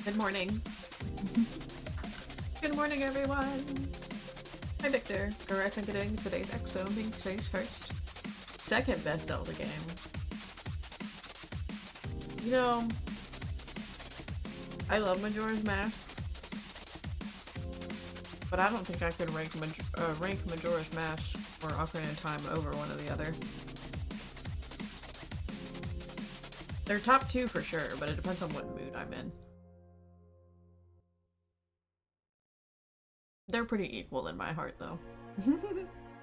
Good morning. Good morning, everyone. Hi, Victor. Congrats on getting today's episode being today's first. Second best Zelda game. You know, I love Majora's Mask, but I don't think I could rank Majora's Mask or Ocarina of Time over one or the other. They're top two for sure, but it depends on what mood I'm in. They're pretty equal in my heart, though.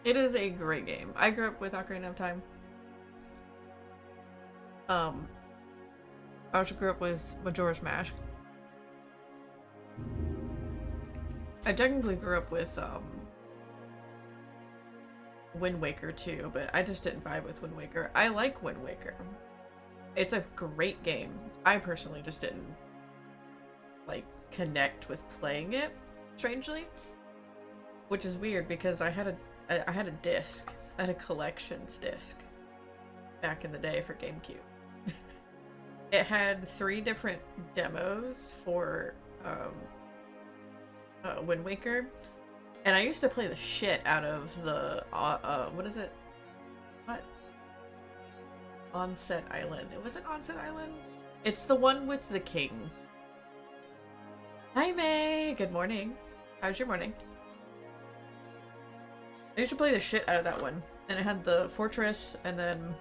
It is a great game. I grew up with Ocarina of Time. I also grew up with Majora's Mask. I technically grew up with Wind Waker too, but I just didn't vibe with Wind Waker. I like Wind Waker. It's a great game. I personally just didn't like connect with playing it, strangely. Which is weird because I had a disc. I had a collections disc back in the day for GameCube. It had 3 different demos for Wind Waker, and I used to play the shit out of the what is it? What? Onset Island. It wasn't Onset Island. It's the one with the king. Hi May. Good morning. How's your morning? I used to play the shit out of that one, and it had the fortress and then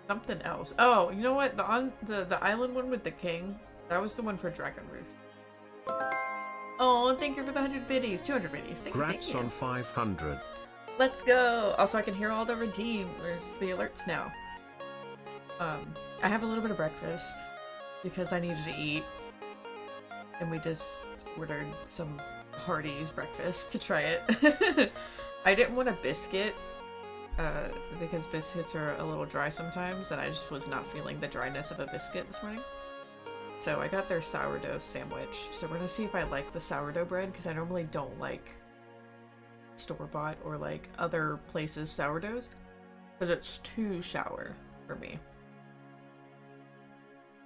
something else. Oh, you know what? The island one with the king. That was the one for Dragon Roof. Oh, thank you for the 100 biddies. 200 biddies. Thank you. Congrats on 500. Let's go. Also, I can hear all the redeemers, the alerts now. I have a little bit of breakfast because I needed to eat, and we just ordered some Hardee's breakfast to try it. I didn't want a biscuit because biscuits are a little dry sometimes, and I just was not feeling the dryness of a biscuit this morning. So I got their sourdough sandwich. So we're gonna see if I like the sourdough bread, because I normally don't like store-bought or like other places sourdoughs, because it's too sour for me.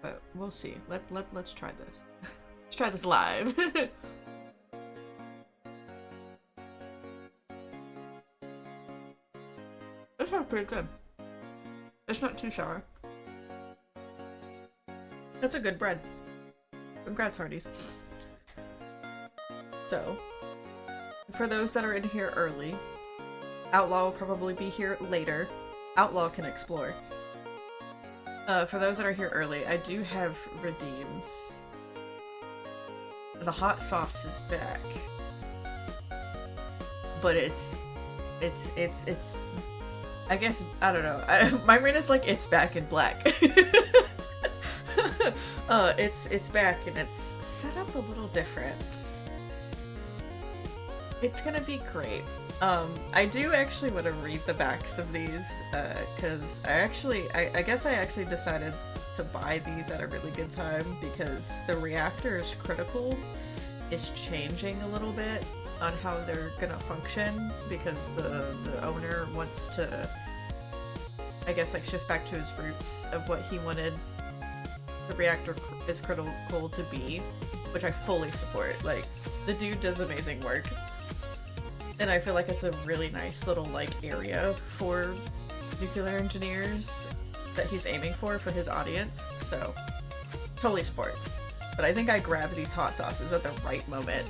But we'll see. Let's try this. Let's try this live. This sounds pretty good. It's not too sour. That's a good bread. Congrats, Hardee's. So, for those that are in here early, Outlaw will probably be here later. Outlaw can explore. For those that are here early, I do have redeems. The hot sauce is back. But it's I guess, I don't know. My brain is like, it's back in black. It's back and it's set up a little different. It's gonna be great. I do actually want to read the backs of these, because I guess I actually decided to buy these at a really good time because the reactor's critical is changing a little bit on how they're gonna function, because the owner wants to, I guess, like shift back to his roots of what he wanted the reactor is critical to be, which I fully support. Like, the dude does amazing work, and I feel like it's a really nice little like area for nuclear engineers that he's aiming for his audience, so totally support. But I think I grabbed these hot sauces at the right moment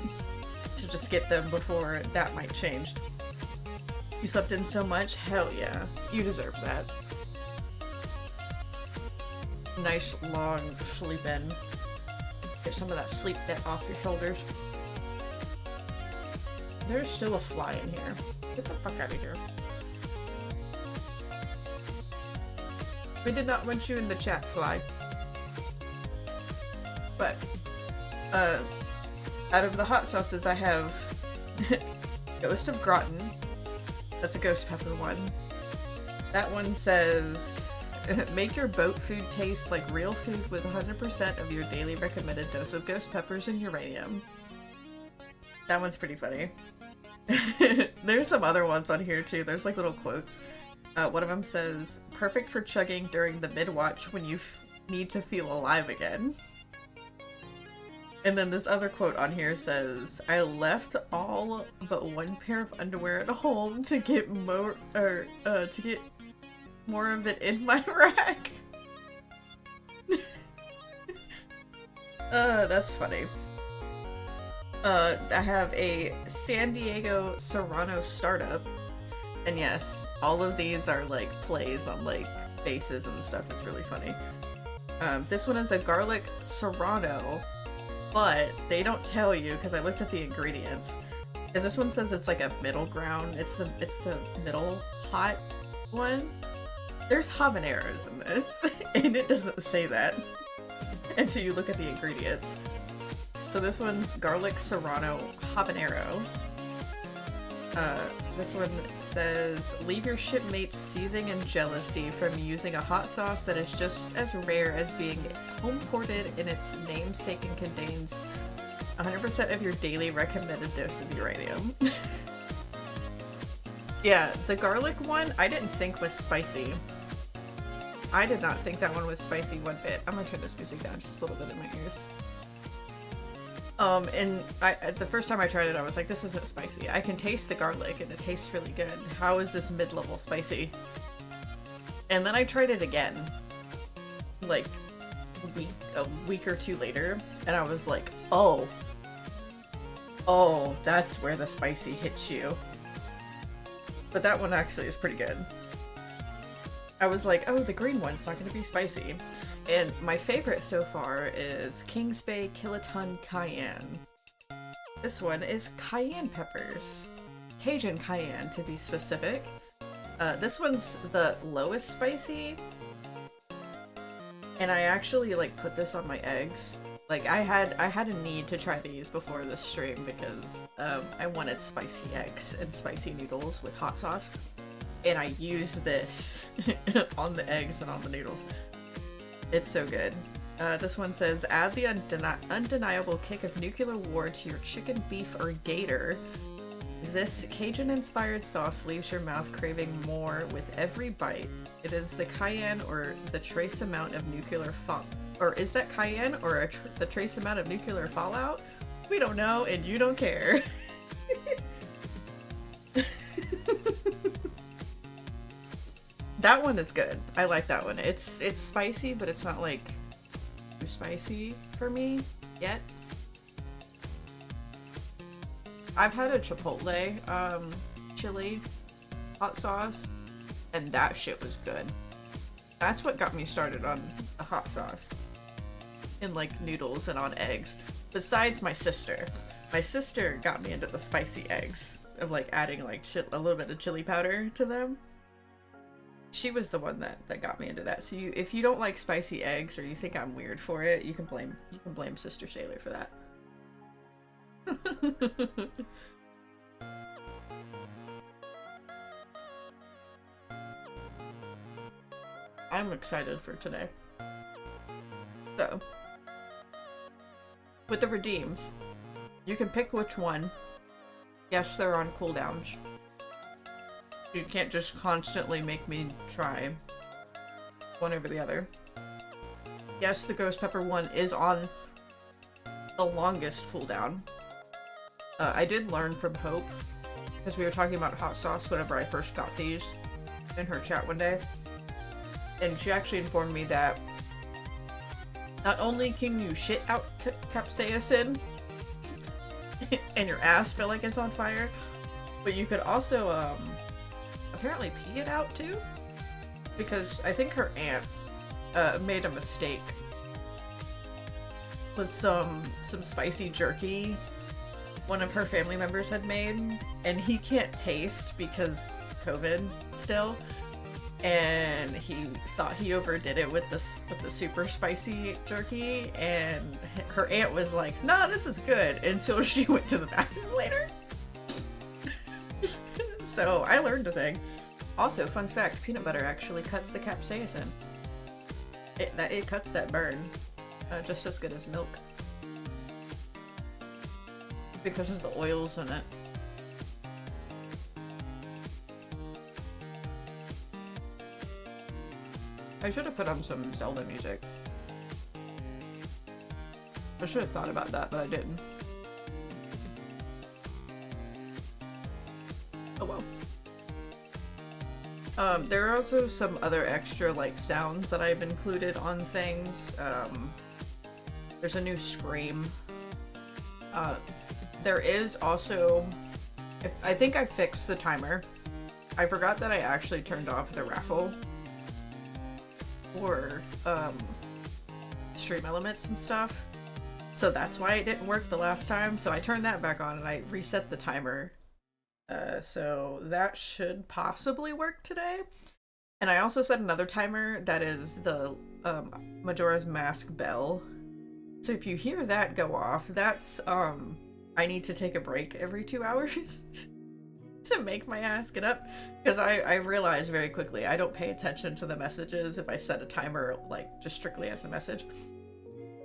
to just get them before that might change. You slept in so much? Hell yeah. You deserve that. Nice long sleep in. Get some of that sleep debt off your shoulders. There's still a fly in here. Get the fuck out of here. We did not want you in the chat, fly. But, out of the hot sauces I have Ghost of Groton. That's a ghost pepper one. That one says, make your boat food taste like real food with 100% of your daily recommended dose of ghost peppers and uranium. That one's pretty funny. There's some other ones on here too. There's like little quotes. One of them says, perfect for chugging during the mid-watch when you need to feel alive again. And then this other quote on here says, "I left all but one pair of underwear at home to get more of it in my rack." That's funny. I have a San Diego Serrano startup. And yes, all of these are like plays on like bases and stuff. It's really funny. This one is a garlic Serrano, but they don't tell you because I looked at the ingredients. Because this one says it's like a middle ground. It's the middle hot one. There's habaneros in this, and it doesn't say that until you look at the ingredients. So this one's garlic Serrano habanero. This one says, "Leave your shipmates seething in jealousy from using a hot sauce that is just as rare as being home ported in its namesake and contains 100% of your daily recommended dose of uranium." Yeah, the garlic one I didn't think was spicy. I did not think that one was spicy one bit. I'm gonna turn this music down just a little bit in my ears. And the first time I tried it, I was like, this isn't spicy. I can taste the garlic and it tastes really good. How is this mid-level spicy? And then I tried it again, like a week or two later, and I was like, oh, that's where the spicy hits you. But that one actually is pretty good. I was like, oh, the green one's not going to be spicy. And my favorite so far is Kings Bay Kiloton Cayenne. This one is cayenne peppers. Cajun cayenne, to be specific. This one's the lowest spicy. And I actually, like, put this on my eggs. Like, I had a need to try these before this stream because I wanted spicy eggs and spicy noodles with hot sauce. And I use this on the eggs and on the noodles. It's so good. This one says, "Add the undeniable kick of nuclear war to your chicken, beef, or gator. This Cajun-inspired sauce leaves your mouth craving more with every bite. It is the cayenne or the trace amount of nuclear or is that cayenne or the trace amount of nuclear fallout? We don't know, and you don't care." That one is good. I like that one. It's spicy, but it's not like too spicy for me yet. I've had a Chipotle chili hot sauce, and that shit was good. That's what got me started on the hot sauce and like noodles and on eggs. Besides my sister. My sister got me into the spicy eggs of like adding like a little bit of chili powder to them. She was the one that got me into that. So if you don't like spicy eggs or you think I'm weird for it, you can blame Sister Sailor for that. I'm excited for today. So, with the redeems, you can pick which one. Yes, they're on cooldowns. You can't just constantly make me try one over the other. Yes, the ghost pepper one is on the longest cooldown. I did learn from Hope, because we were talking about hot sauce whenever I first got these in her chat one day. And she actually informed me that not only can you shit out capsaicin and your ass feel like it's on fire, but you could also apparently pee it out too, because I think her aunt made a mistake with some spicy jerky one of her family members had made, and he can't taste because COVID still, and he thought he overdid it with the super spicy jerky, and her aunt was like, "Nah, this is good," until she went to the bathroom later. So I learned a thing. Also, fun fact, peanut butter actually cuts the capsaicin. It cuts that burn just as good as milk. Because of the oils in it. I should have put on some Zelda music. I should have thought about that, but I didn't. Oh well. There are also some other extra, like, sounds that I've included on things. There's a new scream. There is also... I think I fixed the timer. I forgot that I actually turned off the raffle for, stream elements and stuff. So that's why it didn't work the last time. So I turned that back on and I reset the timer. So that should possibly work today. And I also set another timer that is the Majora's Mask bell. So if you hear that go off, that's I need to take a break every 2 hours to make my ass get up. Because I realized very quickly I don't pay attention to the messages if I set a timer, like, just strictly as a message.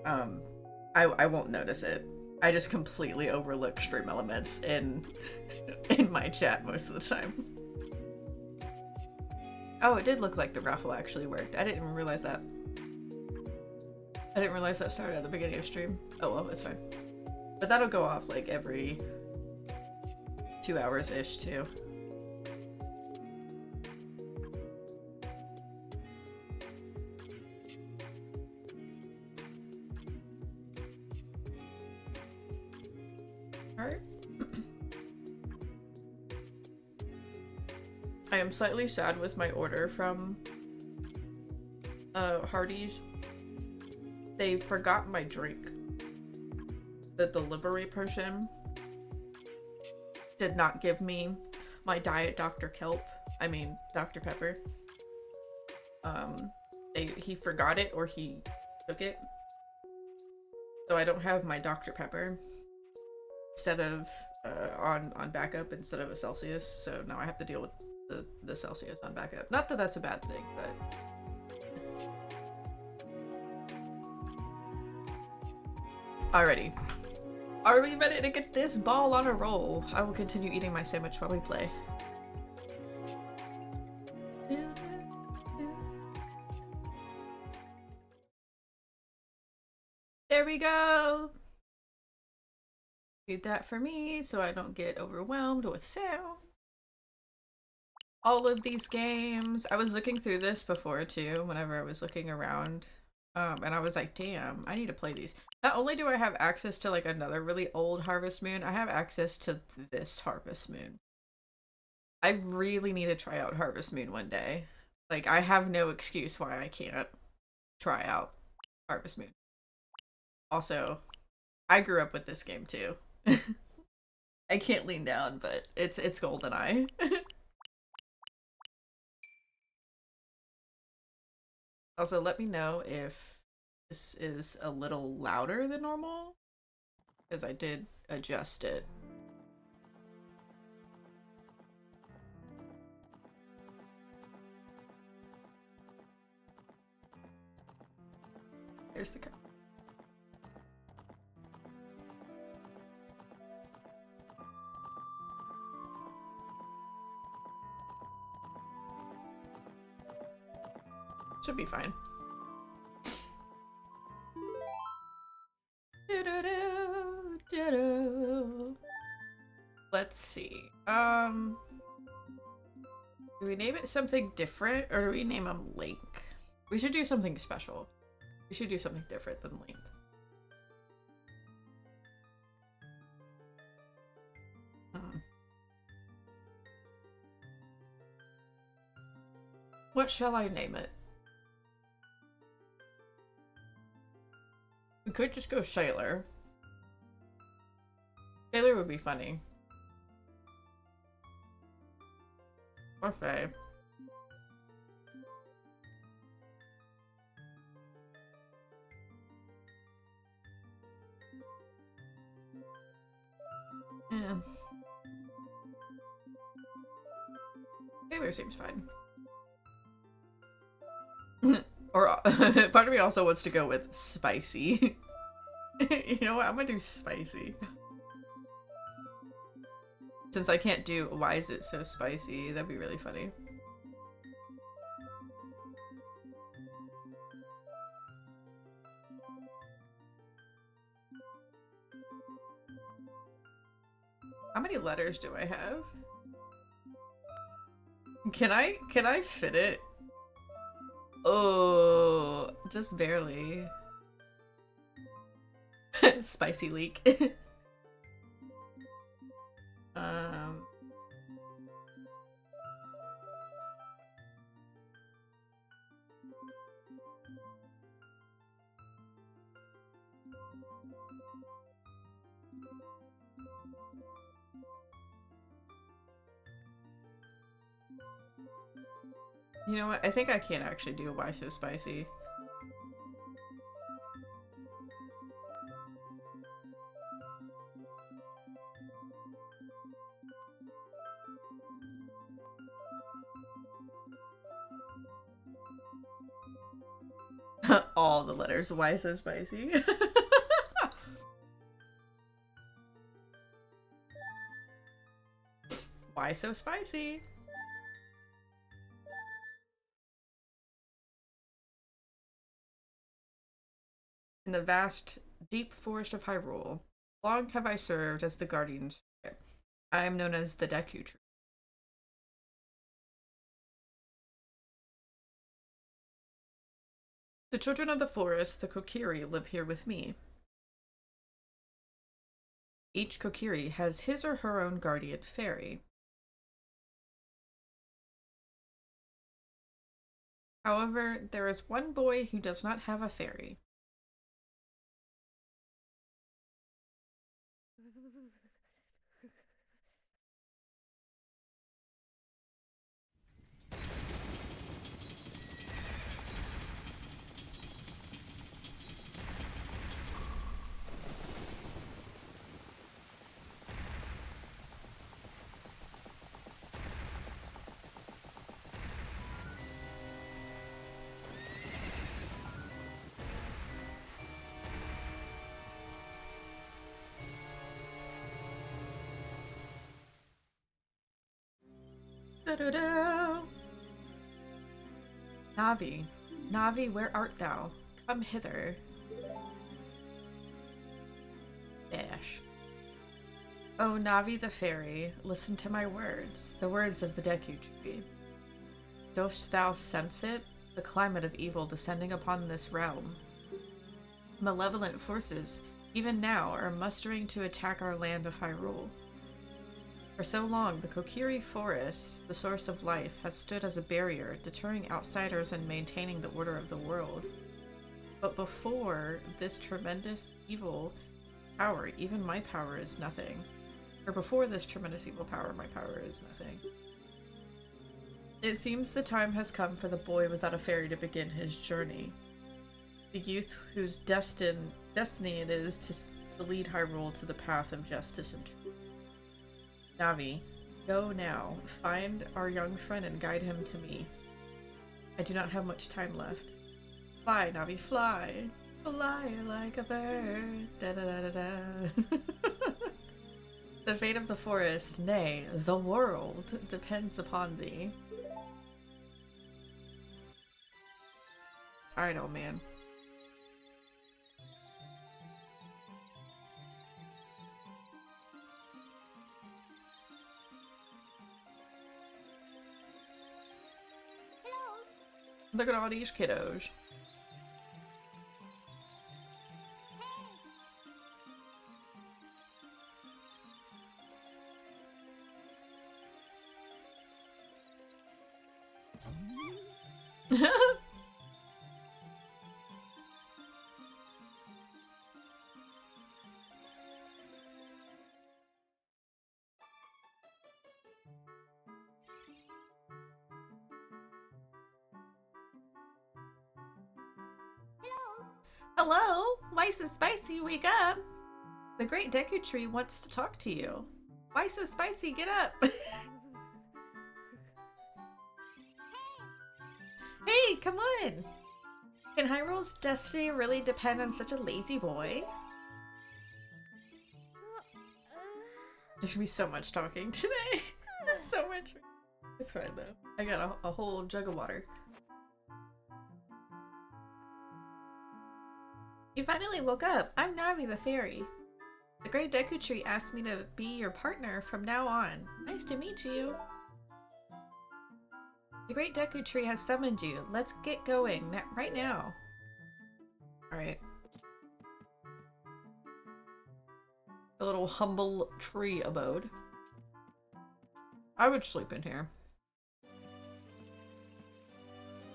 I won't notice it. I just completely overlook stream elements in my chat most of the time. Oh, it did look like the raffle actually worked. I didn't even realize that. I didn't realize that started at the beginning of stream. Oh well, it's fine. But that'll go off like every 2 hours-ish too. Alright. I am slightly sad with my order from Hardee's. They forgot my drink. The delivery person did not give me my Diet Dr. Dr. Pepper. He forgot it or he took it. So I don't have my Dr. Pepper instead of on backup instead of a Celsius, so now I have to deal with the Celsius on backup. Not that that's a bad thing, but alrighty. Are we ready to get this ball on a roll? I will continue eating my sandwich while we play. There we go! Do that for me so I don't get overwhelmed with sound. All of these games. I was looking through this before too, whenever I was looking around. And I was like, damn, I need to play these. Not only do I have access to like another really old Harvest Moon, I have access to this Harvest Moon. I really need to try out Harvest Moon one day. Like, I have no excuse why I can't try out Harvest Moon. Also, I grew up with this game too. I can't lean down, but it's GoldenEye. Also, let me know if this is a little louder than normal, because I did adjust it. Here's the cup. Should be fine. Let's see. Do we name it something different or do we name him Link? We should do something special. We should do something different than Link. What shall I name it? We could just go Sailor. Sailor would be funny. Or Faye. Yeah. Sailor seems fine. Or part of me also wants to go with spicy. You know what? I'm gonna do spicy. Since I can't do why is it so spicy, that'd be really funny. How many letters do I have? Can I fit it? Oh, just barely. Spicy leak. um You know what? I think I can't actually do why so spicy. All the letters. Why so spicy? Why so spicy? In the vast, deep forest of Hyrule, long have I served as the guardian spirit. I am known as the Deku Tree. The children of the forest, the Kokiri, live here with me. Each Kokiri has his or her own guardian fairy. However, there is one boy who does not have a fairy. Da-da-da. Navi, Navi, where art thou? Come hither. Dash. O Navi the fairy, listen to my words, the words of the Deku Tree. Dost thou sense it, the climate of evil descending upon this realm? Malevolent forces, even now, are mustering to attack our land of Hyrule. For so long, the Kokiri Forest, the source of life, has stood as a barrier, deterring outsiders and maintaining the order of the world. But before this tremendous evil power, even my power is nothing. Or before this tremendous evil power, my power is nothing. It seems the time has come for the boy without a fairy to begin his journey. The youth whose destiny it is to lead Hyrule to the path of justice and truth. Navi, go now, find our young friend and guide him to me. I do not have much time left. Fly, Navi, fly! Fly like a bird, da-da-da-da-da. The fate of the forest, nay, the world, depends upon thee. Alright, old man. Look at all these kiddos. Hello? Why so spicy? Wake up! The great Deku Tree wants to talk to you. Why so spicy? Get up! Hey, come on! Can Hyrule's destiny really depend on such a lazy boy? There's gonna be so much talking today. So much. It's fine though. I got a whole jug of water. You finally woke up. I'm Navi the fairy. The Great Deku Tree asked me to be your partner from now on. Nice to meet you. The Great Deku Tree has summoned you. Let's get going right now. Alright. A little humble tree abode. I would sleep in here.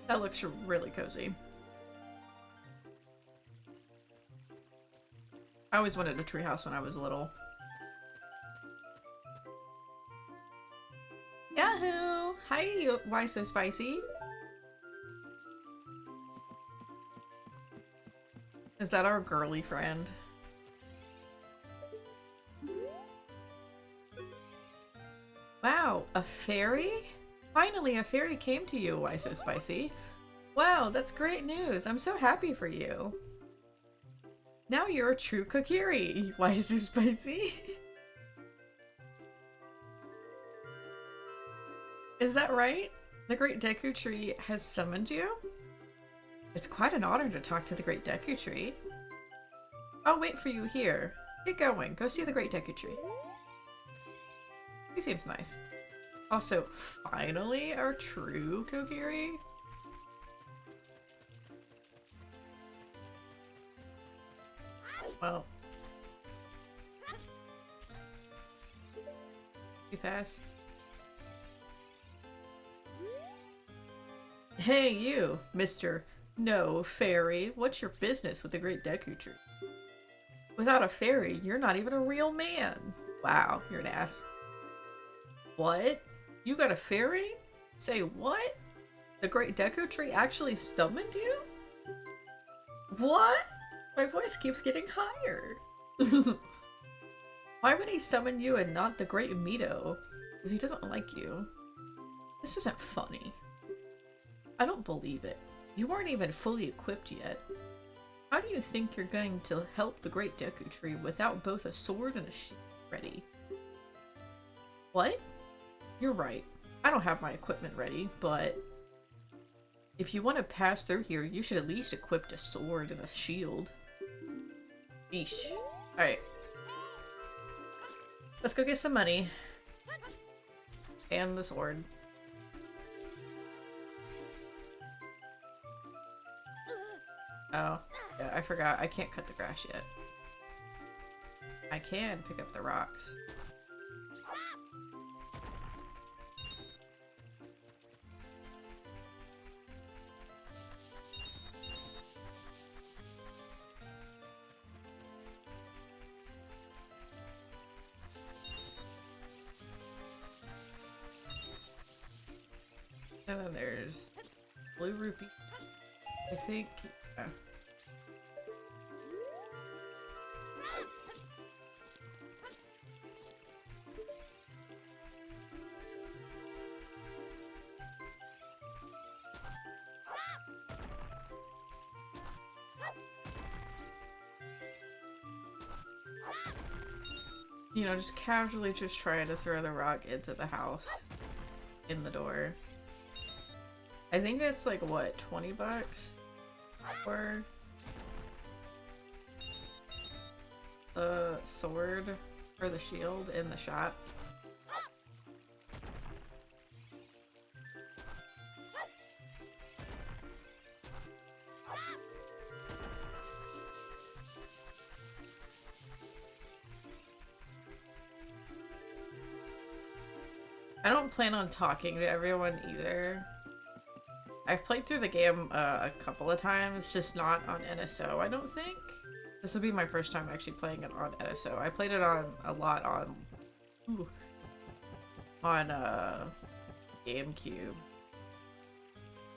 That looks really cozy. I always wanted a treehouse when I was little. Yahoo! Hi, why so spicy? Is that our girly friend? Wow, a fairy? Finally, a fairy came to you, why so spicy? Wow, that's great news. I'm so happy for you. Now you're a true Kokiri, why so spicy? Is that right? The Great Deku Tree has summoned you? It's quite an honor to talk to the Great Deku Tree. I'll wait for you here. Get going. Go see the Great Deku Tree. He seems nice. Also, finally, our true Kokiri? Well. You pass. Hey, you, Mr. No Fairy. What's your business with the Great Deku Tree? Without a fairy, you're not even a real man. Wow, you're an ass. What? You got a fairy? Say what? The Great Deku Tree actually summoned you? What? My voice keeps getting higher. Why would he summon you and not the Great Mito? Because he doesn't like you. This isn't funny. I don't believe it. You aren't even fully equipped yet. How do you think you're going to help the Great Deku Tree without both a sword and a shield ready? What? You're right. I don't have my equipment ready, but if you want to pass through here, you should at least equip a sword and a shield. Yeesh. Alright. Let's go get some money. And the sword. Oh, yeah, I forgot. I can't cut the grass yet. I can pick up the rocks. And then there's blue rupee. I think. Yeah. You know, just casually just trying to throw the rock into the house. In the door. I think it's like, what, 20 bucks? For the sword or the shield in the shop. I don't plan on talking to everyone either. I've played through the game a couple of times, just not on NSO, I don't think. This will be my first time actually playing it on NSO. I played it on a lot on GameCube.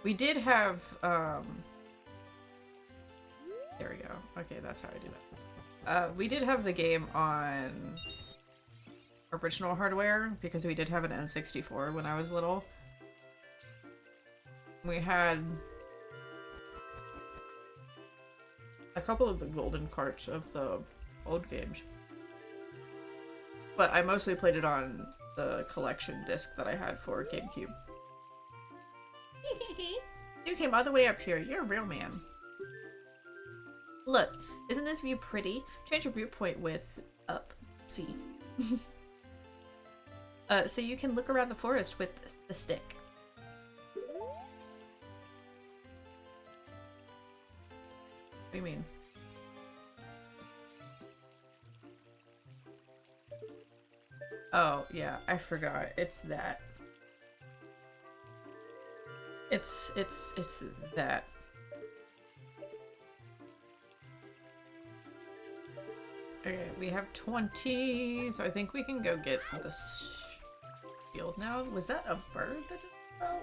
We did have there we go. Okay, that's how I do that. We did have the game on original hardware because we did have an N64 when I was little. We had a couple of the golden carts of the old games. But I mostly played it on the collection disc that I had for GameCube. You came all the way up here. You're a real man. Look, isn't this view pretty? Change your viewpoint with up. C. So you can look around the forest with the stick. What do you mean? Oh, yeah, I forgot. It's that. It's that. Okay, we have 20, so I think we can go get the shield now. Was that a bird that just fell?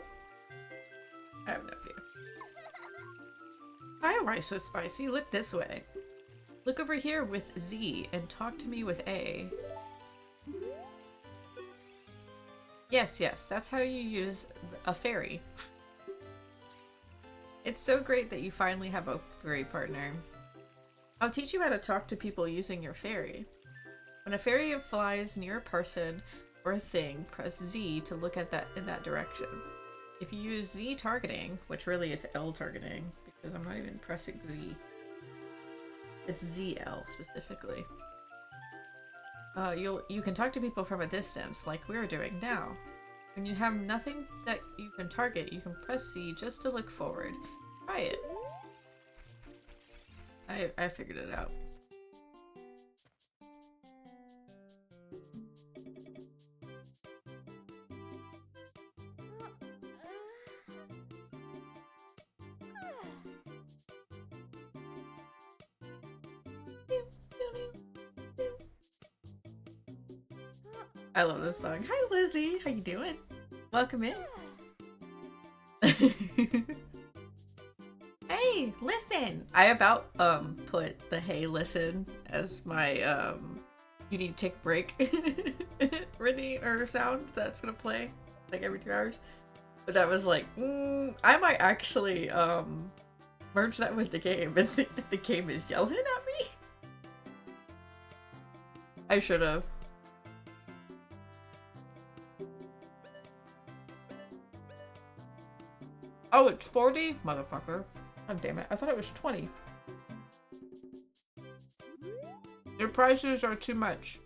I have no idea. Why am I so spicy? Look this way. Look over here with Z and talk to me with A. Yes, yes, that's how you use a fairy. It's so great that you finally have a fairy partner. I'll teach you how to talk to people using your fairy. When a fairy flies near a person or a thing, press Z to look at that in that direction. If you use Z targeting, which really it's L targeting, because I'm not even pressing Z. It's ZL specifically. You can talk to people from a distance, like we're doing now. When you have nothing that you can target, you can press C just to look forward. Try it. I figured it out. I love this song. Hi Lizzie, how you doing? Welcome in. Hey, listen! I about put the hey listen as my you need to take a break Ridney or sound that's gonna play like every 2 hours. But that was like, I might actually merge that with the game and think that the game is yelling at me. I should have. Oh, it's 40? Motherfucker. God damn it. I thought it was 20. Their prices are too much.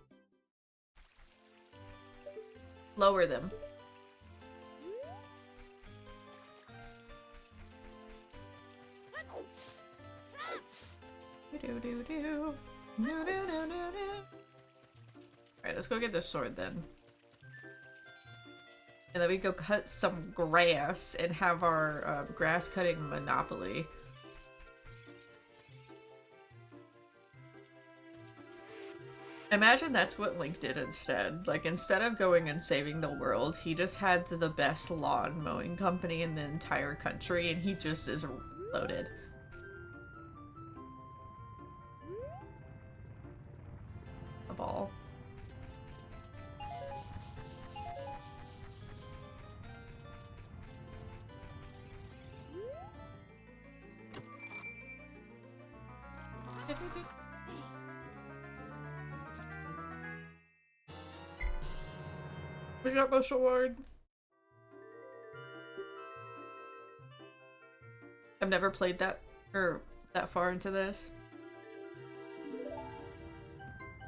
Lower them. Alright, let's go get this sword then. And then we go cut some grass and have our grass cutting monopoly. Imagine that's what Link did instead. Like, instead of going and saving the world, he just had the best lawn mowing company in the entire country and he just is loaded. A ball. We got the sword. I've never played that far into this.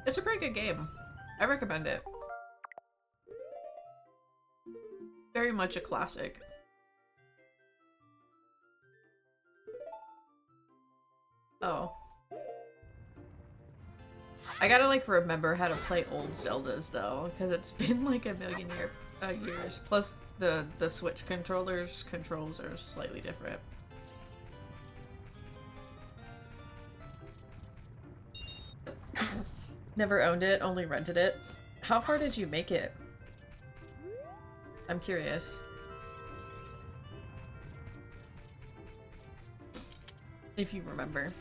It's a pretty good game. I recommend it. Very much a classic. Oh. I gotta like remember how to play old Zeldas though, because it's been like a million years. Plus the Switch controls are slightly different. Never owned it, only rented it. How far did you make it? I'm curious. If you remember.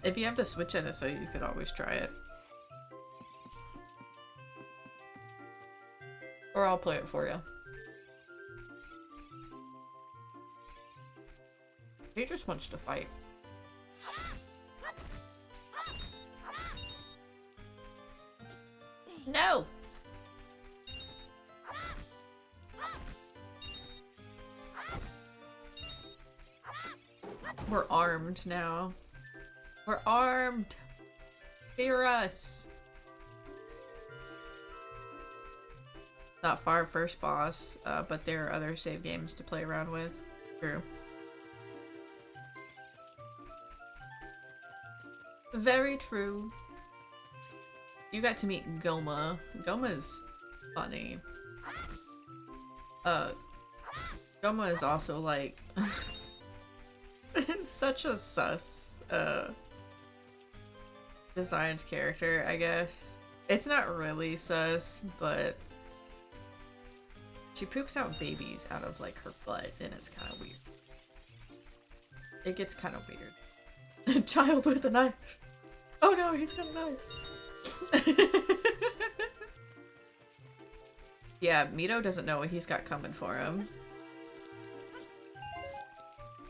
If you have the Switch NSO, you could always try it. Or I'll play it for you. He just wants to fight. No! We're armed now. We're armed! Fear us! Not far first boss, but there are other save games to play around with. True. Very true. You got to meet Goma. Goma's funny. Goma is also like such a sus designed character, I guess. It's not really sus, but she poops out babies out of like her butt and it's kind of weird. It gets kind of weird. A child with a knife. Oh no, he's got a knife. Yeah, Mito doesn't know what he's got coming for him.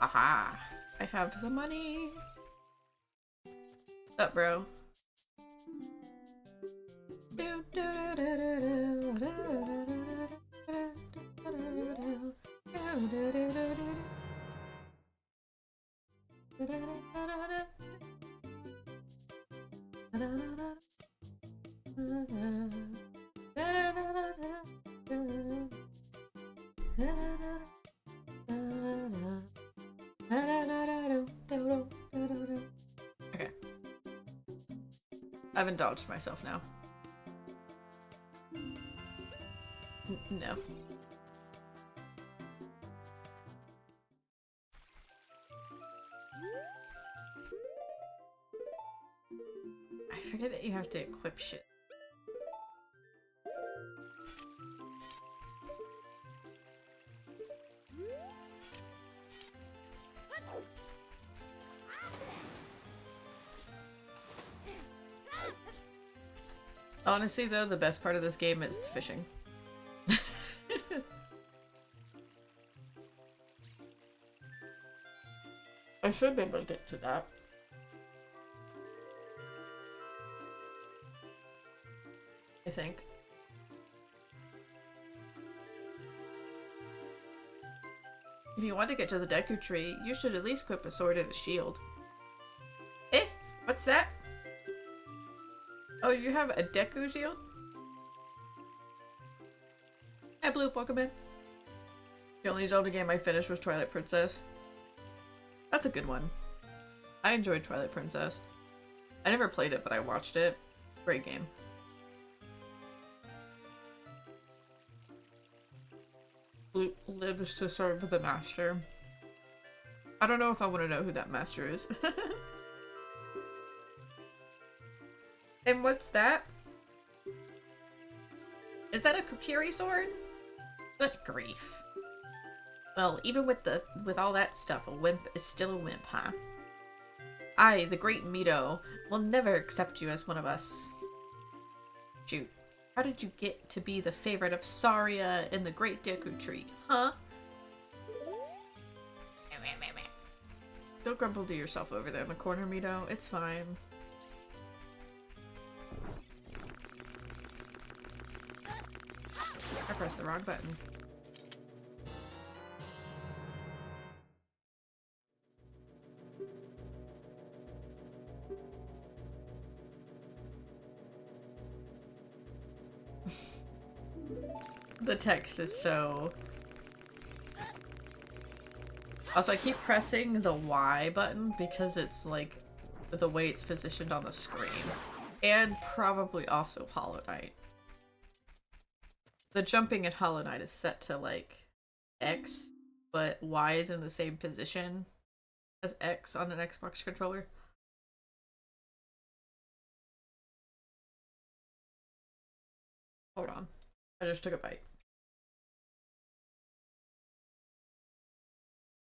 Aha! I have the money! What's up, bro? Okay. I've indulged myself now. No. I forget that you have to equip shit. Honestly though, the best part of this game is the fishing. I should be able to get to that. I think. If you want to get to the Deku Tree, you should at least equip a sword and a shield. Eh? What's that? Oh, you have a Deku shield? Hi, Blue Pokemon. The only Zelda game I finished was Twilight Princess. That's a good one. I enjoyed Twilight Princess. I never played it, but I watched it. Great game. Blue lives to serve the master. I don't know if I want to know who that master is. And what's that? Is that a Kokiri sword? Good grief. Well, even with all that stuff, a wimp is still a wimp, huh? I, the great Mito, will never accept you as one of us. Shoot. How did you get to be the favorite of Saria in the Great Deku Tree, huh? Don't grumble to yourself over there in the corner, Mito. It's fine. I pressed the wrong button. The text is so... Also, I keep pressing the Y button because it's like the way it's positioned on the screen. And probably also Hollow Knight. The jumping in Hollow Knight is set to like X, but Y is in the same position as X on an Xbox controller. Hold on. I just took a bite.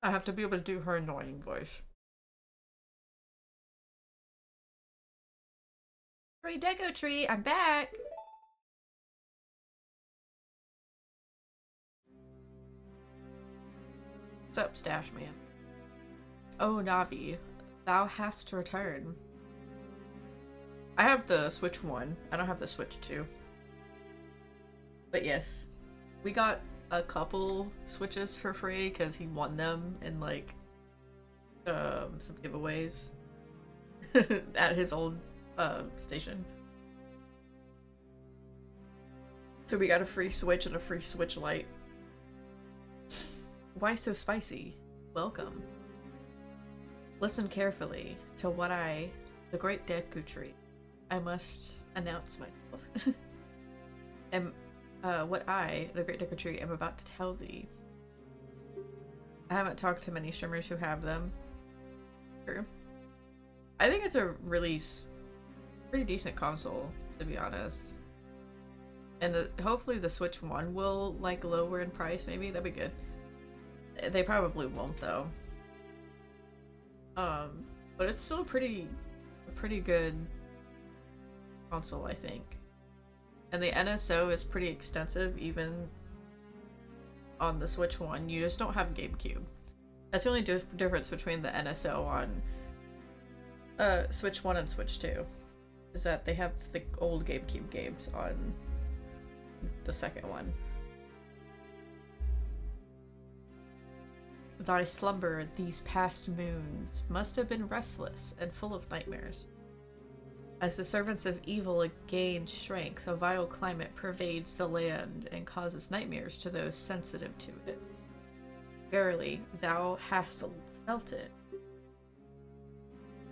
I have to be able to do her annoying voice. Great Deku Tree, I'm back! What's up, Stash Man? Oh, Navi, thou hast returned. I have the Switch 1. I don't have the Switch 2. But yes, we got a couple Switches for free because he won them in like some giveaways at his old station. So we got a free Switch and a free Switch Lite. Why so spicy? Welcome. Listen carefully to what the great Deku Tree, I must announce myself. What the great Deku Tree, am about to tell thee. I haven't talked to many streamers who have them. True. I think it's a really pretty decent console, to be honest. And hopefully the Switch 1 will, like, lower in price, maybe? That'd be good. They probably won't, though. But it's still a pretty good console, I think. And the NSO is pretty extensive, even on the Switch 1. You just don't have GameCube. That's the only difference between the NSO on Switch 1 and Switch 2. Is that they have the old GameCube games on the second one. Thy slumber these past moons must have been restless and full of nightmares. As the servants of evil gain strength, a vile climate pervades the land and causes nightmares to those sensitive to it. Verily, thou hast felt it.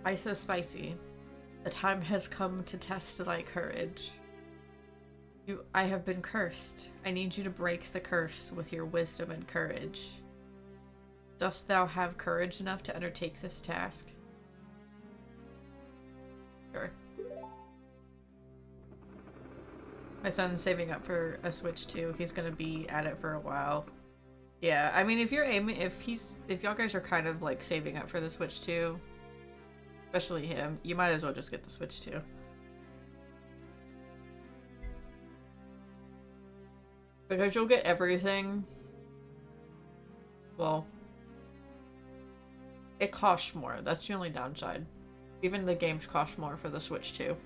Why so spicy? The time has come to test thy courage. I have been cursed. I need you to break the curse with your wisdom and courage. Dost thou have courage enough to undertake this task? Sure. My son's saving up for a Switch 2. He's gonna be at it for a while. Yeah, I mean, if you're aiming, if y'all guys are kind of like saving up for the Switch 2, especially him, you might as well just get the Switch 2. Because you'll get everything. Well, it costs more. That's the only downside. Even the games cost more for the Switch 2.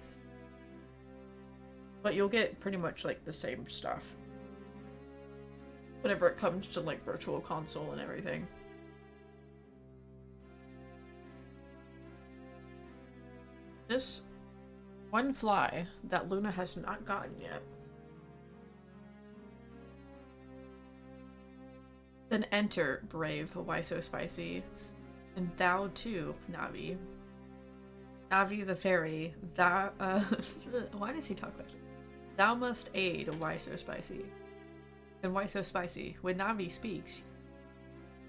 But you'll get pretty much like the same stuff whenever it comes to like Virtual Console and everything. This one fly that Luna has not gotten yet. Then enter, brave, why so spicy? And thou too, Navi. Navi the fairy, thou, why does he talk like that? Thou must aid, why so spicy? And why so spicy? When Navi speaks,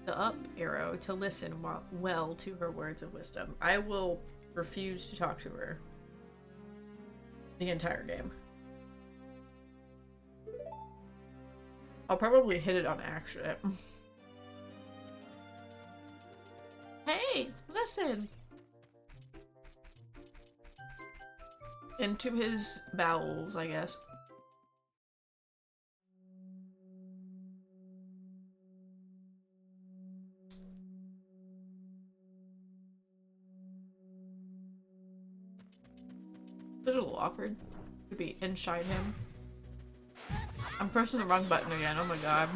the up arrow to listen well to her words of wisdom. I will refuse to talk to her the entire game. I'll probably hit it on accident. Hey, listen! Into his bowels, I guess. This is a little awkward to be inside him. I'm pressing the wrong button again, oh my god.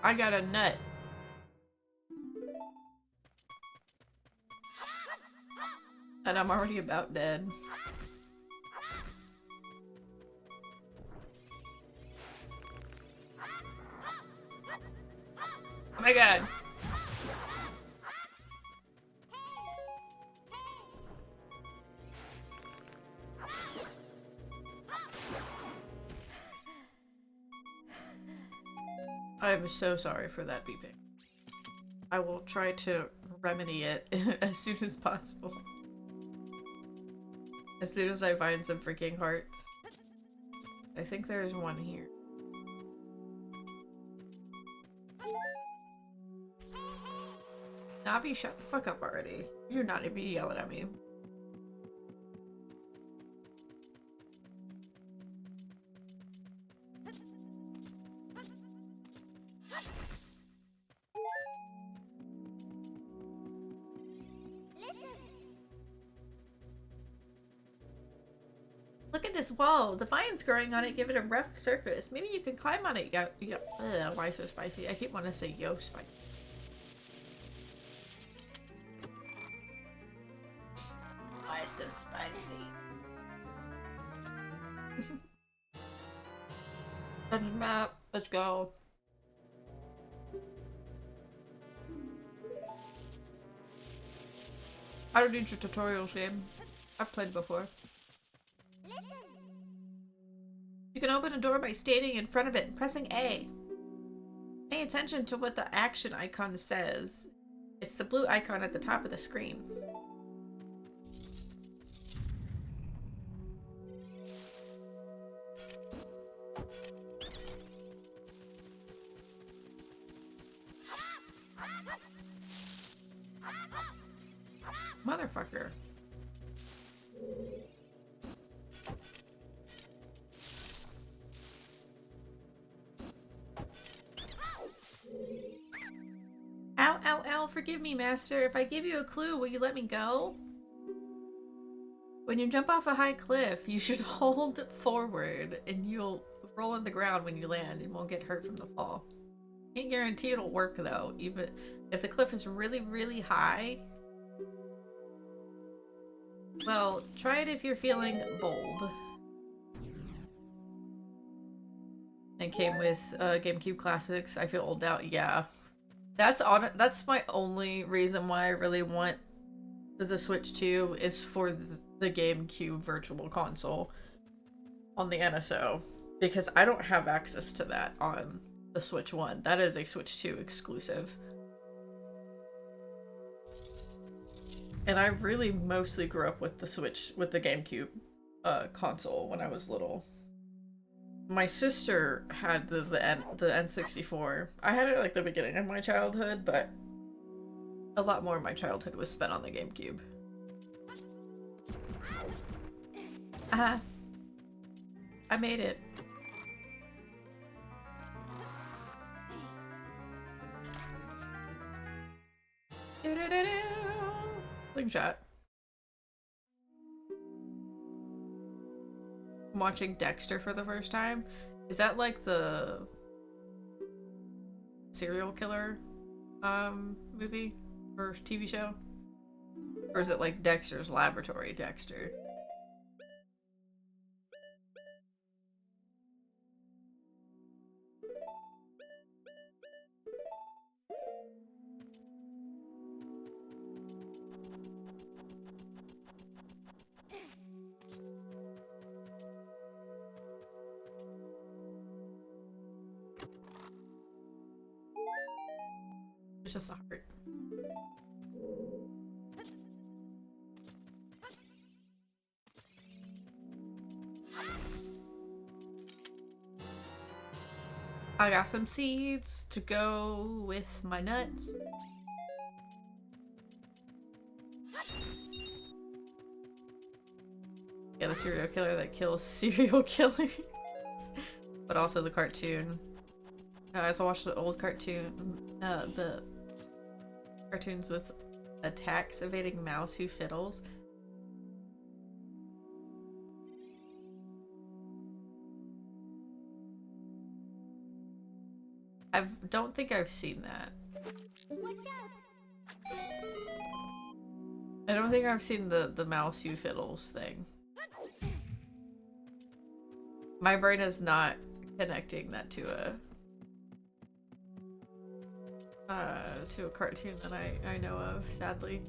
I got a nut. And I'm already about dead. Oh my god. I'm so sorry for that beeping. I will try to remedy it as soon as possible. As soon as I find some freaking hearts. I think there's one here. Navi, shut the fuck up already. You do not need to be yelling at me. Look at this wall. The vines growing on it give it a rough surface. Maybe you can climb on it. Why so spicy? I keep wanting to say yo spicy. I see. Dungeon map, let's go. I don't need your tutorials, game. I've played before. You can open a door by standing in front of it and pressing A. Pay attention to what the action icon says. It's the blue icon at the top of the screen. Motherfucker. Ow, ow, ow, forgive me, master. If I give you a clue, will you let me go? When you jump off a high cliff, you should hold forward and you'll roll on the ground when you land and won't get hurt from the fall. Can't guarantee it'll work though, even if the cliff is really, really high. Well, try it if you're feeling bold. It came with GameCube Classics. I feel old now. Yeah. That's my only reason why I really want the Switch 2 is for the GameCube Virtual Console on the NSO. Because I don't have access to that on the Switch 1. That is a Switch 2 exclusive. And I really mostly grew up with the Switch, with the GameCube console when I was little. My sister had the N64. I had it like the beginning of my childhood, but a lot more of my childhood was spent on the GameCube. I made it. Slingshot. I'm watching Dexter for the first time. Is that like the serial killer movie or TV show? Or is it like Dexter's Laboratory Dexter? It's just the heart. I got some seeds to go with my nuts. Yeah, the serial killer that kills serial killers. But also the cartoon. I also watched the old cartoon, the cartoons with a tax evading mouse who fiddles. I don't think I've seen that. I don't think I've seen the mouse who fiddles thing. My brain is not connecting that to a cartoon that I know of, sadly.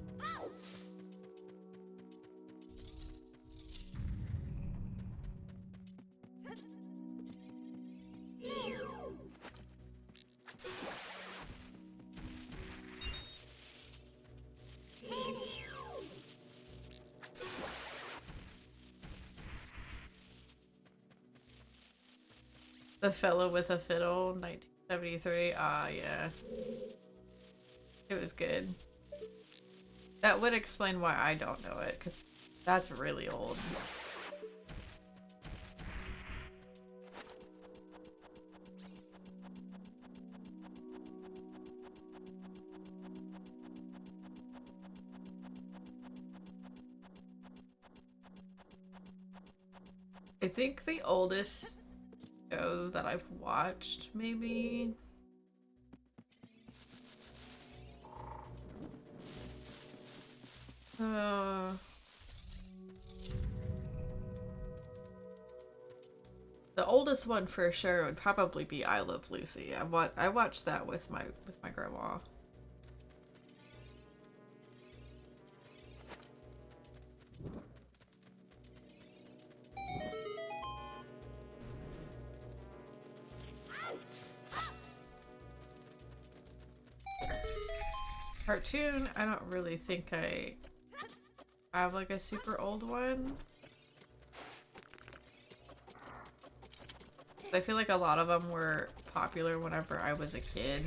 The Fellow with a Fiddle, 1973. Ah, yeah. It was good. That would explain why I don't know it, because that's really old. I think the oldest show that I've watched, maybe... The oldest one for sure would probably be I Love Lucy. I watched that with my grandma. Cartoon, I don't really think I have like a super old one. I feel like a lot of them were popular whenever I was a kid.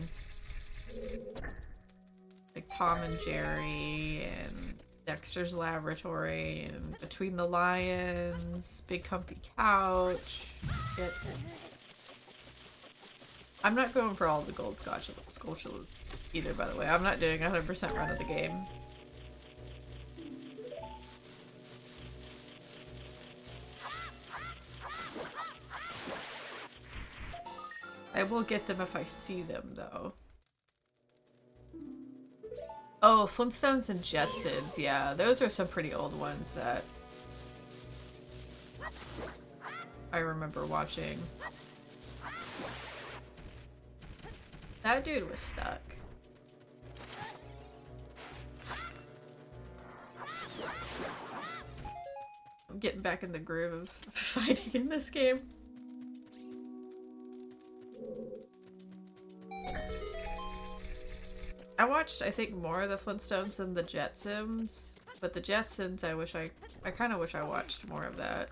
Like Tom and Jerry and Dexter's Laboratory and Between the Lions, Big Comfy Couch. Shit. I'm not going for all the gold sculptures either, by the way. I'm not doing 100% run of the game. I will get them if I see them, though. Oh, Flintstones and Jetsons, yeah. Those are some pretty old ones that I remember watching. That dude was stuck. I'm getting back in the groove of fighting in this game. I watched, I think, more of the Flintstones than the Jetsons, but the Jetsons, I kind of wish I watched more of that.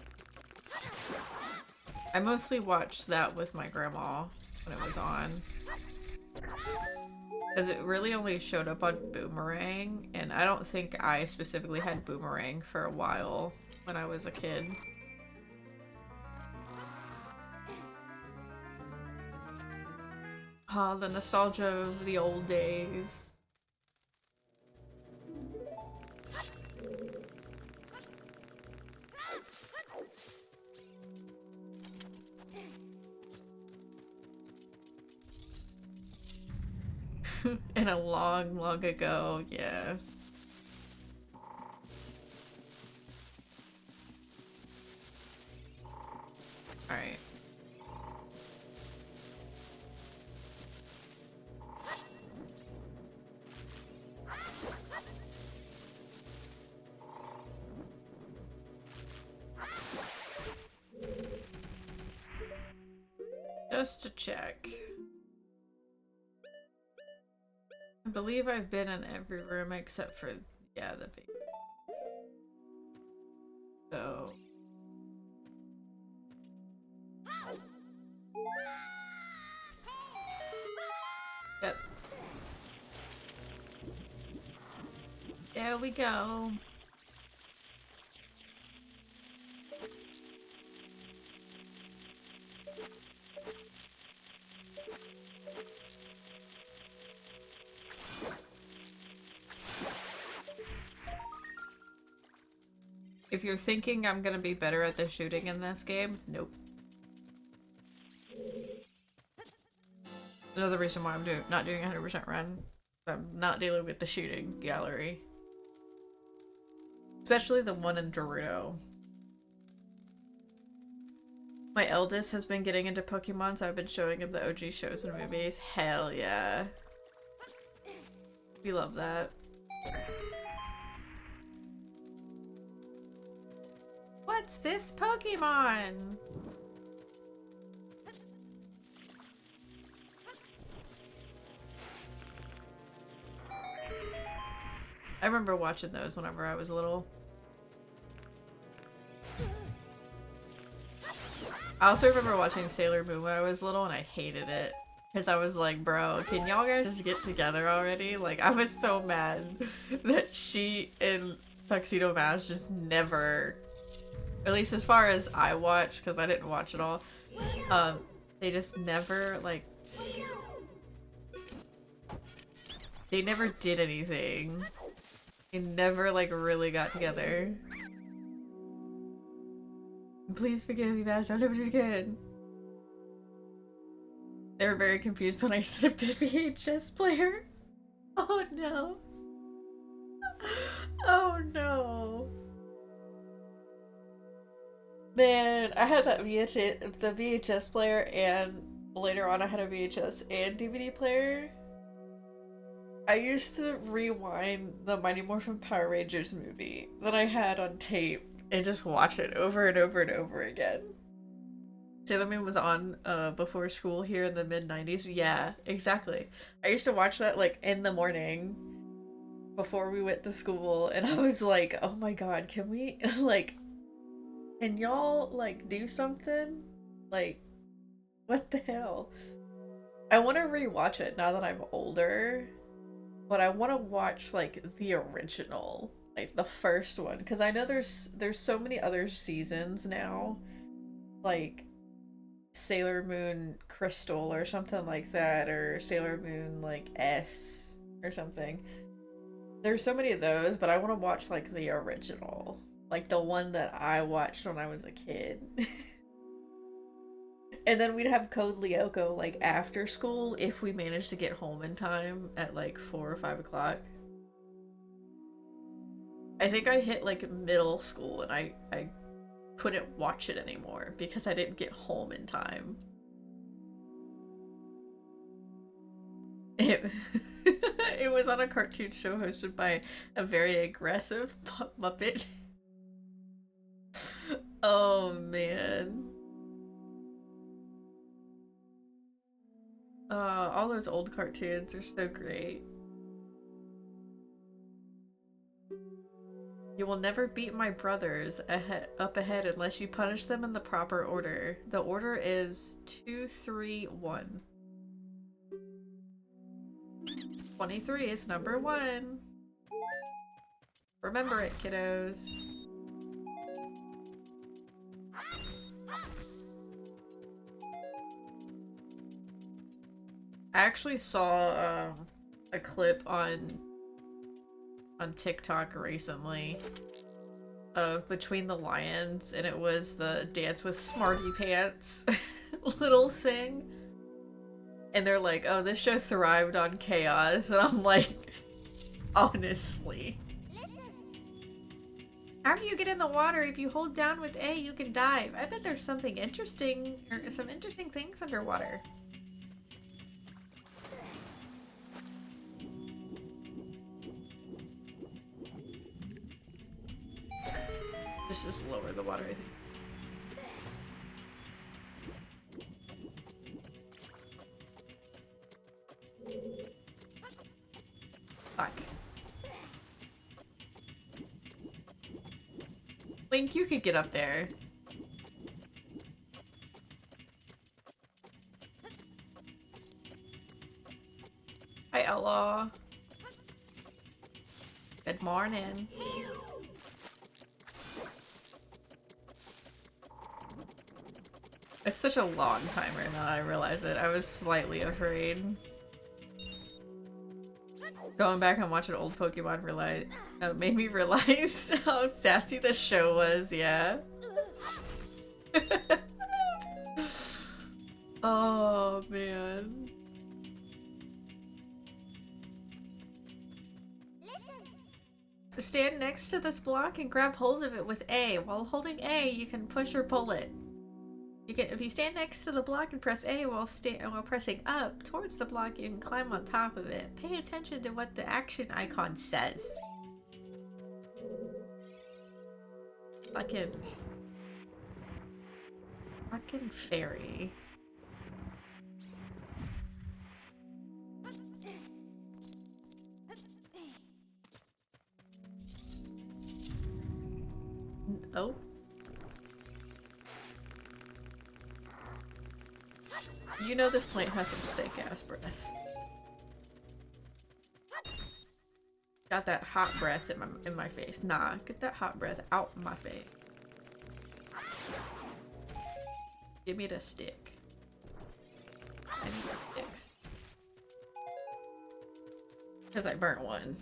I mostly watched that with my grandma when it was on. Because it really only showed up on Boomerang, and I don't think I specifically had Boomerang for a while when I was a kid. Ah, the nostalgia of the old days. In a long, long ago, yeah. Alright. Just to check. I believe I've been in every room except for, yeah, the big. So. Yep. There we go. If you're thinking I'm gonna be better at the shooting in this game, nope. Another reason why I'm not doing 100% run. I'm not dealing with the shooting gallery. Especially the one in Gerudo. My eldest has been getting into Pokemon, so I've been showing him the OG shows and movies. Hell yeah. We love that. What's this Pokemon? I remember watching those whenever I was little. I also remember watching Sailor Moon when I was little and I hated it. Because I was like, bro, can y'all guys just get together already? Like, I was so mad that she and Tuxedo Mask just never, at least as far as I watched, because I didn't watch it all, they just never, like, they never did anything. They never, like, really got together. Please forgive me, Mask. I'll never do it again. They were very confused when I set up the VHS player. Oh no. Oh no. Man, I had that the VHS player, and later on I had a VHS and DVD player. I used to rewind the Mighty Morphin Power Rangers movie that I had on tape and just watch it over and over and over again. Sailor Moon was on before school here in the mid-90s. Yeah, exactly. I used to watch that like in the morning before we went to school, and I was like, oh my god, can we like, can y'all like do something? Like, what the hell? I want to rewatch it now that I'm older, but I want to watch like the original, like the first one, because I know there's so many other seasons now, like Sailor Moon Crystal or something like that, or Sailor Moon like S or something. There's so many of those, but I want to watch like the original, like the one that I watched when I was a kid. And then we'd have Code Lyoko like after school if we managed to get home in time at like 4 or 5 o'clock. I think I hit like middle school and I couldn't watch it anymore because I didn't get home in time. It, it was on a cartoon show hosted by a very aggressive Muppet. Oh man. All those old cartoons are so great. You will never beat my brothers up ahead unless you punish them in the proper order. The order is 2, 3, 1. 23 is number 1. Remember it, kiddos. I actually saw a clip on TikTok recently of Between the Lions, and it was the Dance with Smarty Pants little thing. And they're like, oh, this show thrived on chaos. And I'm like, honestly. How do you get in the water? If you hold down with A, you can dive. I bet there's something interesting, or some interesting things underwater. Just lower the water, I think. Fuck. Link, you could get up there. Hi, Ella. Good morning. It's such a long time right now, I realize it. I was slightly afraid. Going back and watching old Pokemon made me realize how sassy the show was, yeah. Oh, man. Stand next to this block and grab hold of it with A. While holding A, you can push or pull it. If you stand next to the block and press A while pressing up towards the block, you can climb on top of it. Pay attention to what the action icon says. Fucking fairy. Oh. You know this plant has some stink-ass breath. Got that hot breath in my face. Nah, get that hot breath out my face. Give me the stick. I need the sticks. Because I burnt one.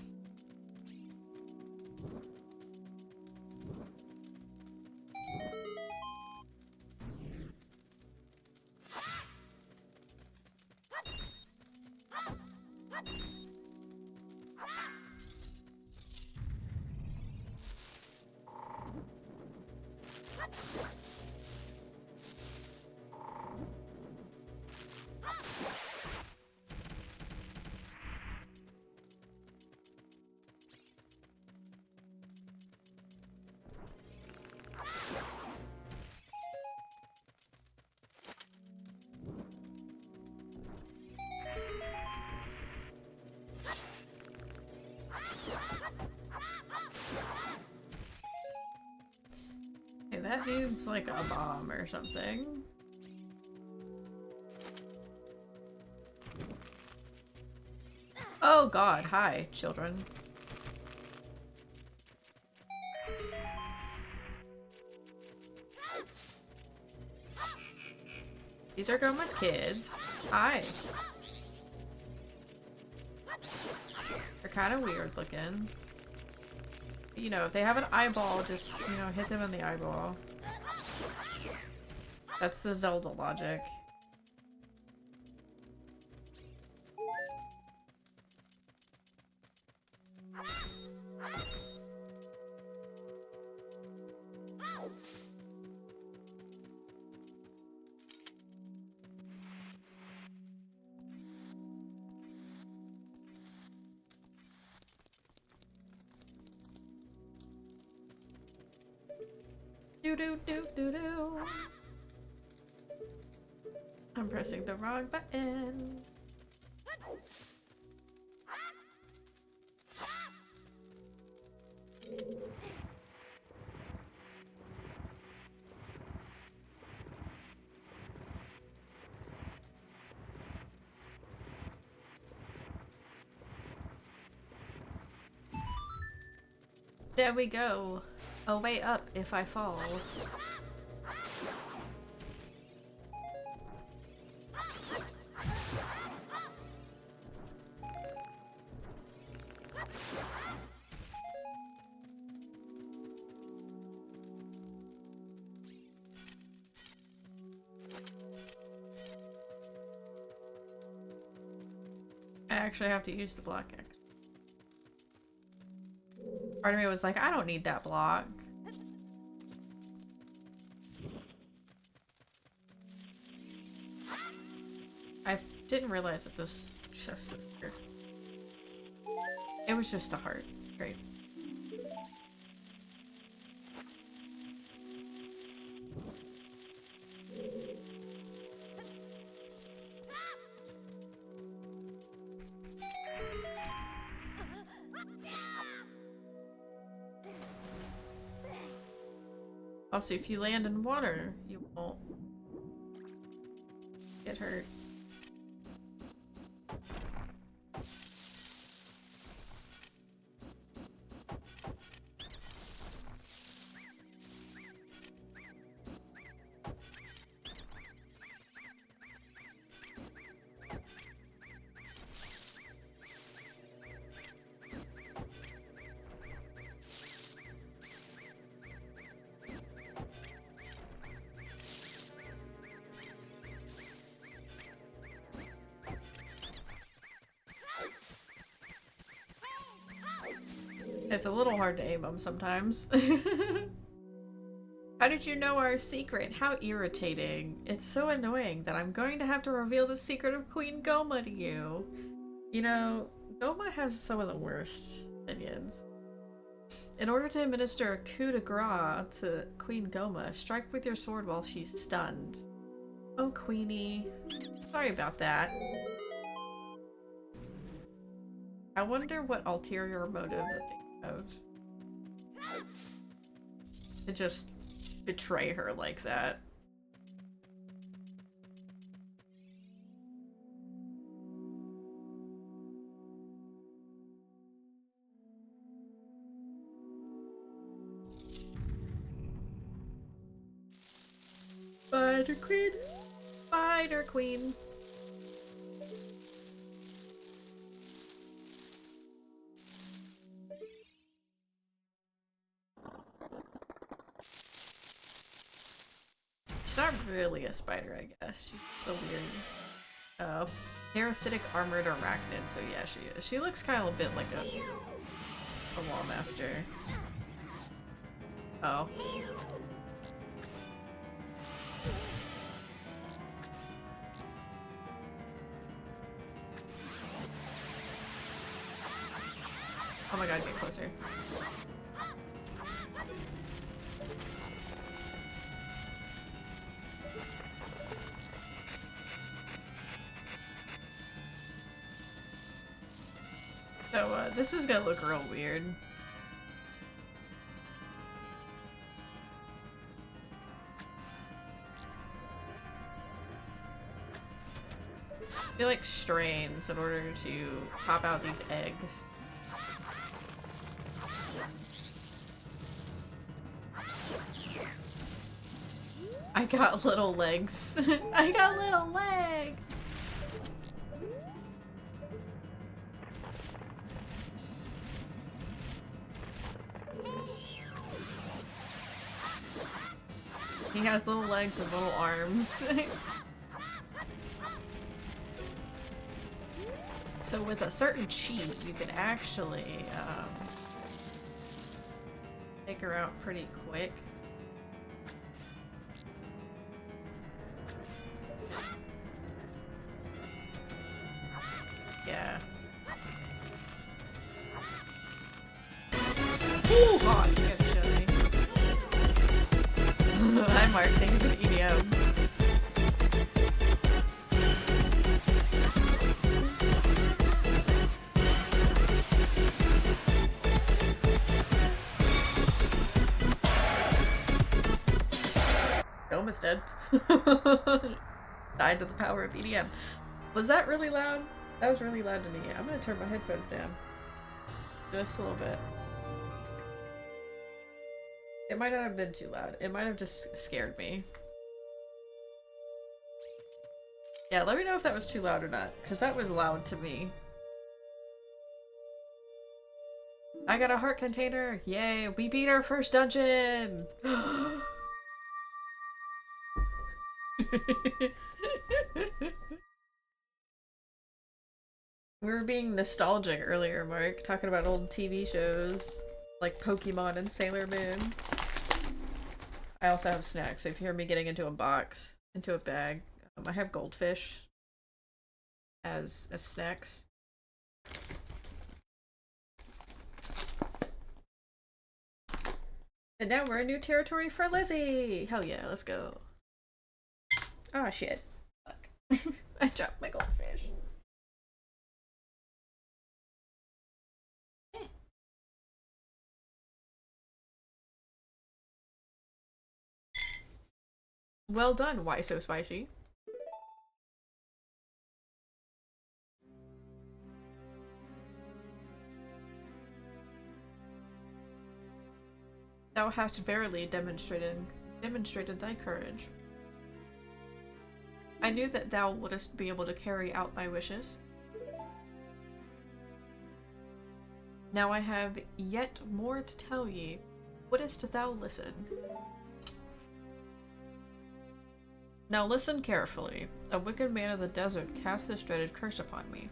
Okay, that needs like a bomb or something. Oh god, hi, children. These are Goma's kids. Hi. They're kind of weird looking. You know, if they have an eyeball, just, you know, hit them in the eyeball. That's the Zelda logic. Do do do do do. I'm pressing the wrong button. There we go. A way up if I fall. I actually have to use the block X. Part of me was like, I don't need that block. I didn't realize that this chest was here. It was just a heart. Great. Also, if you land in water, you won't get hurt. It's a little hard to aim them sometimes. How did you know our secret? How irritating. It's so annoying that I'm going to have to reveal the secret of Queen Goma to you. You know, Goma has some of the worst minions. In order to administer a coup de grace to Queen Goma, strike with your sword while she's stunned. Oh, Queenie. Sorry about that. I wonder what ulterior motive that they have to just betray her like that. Spider Queen! Spider Queen! She's not really a spider, I guess. She's so weird. Parasitic armored arachnid, so yeah, she is. She looks kind of a bit like a wall master. Oh. Oh my god, get closer. So, this is gonna look real weird. They like strains in order to pop out these eggs. I got little legs. I got little legs! He has little legs and little arms. So with a certain cheat, you can actually take her out pretty quick. Yeah. Ooh, oh, it's getting chilly. Hi Mark, thank you for the EDM. Almost dead. Died to the power of EDM. Was that really loud? That was really loud to me. I'm gonna turn my headphones down. Just a little bit. It might not have been too loud. It might have just scared me. Yeah, let me know if that was too loud or not, because that was loud to me. I got a heart container! Yay! We beat our first dungeon! We were being nostalgic earlier, Mark, talking about old TV shows like Pokemon and Sailor Moon. I also have snacks, so if you hear me getting into a box, into a bag, I have goldfish as snacks. And now we're in new territory for Lizzie! Hell yeah, let's go. Oh shit. Fuck. I dropped my goldfish. Well done, why so spicy? Thou hast verily demonstrated thy courage. I knew that thou wouldst be able to carry out my wishes. Now I have yet more to tell ye. Wouldst thou listen? Now listen carefully. A wicked man of the desert cast this dreaded curse upon me.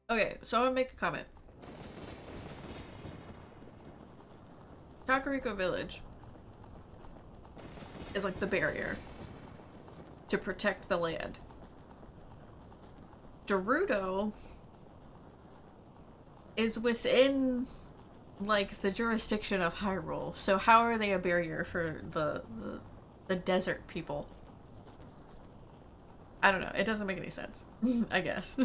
Okay, so I'm gonna make a comment. Kakariko Village is like the barrier to protect the land. Gerudo is within like the jurisdiction of Hyrule, so how are they a barrier for the desert people? I don't know, it doesn't make any sense. I guess.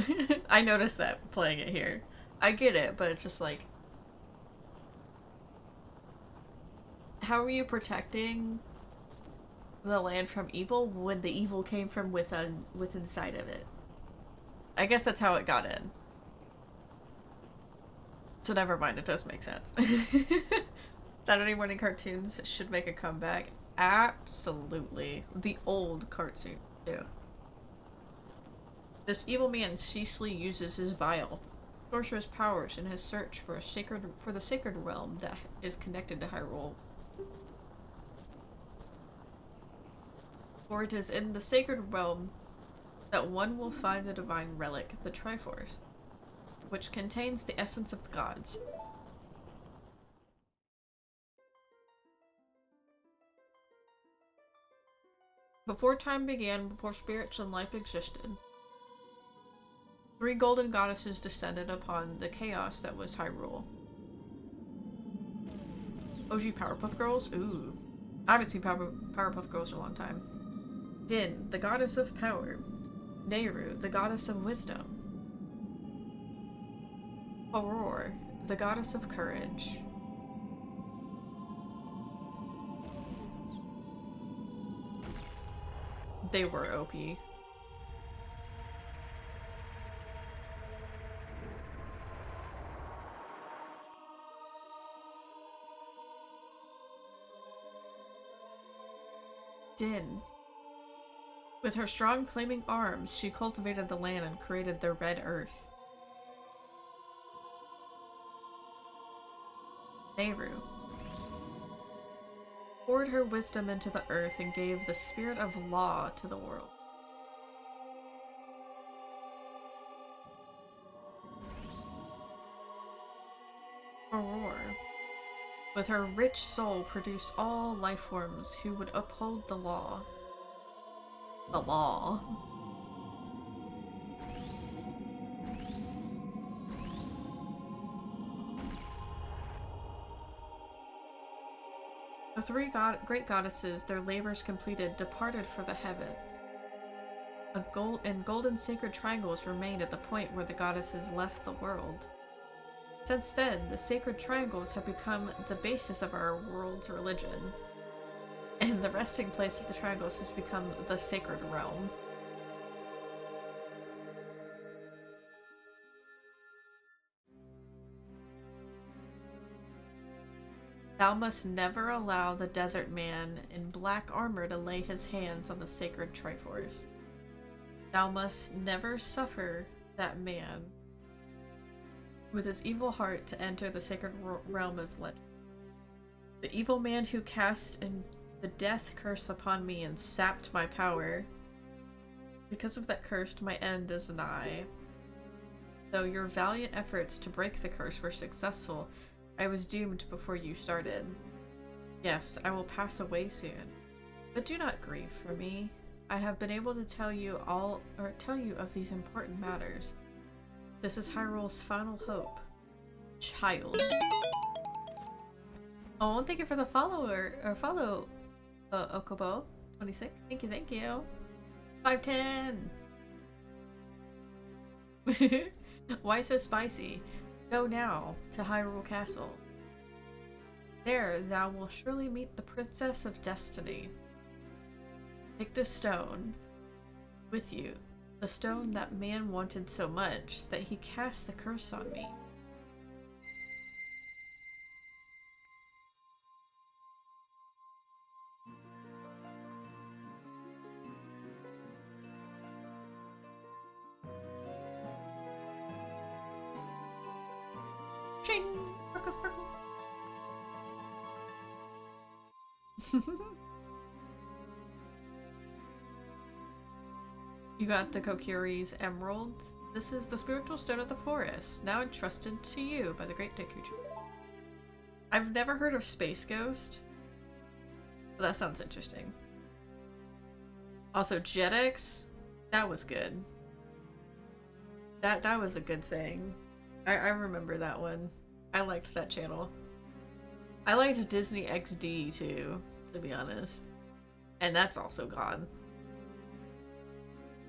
I noticed that playing it here. I get it, but it's just like, how are you protecting the land from evil when the evil came from within inside of it? I guess that's how it got in. So never mind, it does make sense. Saturday morning cartoons should make a comeback. Absolutely. The old cartoon, too. This evil man ceaselessly uses his vile, sorcerous powers in his search for the sacred realm that is connected to Hyrule. For it is in the sacred realm that one will find the divine relic, the Triforce, which contains the essence of the gods. Before time began, before spirits and life existed, 3 golden goddesses descended upon the chaos that was Hyrule. OG Powerpuff Girls? Ooh. I haven't seen Powerpuff Girls in a long time. Din, the goddess of power. Nehru, the goddess of wisdom. Aurora, the goddess of courage. They were OP. Din. With her strong flaming arms, she cultivated the land and created the Red Earth. Nehru. Poured her wisdom into the earth and gave the spirit of law to the world. Aurora. With her rich soul produced all life forms who would uphold the law. The law. The three great goddesses, their labors completed, departed for the heavens. Golden sacred triangles remained at the point where the goddesses left the world. Since then, the sacred triangles have become the basis of our world's religion, and the resting place of the triangles has become the sacred realm. Thou must never allow the desert man in black armor to lay his hands on the sacred Triforce. Thou must never suffer that man with his evil heart to enter the sacred realm of legend. The evil man who cast the death curse upon me and sapped my power. Because of that curse, my end is nigh. Though your valiant efforts to break the curse were successful, I was doomed before you started. Yes, I will pass away soon. But do not grieve for me. I have been able to tell you of these important matters. This is Hyrule's final hope. Child. Oh, and thank you for the follow, Okobo. 26. Thank you. 510! Why so spicy? Go now to Hyrule Castle. There thou will surely meet the Princess of Destiny. Take this stone with you. The stone that man wanted so much that he cast the curse on me. Ching! Sparkle, sparkle! You got the Kokiri's Emerald. This is the spiritual stone of the forest, now entrusted to you by the great Dekuchi. I've never heard of Space Ghost, but that sounds interesting. Also, Jetix, that was good. That was a good thing. I remember that one. I liked that channel. I liked Disney XD too, to be honest. And that's also gone.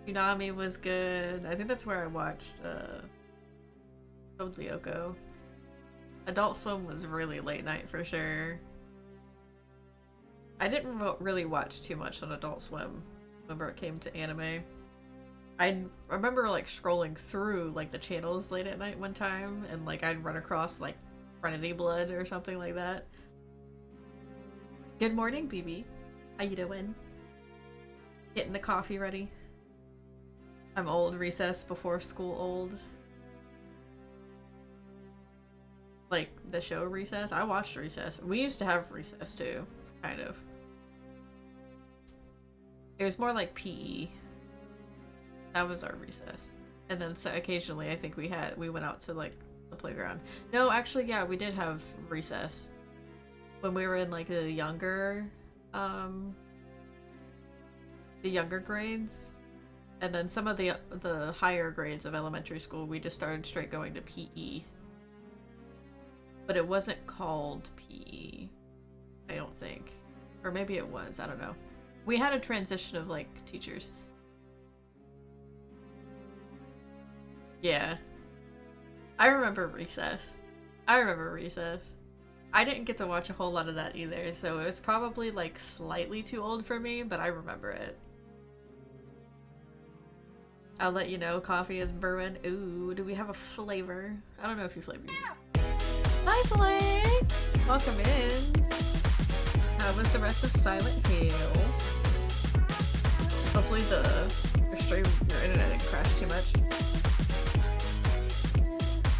Tsunami was good. I think that's where I watched Code Lyoko. Adult Swim was really late night for sure. I didn't really watch too much on Adult Swim whenever it came to anime. I remember like scrolling through like the channels late at night one time and like I'd run across like Trinity Blood or something like that. Good morning, BB. How you doing? Getting the coffee ready. I'm old. Recess before school old. Like the show Recess? I watched Recess. We used to have Recess too, kind of. It was more like PE. That was our recess. And then so occasionally I think we went out to like the playground. No, actually yeah, we did have recess. When we were in like the younger grades. And then some of the higher grades of elementary school, we just started straight going to PE. But it wasn't called PE, I don't think. Or maybe it was, I don't know. We had a transition of like teachers. Yeah. I remember Recess. I didn't get to watch a whole lot of that either, so it's probably like slightly too old for me, but I remember it. I'll let you know, coffee is brewing. Ooh, do we have a flavor? I don't know if you flavor it. Hi, Blake! Welcome in. How was the rest of Silent Hill? Hopefully your internet didn't crash too much.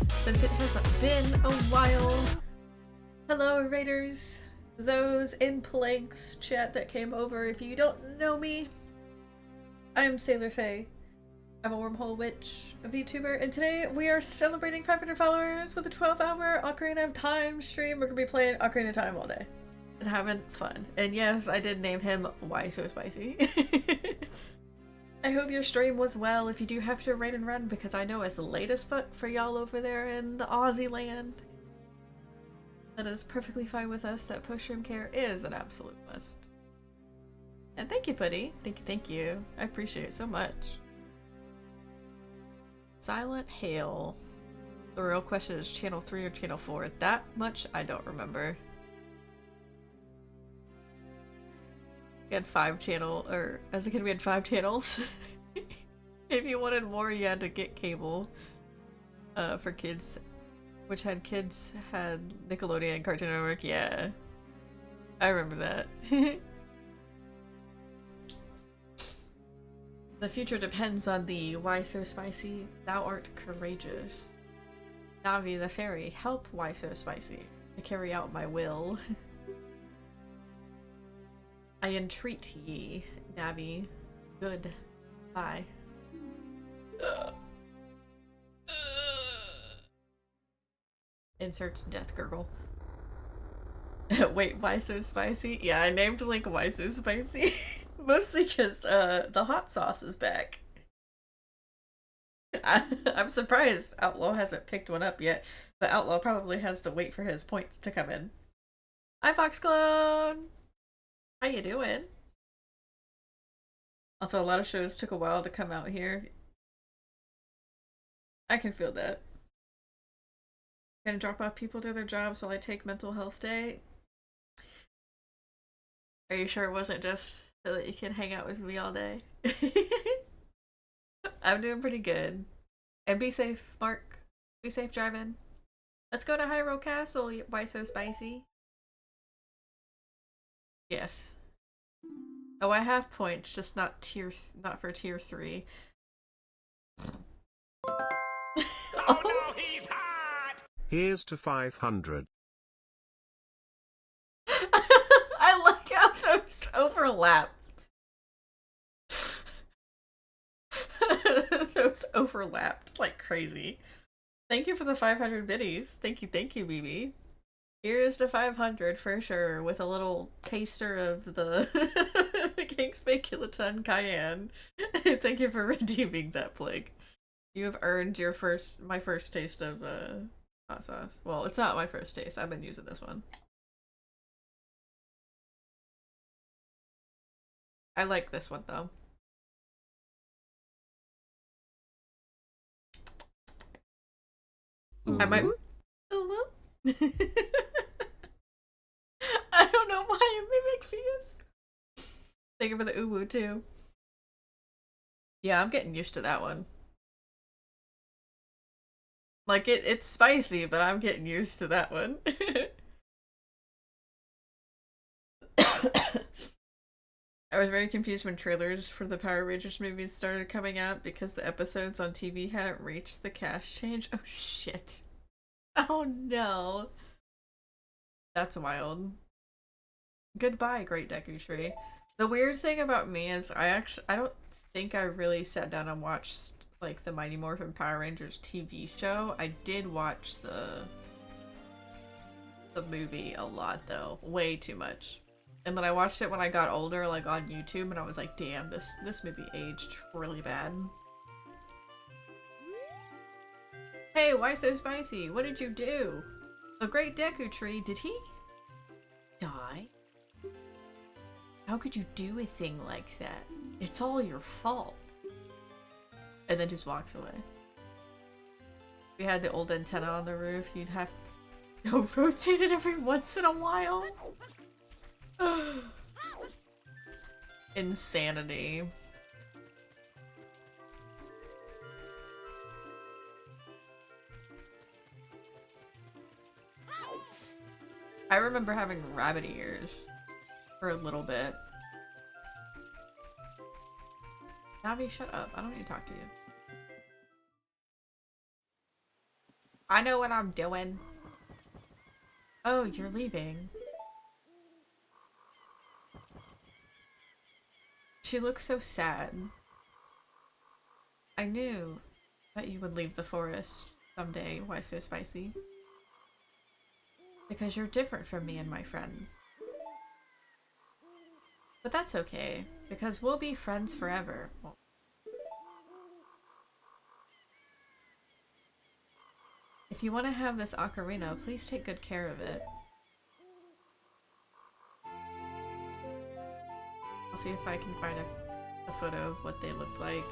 Since it has been a while. Hello, Raiders. Those in Plague's chat that came over. If you don't know me, I'm Sailor Faye. I'm a wormhole witch, a VTuber, and today we are celebrating 500 followers with a 12-hour Ocarina of Time stream. We're gonna be playing Ocarina of Time all day and having fun. And yes, I did name him Why So Spicy. I hope your stream was well. If you do have to raid and run, because I know it's late as fuck for y'all over there in the Aussie land. That is perfectly fine with us. That post-stream care is an absolute must. And thank you, Putty. Thank you. I appreciate it so much. Silent Hail. The real question is channel 3 or channel 4. That much I don't remember. We had 5 channel, or as a kid we had 5 channels. If you wanted more, you had to get cable. For kids, which had Nickelodeon, Cartoon Network. Yeah, I remember that. The future depends on thee. Why so spicy? Thou art courageous. Navi the fairy, help Why so spicy to carry out my will. I entreat ye, Navi. Good. Bye. Inserts death gurgle. Wait, why so spicy? Yeah, I named Link Why So Spicy. Mostly because the hot sauce is back. I'm surprised Outlaw hasn't picked one up yet, but Outlaw probably has to wait for his points to come in. Hi, Foxclone! How you doing? Also, a lot of shows took a while to come out here. I can feel that. Gonna drop off people to their jobs while I take mental health day. Are you sure it wasn't just so that you can hang out with me all day? I'm doing pretty good. And be safe, Mark. Be safe driving. Let's go to Hyrule Castle. Why so spicy? Yes. Oh, I have points, just not for tier 3. Oh no, he's hot! Here's to 500. I like how those overlapped. Those overlapped like crazy. Thank you for the 500 biddies. Thank you, BB. Here's to 500 for sure, with a little taster of the King Speculaton Cayenne. Thank you for redeeming that, Plague. You have earned my first taste of hot sauce. Well, it's not my first taste. I've been using this one. I like this one though. Ooh. I might. Ooh. I don't know why it mimic fizz. Thank you for the uwu too. Yeah, I'm getting used to that one. Like it's spicy, but I'm getting used to that one. I was very confused when trailers for the Power Rangers movies started coming out because the episodes on TV hadn't reached the cast change. Oh shit. Oh no. That's wild. Goodbye, Great Deku Tree. The weird thing about me is I don't think I really sat down and watched like the Mighty Morphin Power Rangers TV show. I did watch the movie a lot though. Way too much. And then I watched it when I got older, like on YouTube, and I was like, damn, this movie aged really bad. Hey, why so spicy? What did you do? The Great Deku Tree, did he die? How could you do a thing like that? It's all your fault. And then just walks away. If you had the old antenna on the roof, you'd have to go rotate it every once in a while. Insanity. I remember having rabbit ears for a little bit. Navi, shut up. I don't need to talk to you. I know what I'm doing. Oh, you're leaving. She looks so sad. I knew that you would leave the forest someday. Why so spicy? Because you're different from me and my friends. But that's okay, because we'll be friends forever. Well, if you want to have this ocarina, please take good care of it. I'll see if I can find a photo of what they looked like.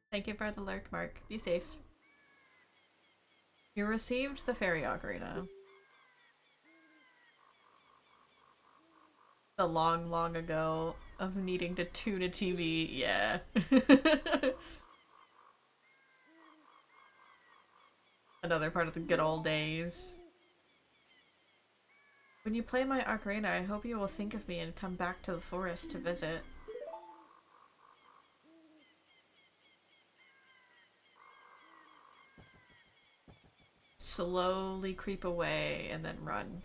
Thank you for the lurk, Mark. Be safe. You received the fairy ocarina. The long, long ago of needing to tune a TV. Yeah. Another part of the good old days. When you play my ocarina, I hope you will think of me and come back to the forest to visit. Slowly creep away and then run.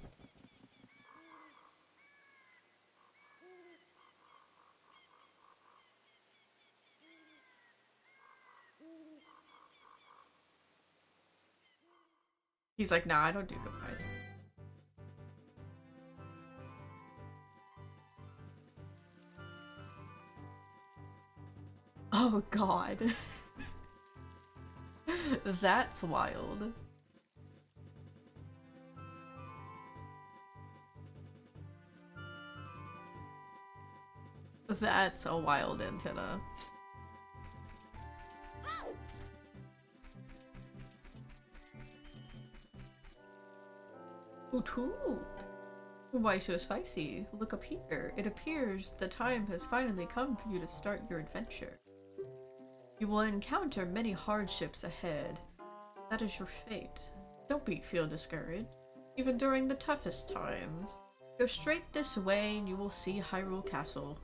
He's like, nah, I don't do goodbye. Oh god. That's wild. That's a wild antenna. Hoot hoot. Why so spicy? Look up here. It appears the time has finally come for you to start your adventure. You will encounter many hardships ahead. That is your fate. Don't feel discouraged, even during the toughest times. Go straight this way and you will see Hyrule Castle.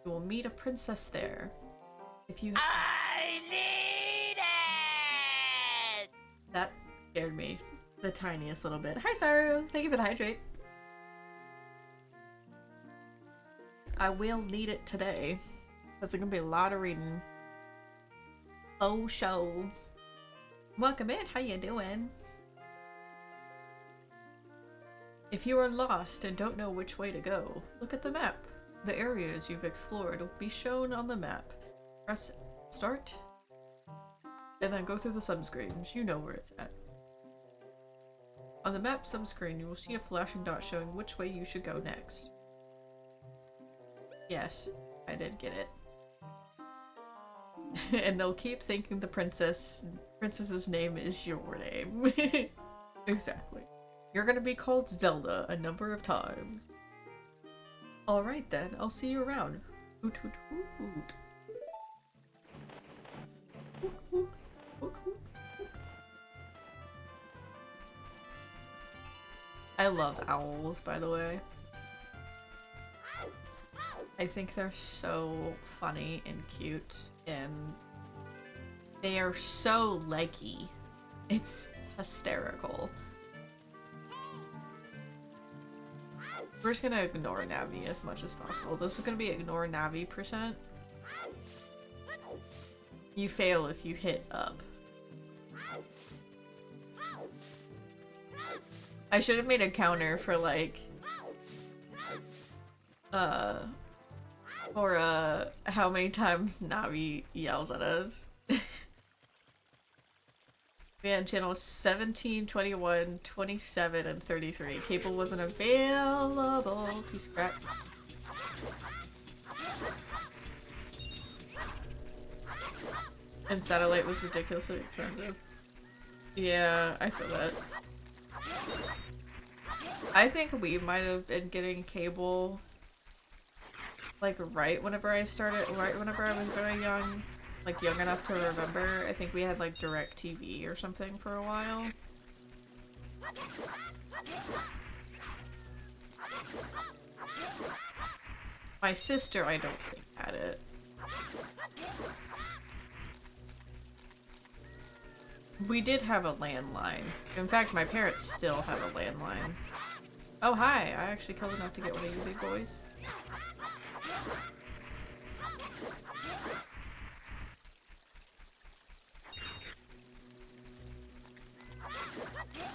You will meet a princess there. If you— I need it! That scared me the tiniest little bit. Hi Saru! Thank you for the hydrate. I will need it today, because there's gonna be a lot of reading. Oh, show. Welcome in, how you doing? If you are lost and don't know which way to go, look at the map. The areas you've explored will be shown on the map. Press start, and then go through the subscreens. You know where it's at. On the map subscreen, you will see a flashing dot showing which way you should go next. Yes, I did get it. And they'll keep thinking the princess's name is your name. Exactly. You're gonna be called Zelda a number of times. Alright then, I'll see you around. Hoot hoot hoot. Hoot hoot hoot hoot. I love owls, by the way. I think they're so funny and cute, and they are so leggy. It's hysterical. We're just gonna ignore Navi as much as possible. This is gonna be ignore Navi %. You fail if you hit up. I should have made a counter for like how many times Navi yells at us. We had channels 17, 21, 27, and 33. Cable wasn't available. Piece of crap. And satellite was ridiculously expensive. Yeah, I feel that. I think we might have been getting cable like right whenever I was very young. Like young enough to remember. I think we had like DirecTV or something for a while. My sister, I don't think, had it. We did have a landline. In fact, my parents still have a landline. Oh, hi! I actually killed enough to get one of you big boys.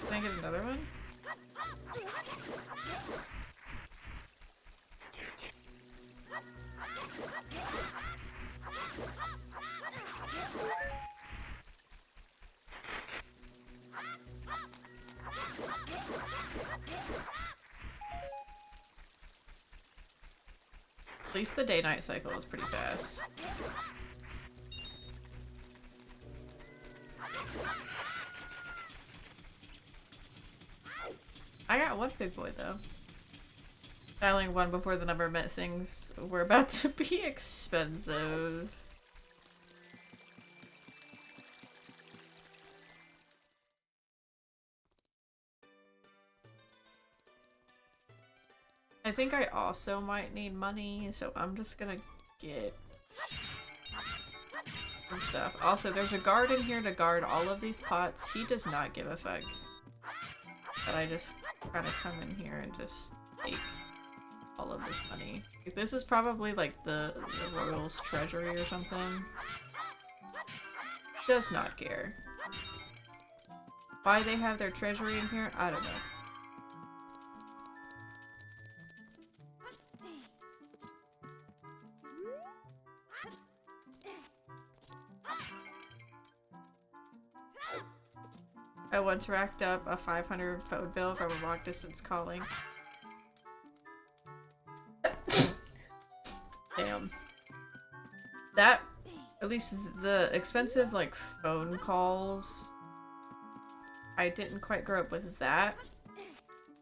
Can I get another one? At least the day-night cycle is pretty fast. I got one big boy though. Dialing one before the number meant things were about to be expensive. I think I also might need money, so I'm just gonna get some stuff. Also, there's a guard in here to guard all of these pots. He does not give a fuck. But I just gotta come in here and just take all of this money. This is probably like the royal's treasury or something. Does not care. Why they have their treasury in here, I don't know. I once racked up a 500 phone bill from a long distance calling. Damn. That, at least the expensive like phone calls, I didn't quite grow up with that,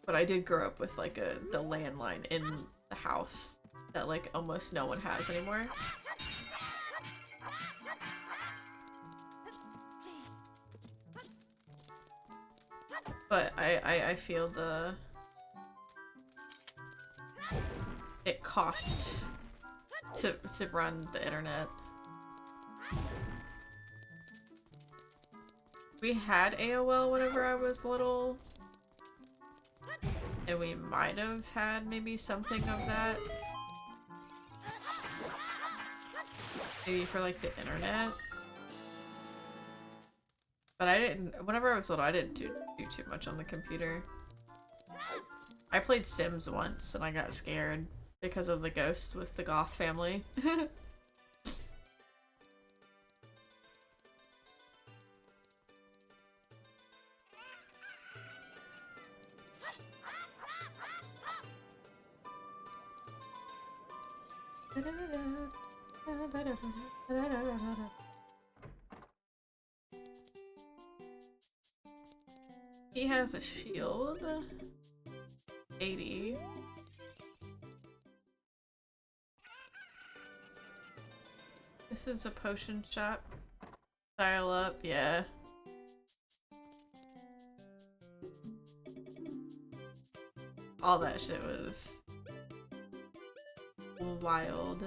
but I did grow up with like the landline in the house that like almost no one has anymore. But I feel it costs to run the internet. We had AOL whenever I was little, and we might have had maybe something of that. Maybe for like the internet. But I didn't, whenever I was little, I didn't do too much on the computer. I played Sims once and I got scared because of the ghosts with the Goth family. He has a shield. 80. This is a potion shop. Dial up, yeah. All that shit was wild.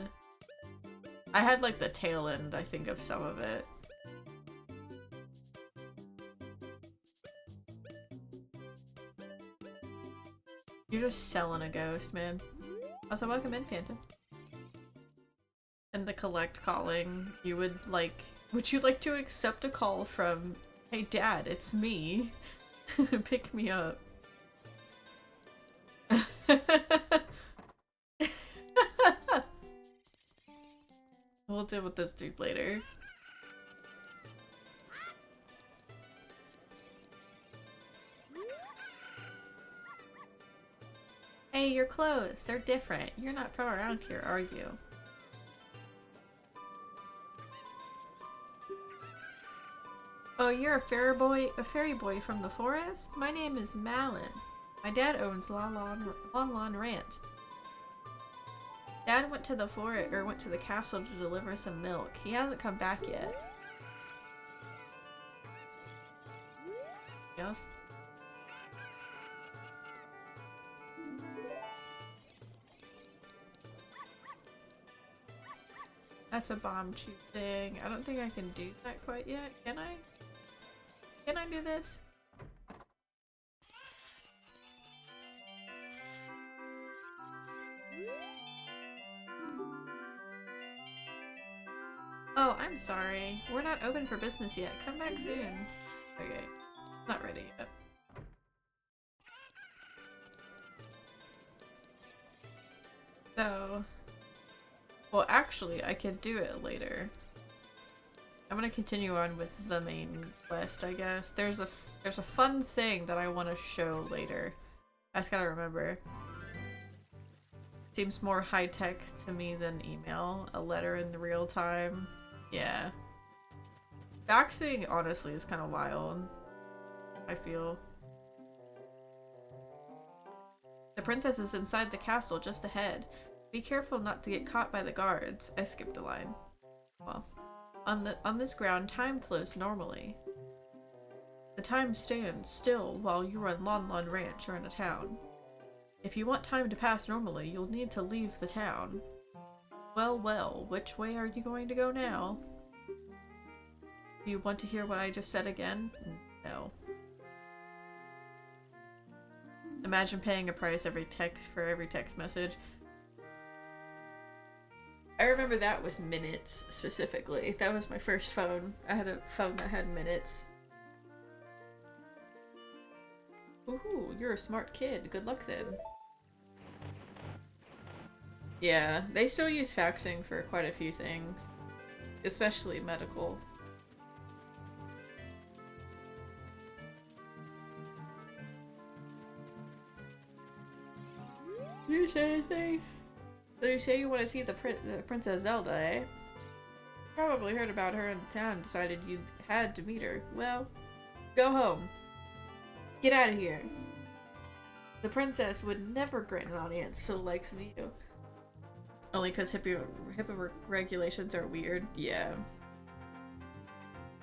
I had like the tail end, I think, of some of it. You're just selling a ghost, man. Also, welcome in, Phantom. And the collect calling, you would you like to accept a call from, hey dad, it's me. Pick me up. We'll deal with this dude later. Hey, your clothes, they're different. You're not from around here, are you? Oh, you're a fairy boy from the forest? My name is Malin. My dad owns Long Lawn Ranch. Dad went to the went to the castle to deliver some milk. He hasn't come back yet. Yes? That's a bomb shoot thing. I don't think I can do that quite yet. Can I? Can I do this? Oh, I'm sorry. We're not open for business yet. Come back soon. Okay. Not ready yet. So... Well, actually, I can do it later. I'm gonna continue on with the main quest, I guess. There's a fun thing that I want to show later. I just gotta remember. Seems more high-tech to me than email. A letter in the real time. Yeah. Faxing, honestly, is kind of wild. I feel. The princess is inside the castle, just ahead. Be careful not to get caught by the guards. I skipped a line. Well, on this ground, time flows normally. The time stands still while you're on Lon Lon Ranch or in a town. If you want time to pass normally, you'll need to leave the town. Well, well, which way are you going to go now? Do you want to hear what I just said again? No. Imagine paying a price for every text message. I remember that with minutes, specifically. That was my first phone. I had a phone that had minutes. Ooh, you're a smart kid. Good luck then. Yeah, they still use faxing for quite a few things. Especially medical. Did you say anything? So you say you want to see the Princess Zelda, eh? Probably heard about her in town and decided you had to meet her. Well, go home. Get out of here. The princess would never grant an audience to the likes of you. Only because HIPAA regulations are weird? Yeah.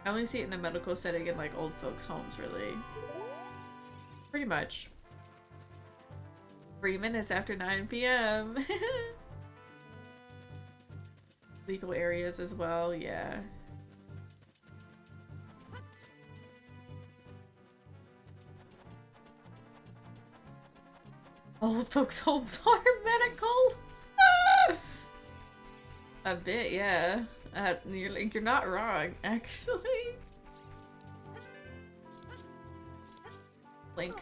I only see it in a medical setting in like old folks' homes, really. Pretty much. 3 minutes after 9 p.m. Legal areas as well, yeah. Old folks' homes are medical. A bit, yeah. You're not wrong, actually. Link.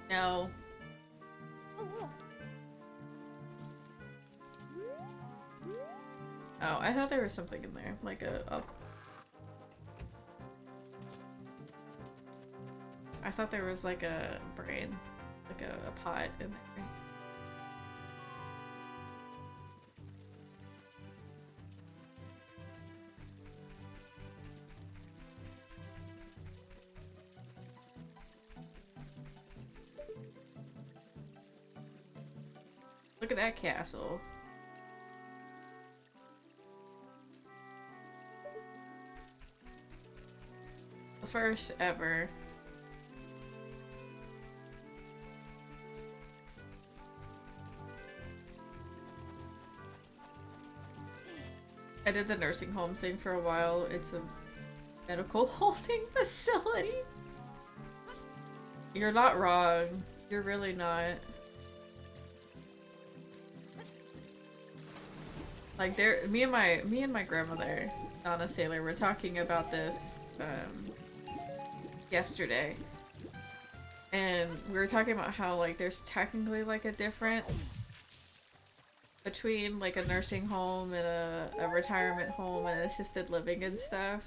No. Oh, I thought there was something in there, like I thought there was like a brain, like a pot in there. Look at that castle. The first ever. I did the nursing home thing for a while. It's a medical holding facility. You're not wrong. You're really not. Like me and my grandmother, Donna Sailor, were talking about this yesterday. And we were talking about how like there's technically like a difference between like a nursing home and a retirement home and assisted living and stuff.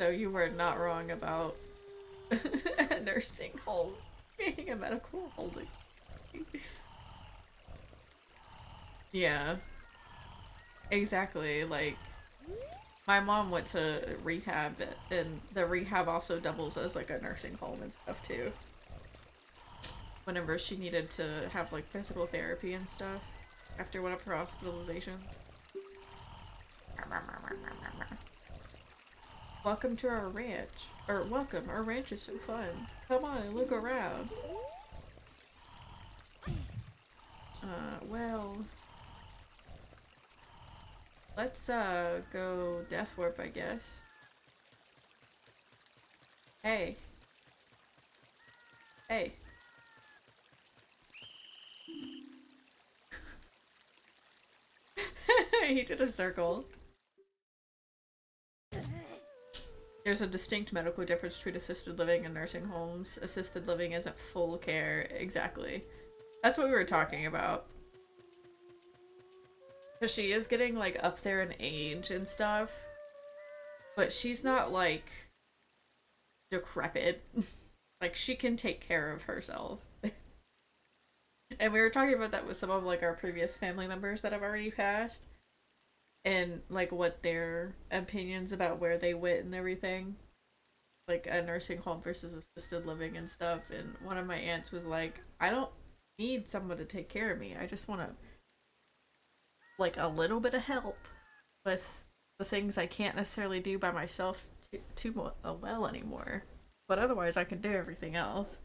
So you were not wrong about a nursing home being a medical holding. Yeah. Exactly, like my mom went to rehab and the rehab also doubles as like a nursing home and stuff too. Whenever she needed to have like physical therapy and stuff after one of her hospitalizations. Welcome to our ranch. Or welcome, our ranch is so fun. Come on and look around. Well... Let's go Death Warp, I guess. Hey. Hey. He did a circle. There's a distinct medical difference between assisted living and nursing homes. Assisted living isn't full care. Exactly. That's what we were talking about. Because she is getting, like, up there in age and stuff. But she's not, like, decrepit. Like, she can take care of herself. And we were talking about that with some of, like, our previous family members that have already passed. And, like, what their opinions about where they went and everything. Like, a nursing home versus assisted living and stuff. And one of my aunts was like, I don't need someone to take care of me. I just want to, like, a little bit of help with the things I can't necessarily do by myself too well anymore. But otherwise, I can do everything else.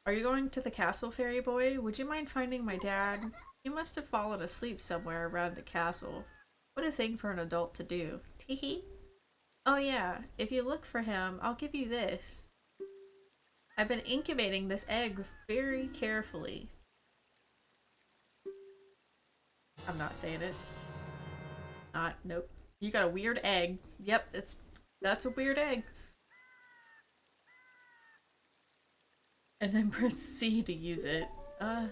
Are you going to the castle, fairy boy? Would you mind finding my dad? He must have fallen asleep somewhere around the castle. What a thing for an adult to do. Teehee. Oh yeah, if you look for him, I'll give you this. I've been incubating this egg very carefully. I'm not saying it. Nope. You got a weird egg. Yep, that's a weird egg. And then proceed to use it. Can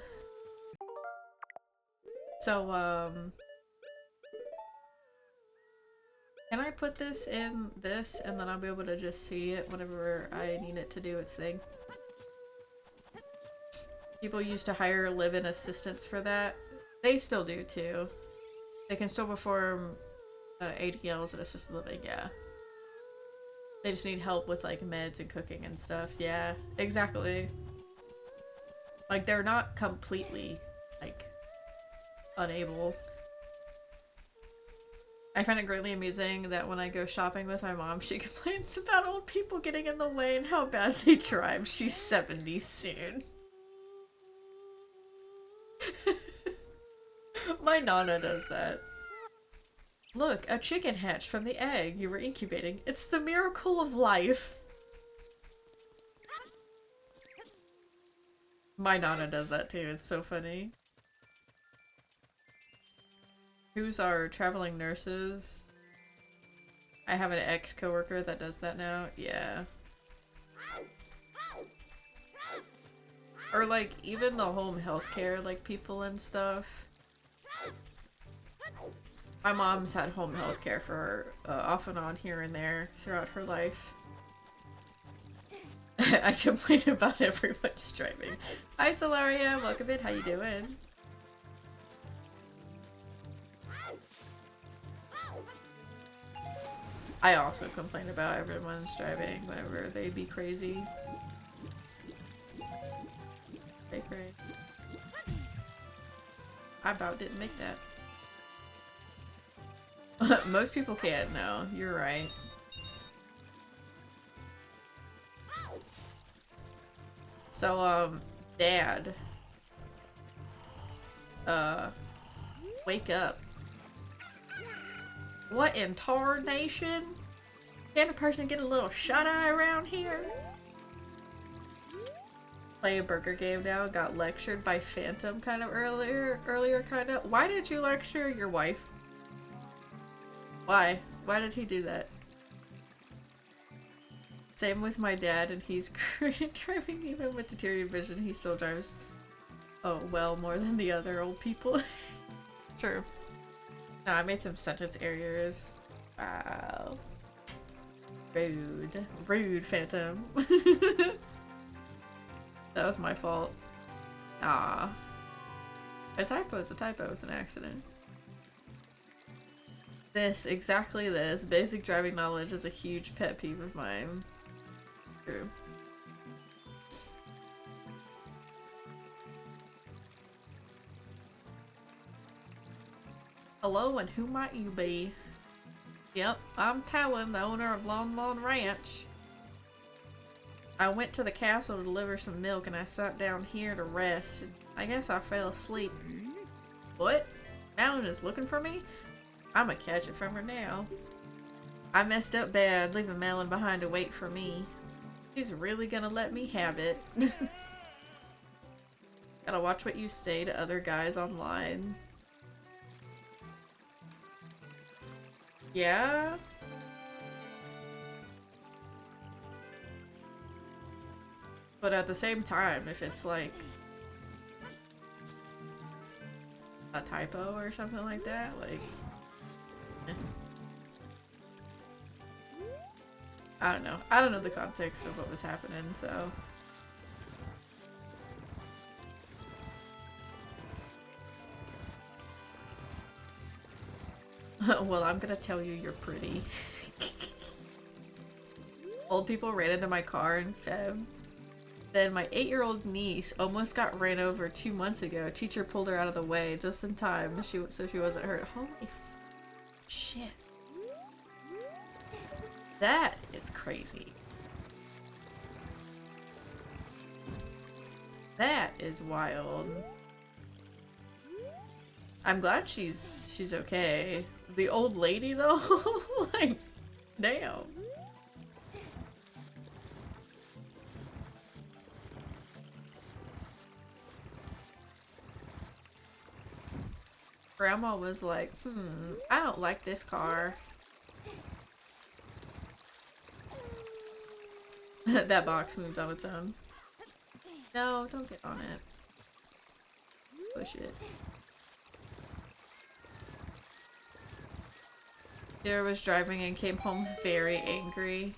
I put this in this and then I'll be able to just see it whenever I need it to do its thing? People used to hire live-in assistants for that. They still do too. They can still perform ADLs at assisted living, yeah. They just need help with like meds and cooking and stuff, yeah. Exactly. Like they're not completely like unable. I find it greatly amusing that when I go shopping with my mom, she complains about old people getting in the way and how bad they drive. She's 70 soon. My Nana does that. Look, a chicken hatched from the egg you were incubating. It's the miracle of life. My Nana does that too. It's so funny. Who's our traveling nurses? I have an ex-coworker that does that now. Yeah. Or like even the home healthcare like people and stuff. My mom's had home health care for her, off and on here and there throughout her life. I complain about everyone's driving. Hi Solaria, welcome in, how you doing? I also complain about everyone's driving whenever they be crazy. Fake right. I about didn't make that. Most people can't, no. You're right. So, Dad. Wake up. What in tarnation? Can a person get a little shut-eye around here? Play a burger game now. Got lectured by Phantom kind of earlier kind of. Why did you lecture your wife? Why? Why did he do that? Same with my dad, and he's great at driving. Even with deteriorated vision, he still drives, oh, well, more than the other old people. True. No, I made some sentence errors. Wow. Rude. Rude, Phantom. That was my fault. Ah. A typo is a typo, it's an accident. This, exactly this. Basic driving knowledge is a huge pet peeve of mine. True. Hello, and who might you be? Yep, I'm Talon, the owner of Lon Lon Ranch. I went to the castle to deliver some milk and I sat down here to rest. I guess I fell asleep. What? Malin is looking for me? I'ma catch it from her now. I messed up bad, leaving Malin behind to wait for me. She's really gonna let me have it. Gotta watch what you say to other guys online. Yeah? But at the same time, if it's like a typo or something like that, like, eh. I don't know. I don't know the context of what was happening, so. Well, I'm gonna tell you you're pretty. Old people ran into my car in Feb. Then my 8-year-old niece almost got ran over 2 months ago. Teacher pulled her out of the way just in time so she wasn't hurt. Holy shit. That is crazy. That is wild. I'm glad she's okay. The old lady though, like, damn. Grandma was like, I don't like this car. That box moved on its own. No, don't get on it. Push it. Sarah was driving and came home very angry.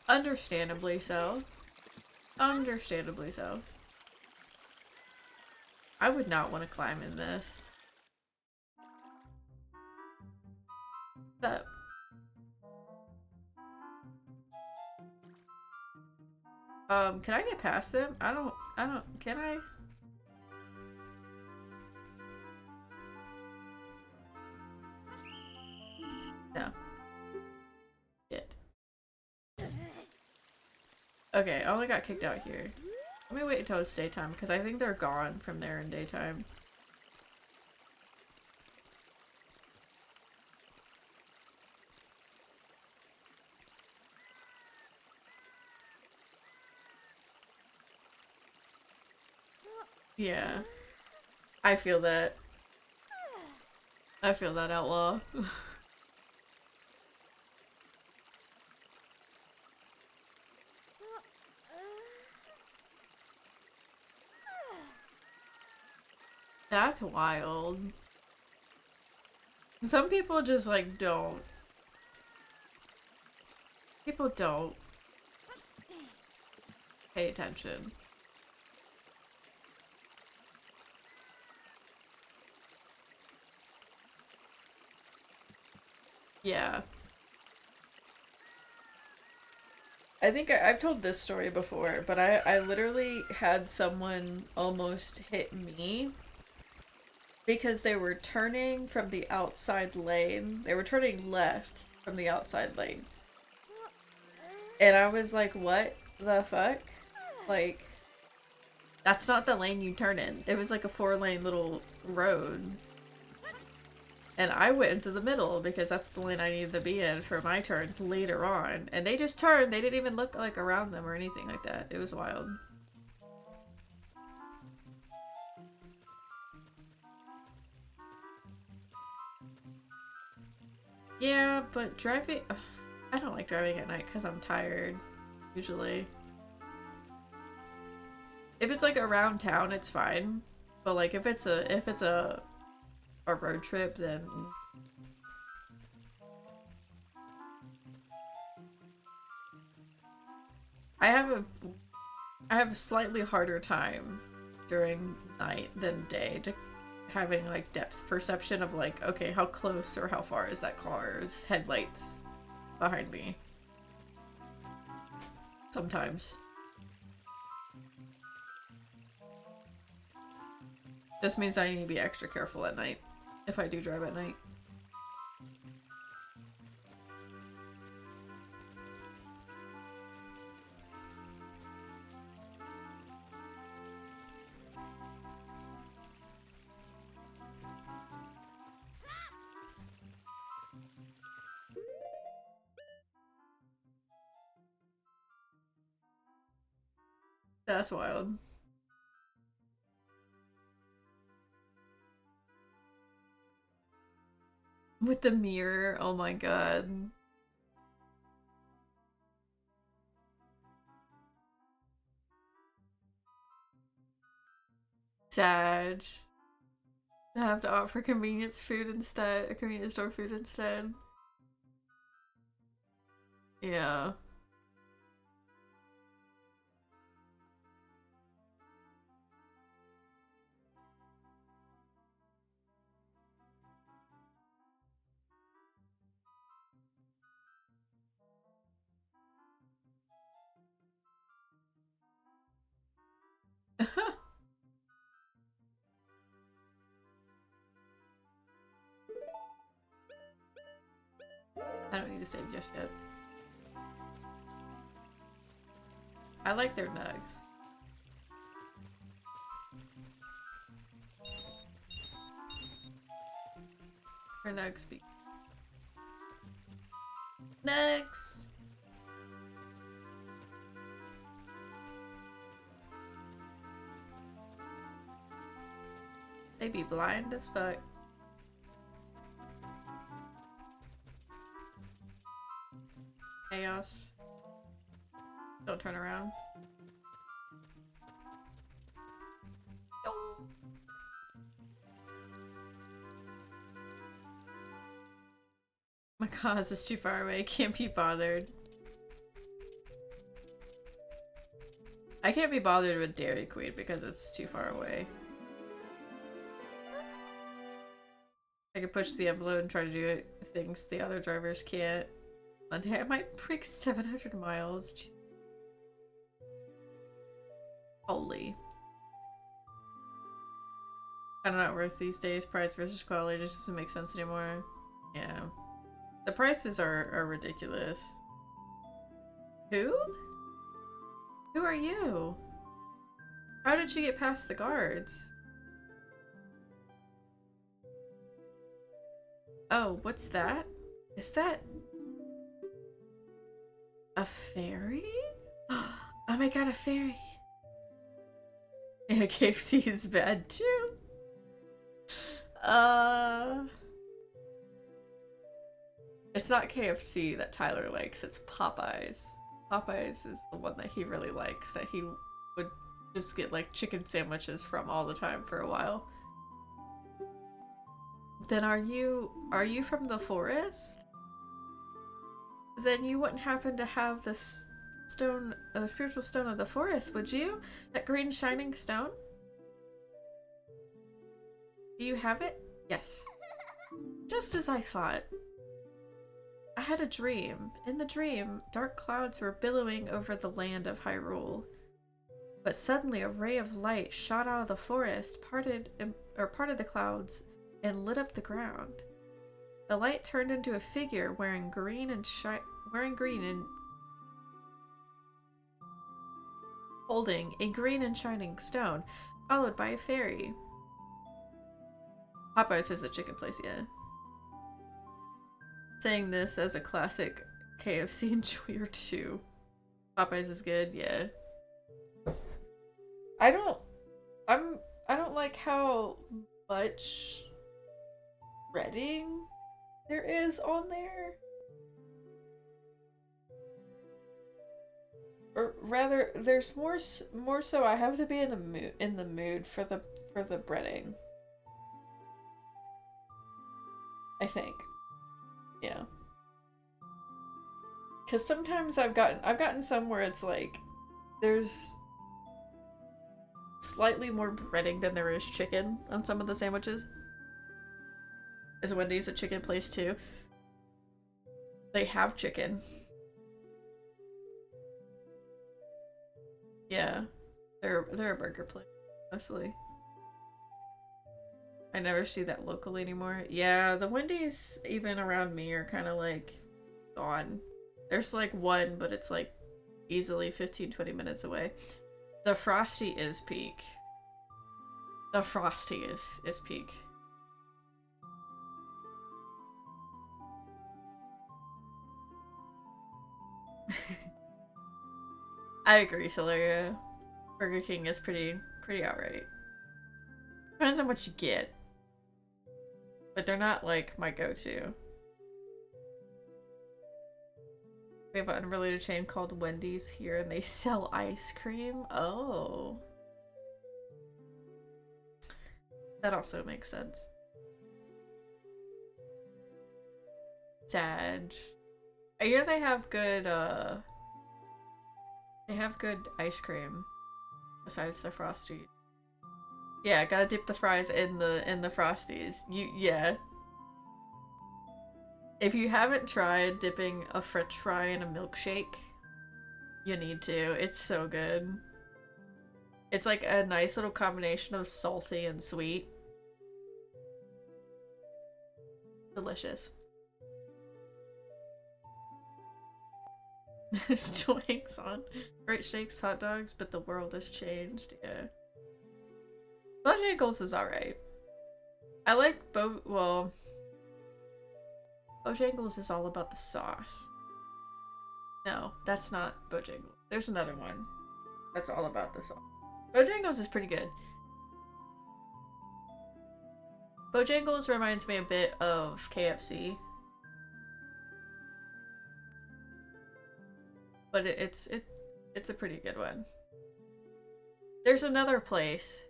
Understandably so. Understandably so. I would not want to climb in this. What's up? Can I get past them? I don't, can I? No. Shit. Okay, I only got kicked out here. Let me wait until it's daytime, because I think they're gone from there in daytime. Yeah. I feel that. I feel that, outlaw. That's wild. Some people just, like, don't. People don't pay attention. Yeah. I think I've told this story before, but I literally had someone almost hit me because they were turning from the outside lane. They were turning left from the outside lane. And I was like, what the fuck? Like, that's not the lane you turn in. It was like a 4-lane little road. And I went into the middle because that's the lane I needed to be in for my turn later on. And they just turned. They didn't even look like around them or anything like that. It was wild. Yeah, but driving... Ugh, I don't like driving at night because I'm tired, usually. If it's like around town, it's fine. But like if it's a road trip, then I have a slightly harder time during night than day to having like depth perception of like, okay, how close or how far is that car's headlights behind me? Sometimes. This means I need to be extra careful at night if I do drive at night. That's wild. With the mirror, oh my god. Sad. I have to opt for convenience food instead, convenience store food instead. Yeah. I don't need to save just yet. I like their nugs. Or nugs be. Nugs! They be blind as fuck. Chaos. Don't turn around. No. My god, this is too far away. Can't be bothered. I can't be bothered with Dairy Queen because it's too far away. I could push the envelope and try to do things the other drivers can't. One day I might break 700 miles. Jeez. Holy. Kinda not worth these days. Price versus quality just doesn't make sense anymore. Yeah. The prices are ridiculous. Who? Who are you? How did you get past the guards? Oh, what's that? Is that a fairy? Oh my god, a fairy! Yeah, KFC is bad too. It's not KFC that Tyler likes, it's Popeyes. Popeyes is the one that he really likes, that he would just get like chicken sandwiches from all the time for a while. Then are you from the forest? Then you wouldn't happen to have this stone, the spiritual stone of the forest, would you? That green shining stone? Do you have it? Yes. Just as I thought. I had a dream. In the dream, dark clouds were billowing over the land of Hyrule. But suddenly a ray of light shot out of the forest, parted the clouds, and lit up the ground. The light turned into a figure wearing green and holding a green and shining stone, followed by a fairy. Popeyes is a chicken place, yeah. Saying this as a classic KFC enjoyer too. Popeyes is good, yeah. I don't like how much breading there is on there. Or rather, there's more so I have to be in the mood for the breading. I think. Yeah. Cuz sometimes I've gotten some where it's like there's slightly more breading than there is chicken on some of the sandwiches. Is Wendy's a chicken place too? They have chicken. Yeah. They're a burger place, mostly. I never see that locally anymore. Yeah, the Wendy's even around me are kind of like gone. There's like one, but it's like easily 15-20 minutes away. The Frosty is peak. The Frosty is peak. I agree, Solaria. Burger King is pretty alright. Depends on what you get. But they're not like my go-to. We have an unrelated chain called Wendy's here and they sell ice cream. Oh. That also makes sense. Sad. I hear they have good ice cream besides the Frosty. Yeah, gotta dip the fries in the Frosties. Yeah. If you haven't tried dipping a French fry in a milkshake, you need to. It's so good. It's like a nice little combination of salty and sweet. Delicious. Still hangs on. Great shakes, hot dogs, but the world has changed. Yeah. Bojangles is alright. I like Bojangles is all about the sauce. No, that's not Bojangles. There's another one that's all about the sauce. Bojangles is pretty good. Bojangles reminds me a bit of KFC. But it's a pretty good one. There's another place.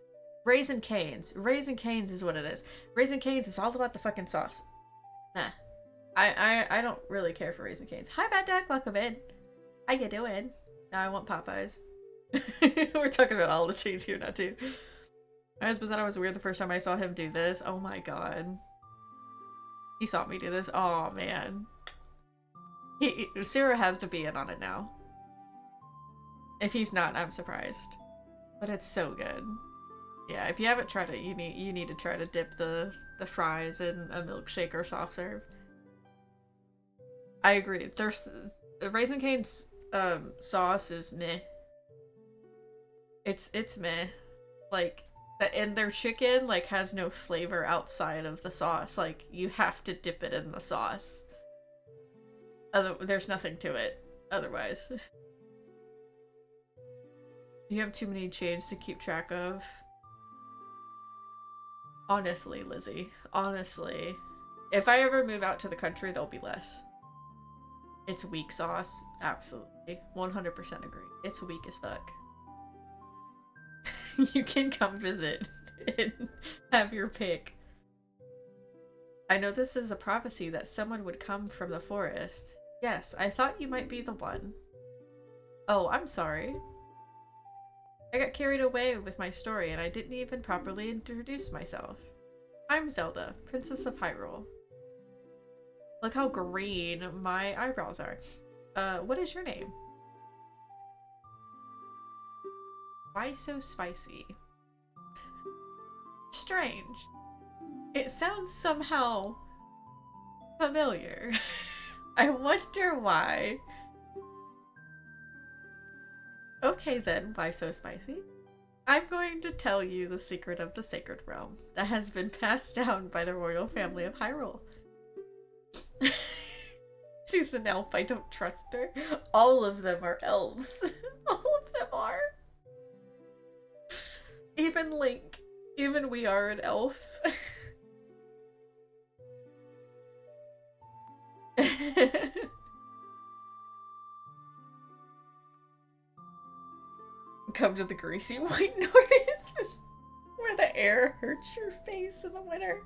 Raising Cane's. Raising Cane's is what it is. Raising Cane's is all about the fucking sauce. Nah. I don't really care for Raising Cane's. Hi, Bad Duck. Welcome in. How you doing? Now I want Popeyes. We're talking about all the chains here now, too. My husband thought I was weird the first time I saw him do this. Oh my god. He saw me do this. Oh, man. Sarah has to be in on it now. If he's not, I'm surprised. But it's so good. Yeah, if you haven't tried it, you need to try to dip the fries in a milkshake or soft serve. I agree. There's Raising Cane's sauce is meh. It's meh. Like, and their chicken like has no flavor outside of the sauce. Like, you have to dip it in the sauce. There's nothing to it otherwise. You have too many chains to keep track of. Honestly, Lizzie. Honestly. If I ever move out to the country, there'll be less. It's weak sauce. Absolutely. 100% agree. It's weak as fuck. You can come visit and have your pick. I know this is a prophecy that someone would come from the forest. Yes, I thought you might be the one. Oh, I'm sorry. I got carried away with my story and I didn't even properly introduce myself. I'm Zelda, Princess of Hyrule. Look how green my eyebrows are. What is your name? Why so spicy? Strange. It sounds somehow familiar. I wonder why. Okay then, why so spicy? I'm going to tell you the secret of the Sacred Realm that has been passed down by the royal family of Hyrule. She's an elf, I don't trust her. All of them are elves. All of them are. Even Link. Even we are an elf. Come to the greasy white north, where the air hurts your face in the winter.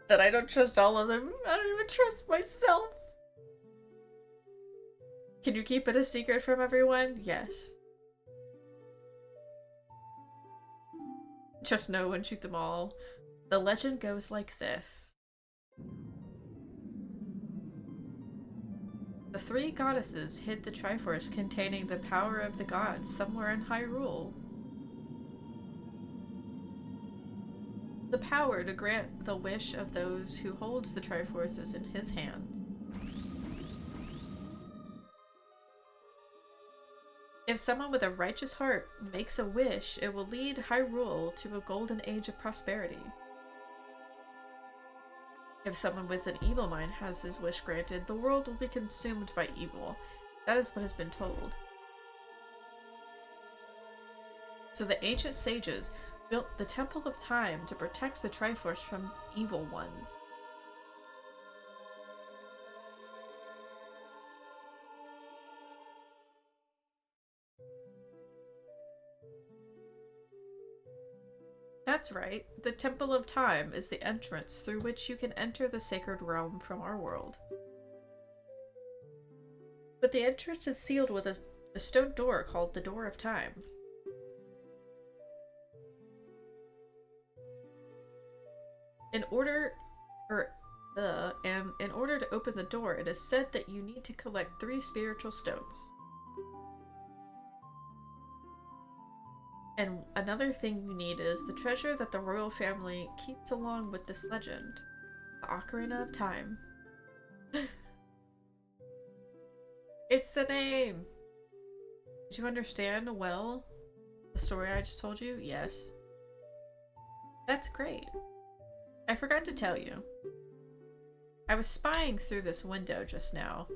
That I don't trust all of them. I don't even trust myself. Can you keep it a secret from everyone? Yes. Just know and shoot them all. The legend goes like this. The three goddesses hid the Triforce containing the power of the gods somewhere in Hyrule. The power to grant the wish of those who holds the Triforce is in his hands. If someone with a righteous heart makes a wish, it will lead Hyrule to a golden age of prosperity. If someone with an evil mind has his wish granted, the world will be consumed by evil. That is what has been told. So the ancient sages built the Temple of Time to protect the Triforce from evil ones. That's right. The Temple of Time is the entrance through which you can enter the sacred realm from our world. But the entrance is sealed with a stone door called the Door of Time. In order to open the door, it is said that you need to collect 3 spiritual stones. And another thing you need is the treasure that the royal family keeps along with this legend. The Ocarina of Time. It's the name! Did you understand well the story I just told you? Yes. That's great. I forgot to tell you. I was spying through this window just now.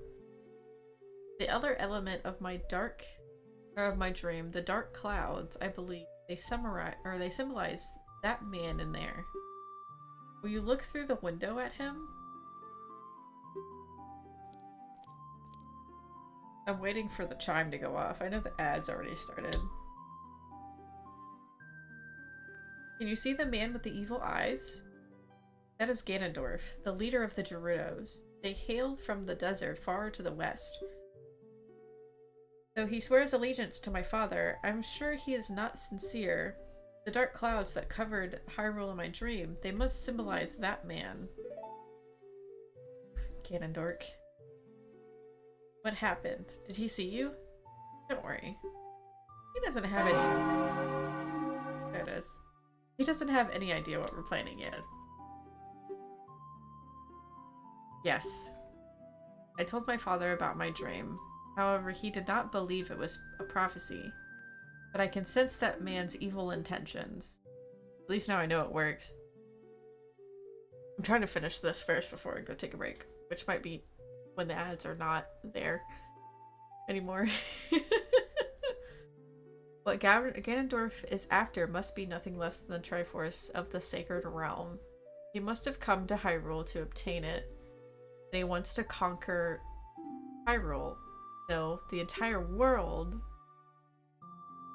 The other element of my dream, the dark clouds, I believe, they symbolize that man in there. Will you look through the window at him? I'm waiting for the chime to go off. I know the ad's already started. Can you see the man with the evil eyes? That is Ganondorf, the leader of the Gerudos. They hail from the desert far to the west. Though he swears allegiance to my father, I'm sure he is not sincere. The dark clouds that covered Hyrule in my dream, they must symbolize that man. Ganondorf. What happened? Did he see you? Don't worry. He doesn't have any... There it is. He doesn't have any idea what we're planning yet. Yes. I told my father about my dream. However, he did not believe it was a prophecy. But I can sense that man's evil intentions. At least now I know it works. I'm trying to finish this first before I go take a break. Which might be when the ads are not there anymore. What Ganondorf is after must be nothing less than the Triforce of the Sacred Realm. He must have come to Hyrule to obtain it. And he wants to conquer Hyrule. No, the entire world.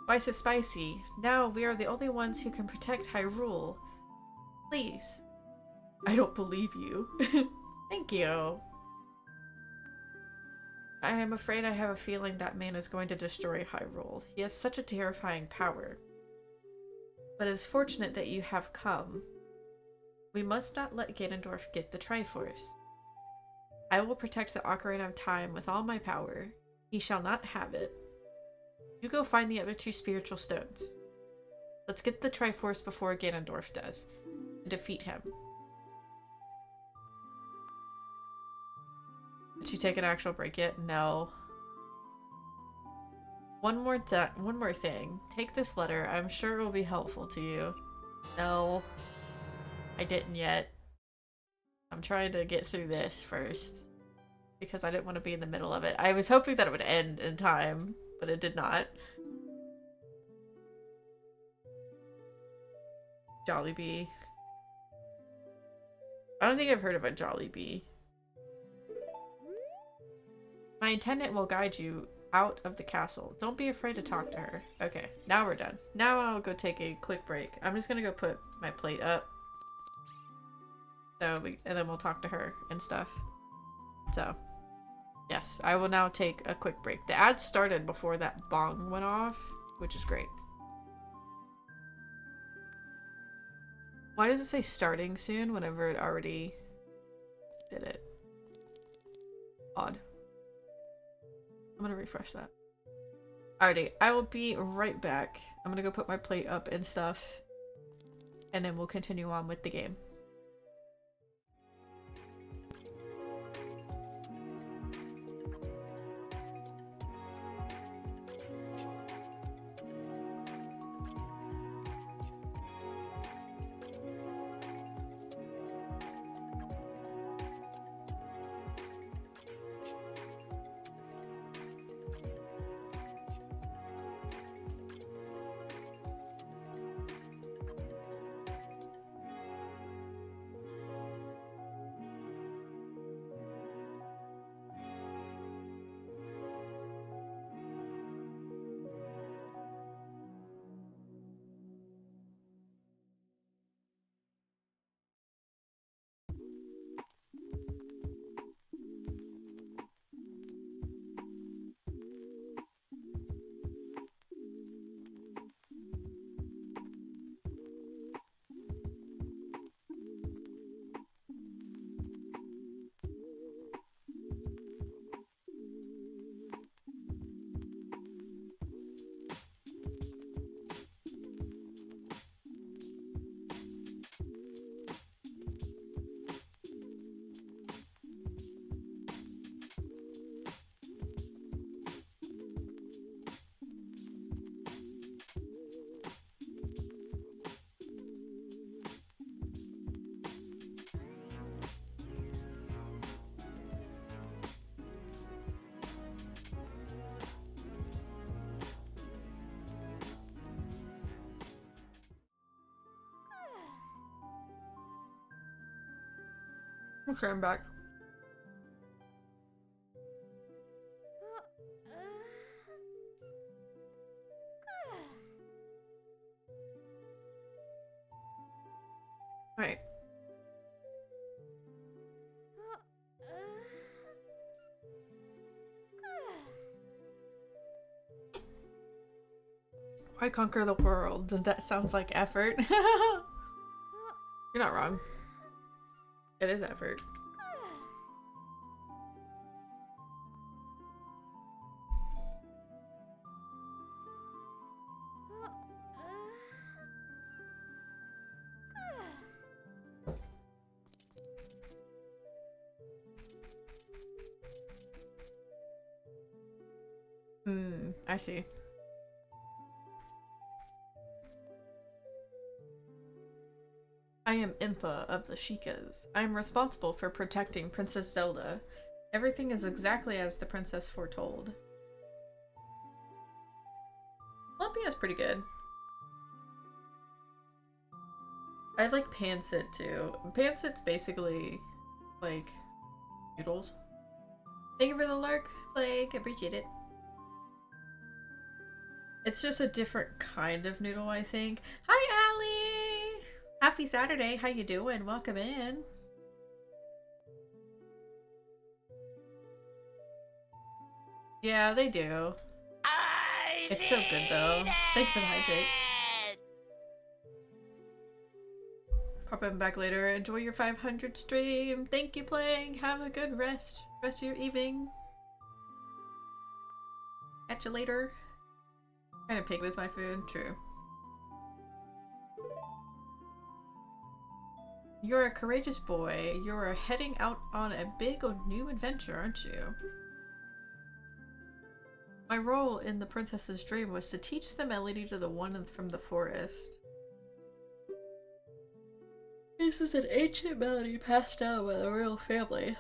Why so spicy? Now we are the only ones who can protect Hyrule. Please. I don't believe you. Thank you. I am afraid I have a feeling that man is going to destroy Hyrule. He has such a terrifying power. But it is fortunate that you have come. We must not let Ganondorf get the Triforce. I will protect the Ocarina of Time with all my power. He shall not have it. You go find the other 2 spiritual stones. Let's get the Triforce before Ganondorf does, and defeat him. Did she take an actual break yet? No. One more thing. Take this letter. I'm sure it will be helpful to you. No. I didn't yet. I'm trying to get through this first. Because I didn't want to be in the middle of it. I was hoping that it would end in time, but it did not. Jollibee. I don't think I've heard of a Jollibee. My attendant will guide you out of the castle. Don't be afraid to talk to her. Okay, now we're done. Now I'll go take a quick break. I'm just gonna go put my plate up. And then we'll talk to her and stuff. So, yes, I will now take a quick break. The ad started before that bong went off, which is great. Why does it say starting soon whenever it already did it? Odd. I'm gonna refresh that. Alrighty, I will be right back. I'm gonna go put my plate up and stuff, and then we'll continue on with the game. Okay, I'm back. Alright. Why conquer the world? That sounds like effort. You're not wrong. It is effort. I see. I am Impa of the Sheikahs. I am responsible for protecting Princess Zelda. Everything is exactly as the princess foretold. Lumpia's pretty good. I like Pancit too. Pancit's basically like noodles. Thank you for the lurk, Plague. Appreciate it. It's just a different kind of noodle, I think. Hi, Allie! Happy Saturday. How you doing? Welcome in. Yeah, they do. It's so good, though. Thank you for the hydrate. Pop in back later. Enjoy your 500 stream. Thank you, Plague. Have a good rest of your evening. Catch you later. Kind of pig with my food. True. You're a courageous boy. You're heading out on a big new adventure, aren't you? My role in the princess's dream was to teach the melody to the one from the forest. This is an ancient melody passed down by the royal family.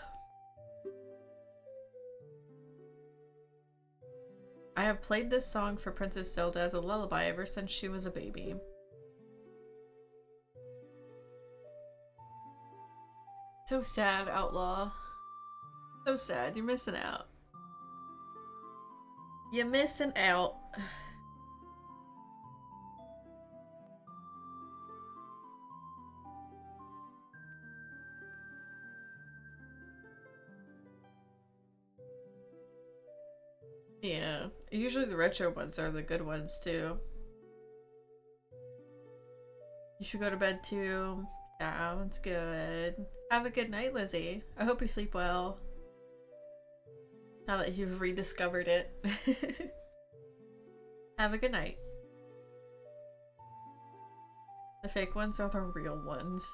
I have played this song for Princess Zelda as a lullaby ever since she was a baby. So sad, Outlaw. So sad, you're missing out. You're missing out. Yeah, usually the retro ones are the good ones too. You should go to bed too. Sounds good. Have a good night, Lizzie. I hope you sleep well. Now that you've rediscovered it. Have a good night. The fake ones are the real ones.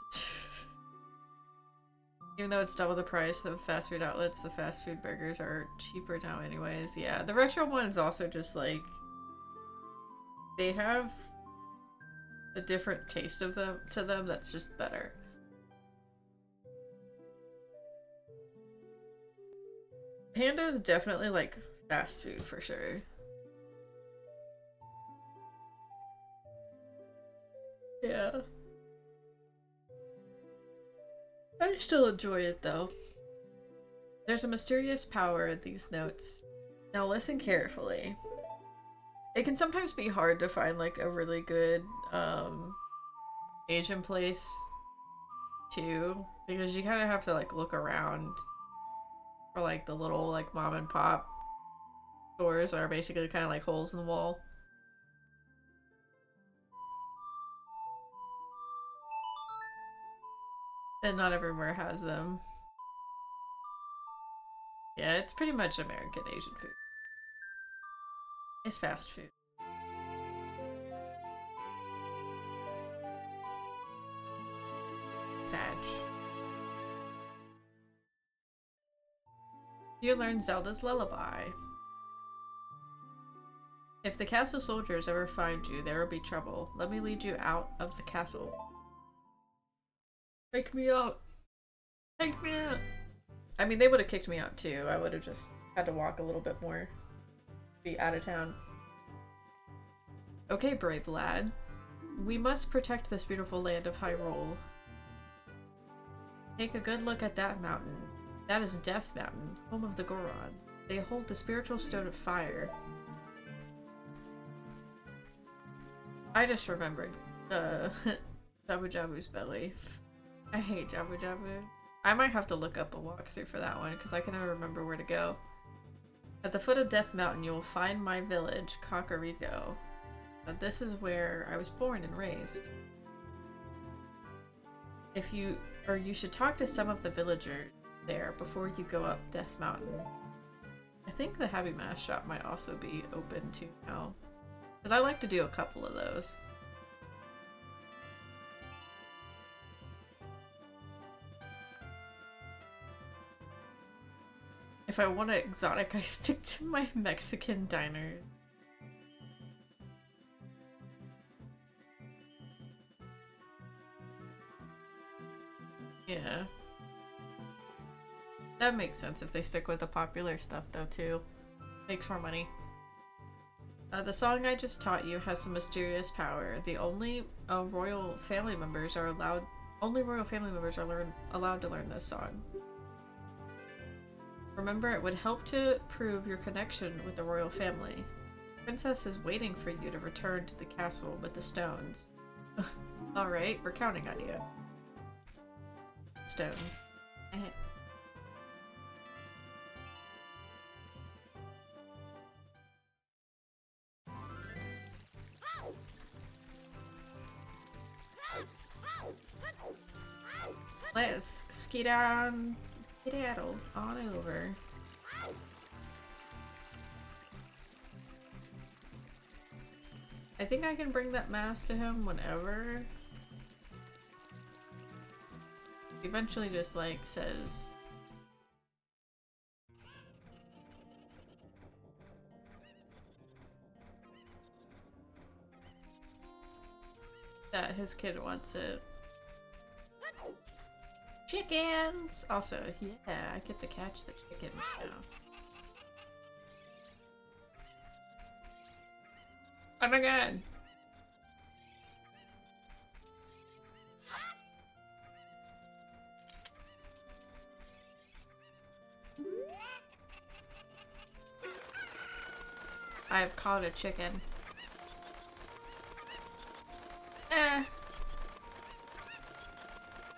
Even though it's double the price of fast food outlets, the fast food burgers are cheaper now anyways. Yeah, the retro ones also just like... they have a different taste of them to them that's just better. Panda is definitely like fast food for sure. Yeah. I still enjoy it though. There's a mysterious power in these notes. Now listen carefully. It can sometimes be hard to find like a really good Asian place too, because you kind of have to like look around for like the little like mom and pop stores that are basically kind of like holes in the wall. And not everywhere has them. Yeah, it's pretty much American Asian food. It's fast food. Sag. You learn Zelda's lullaby. If the castle soldiers ever find you, there will be trouble. Let me lead you out of the castle. Take me out. Take me out. I mean, they would have kicked me out too. I would have just had to walk a little bit more. Be out of town. Okay, brave lad. We must protect this beautiful land of Hyrule. Take a good look at that mountain. That is Death Mountain, home of the Gorons. They hold the spiritual stone of fire. I just remembered Jabu Jabu's belly. I hate Jabu Jabu. I might have to look up a walkthrough for that one because I can never remember where to go. At the foot of Death Mountain, you will find my village, Kakariko. This is where I was born and raised. You should talk to some of the villagers there before you go up Death Mountain. I think the Happy Mask shop might also be open too now. Because I like to do a couple of those. If I want an exotic, I stick to my Mexican diner. Yeah. That makes sense if they stick with the popular stuff though too. Makes more money. The song I just taught you has some mysterious power. The only royal family members are allowed to learn this song. Remember, it would help to prove your connection with the royal family. The princess is waiting for you to return to the castle with the stones. Alright, we're counting on you. Stones. Let's skedaddle on over. I think I can bring that mask to him whenever. He eventually just like says that his kid wants it. Chickens! Also, yeah, I get to catch the chickens now. Oh my god! I have caught a chicken.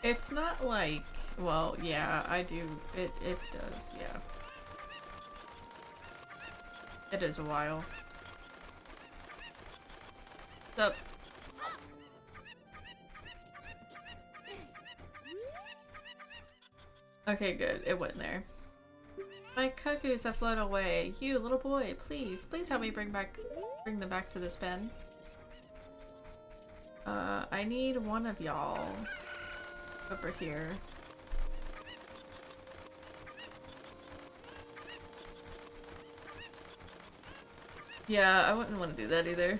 It's not like, well, yeah, I do. It does, yeah. It is a while. What's up? Okay, good. It went there. My cuckoos have flown away. You, little boy, please help me bring them back to this pen. I need one of y'all over here. Yeah, I wouldn't want to do that either.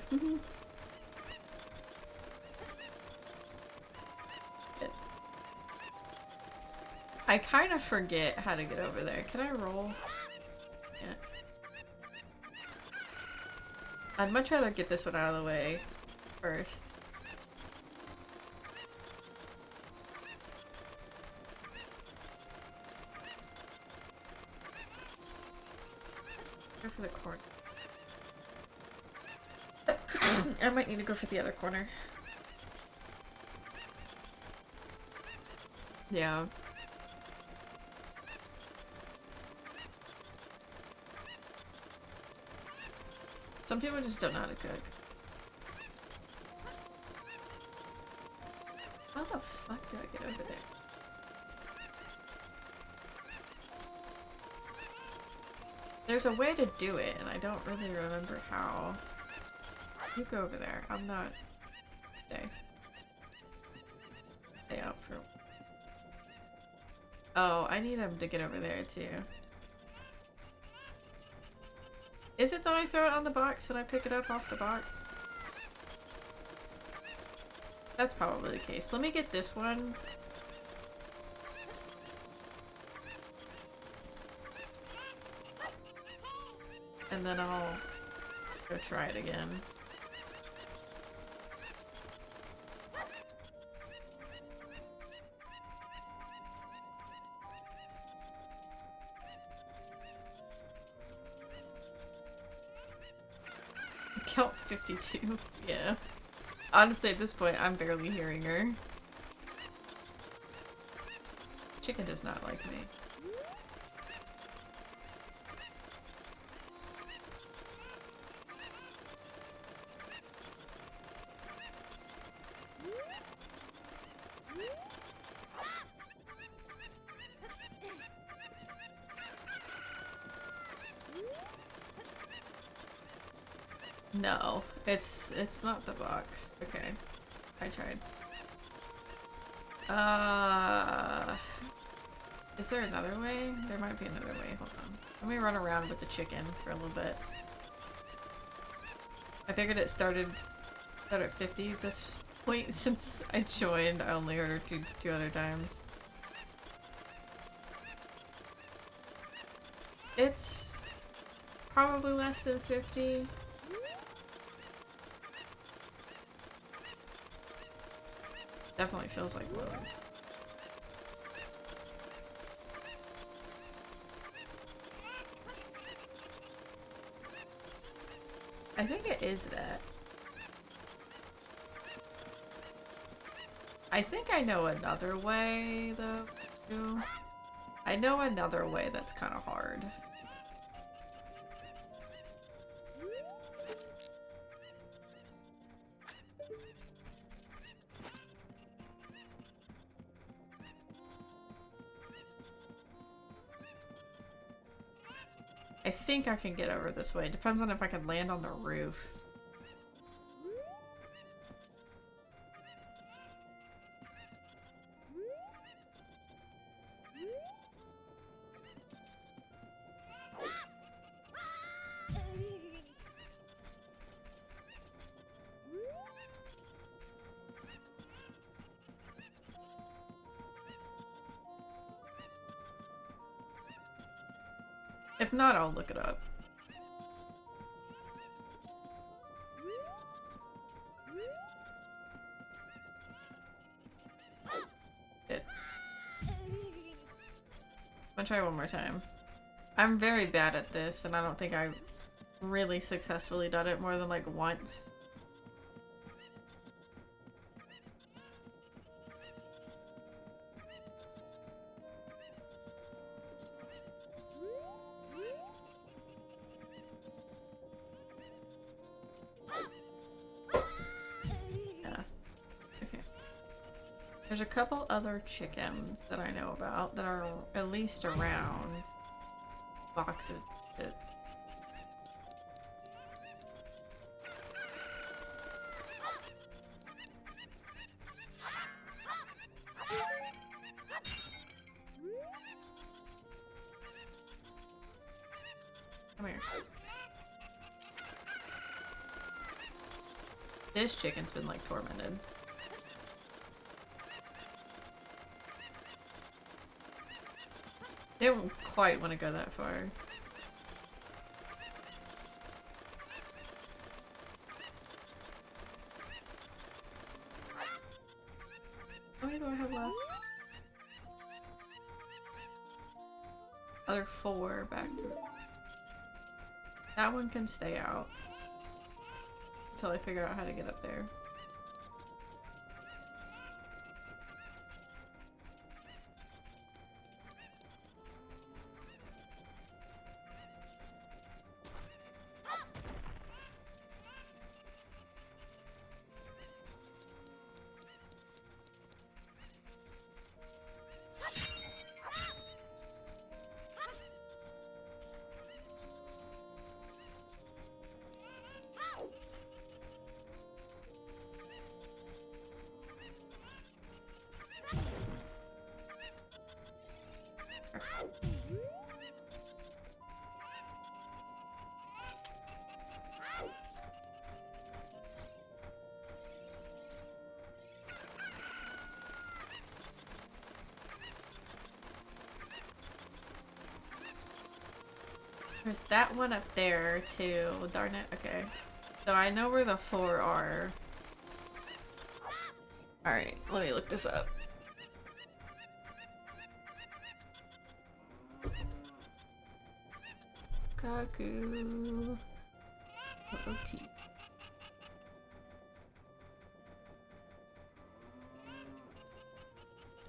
I kind of forget how to get over there. Can I roll? Yeah. I'd much rather get this one out of the way first. Go for the corner. I might need to go for the other corner. Yeah. Some people just don't know how to cook. How the fuck do I get over there? There's a way to do it, and I don't really remember how. You go over there. I'm not... Stay out for... Oh, I need him to get over there, too. Is it that I throw it on the box and I pick it up off the box? That's probably the case. Let me get this one. And then I'll go try it again. count 52. Yeah. Honestly, at this point, I'm barely hearing her. Chicken does not like me. No, it's not the box. Okay. I tried. Is there another way? There might be another way. Hold on. Let me run around with the chicken for a little bit. I figured it started at 50 at this point since I joined. I only heard her two other times. It's probably less than 50. Definitely feels like low. I think it is that. I think I know another way, though. Too. I know another way that's kind of hard. I think I can get over this way. Depends on if I can land on the roof. If not, I'll look it up. I'll try one more time. I'm very bad at this, and I don't think I've really successfully done it more than like once. There's a couple other chickens that I know about that are at least around boxes. Come here. This chicken's been like tormented. They don't quite want to go that far. How many do I have left? Other 4 back to... That one can stay out. Until I figure out how to get up there. There's that one up there too. Darn it. Okay. So I know where the 4 are. Alright, let me look this up. Kaku. OT.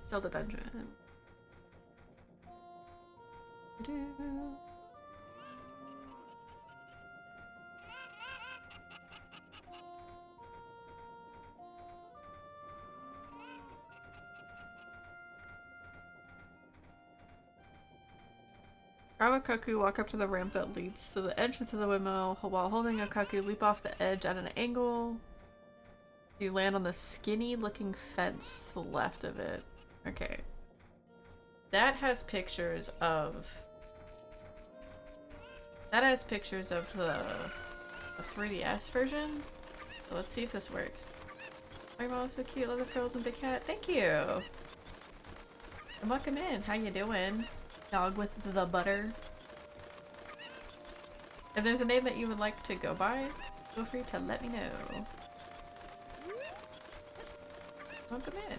Zelda dungeon. Grab a cuckoo, walk up to the ramp that leads to the entrance of the windmill. While holding a cuckoo, leap off the edge at an angle. You land on the skinny looking fence to the left of it. Okay. That has pictures of... That has pictures of the 3DS version. So let's see if this works. My mom so cute, love the frills and big cat. Thank you! And welcome in. How you doing? Dog with the butter. If there's a name that you would like to go by, feel free to let me know. Welcome in.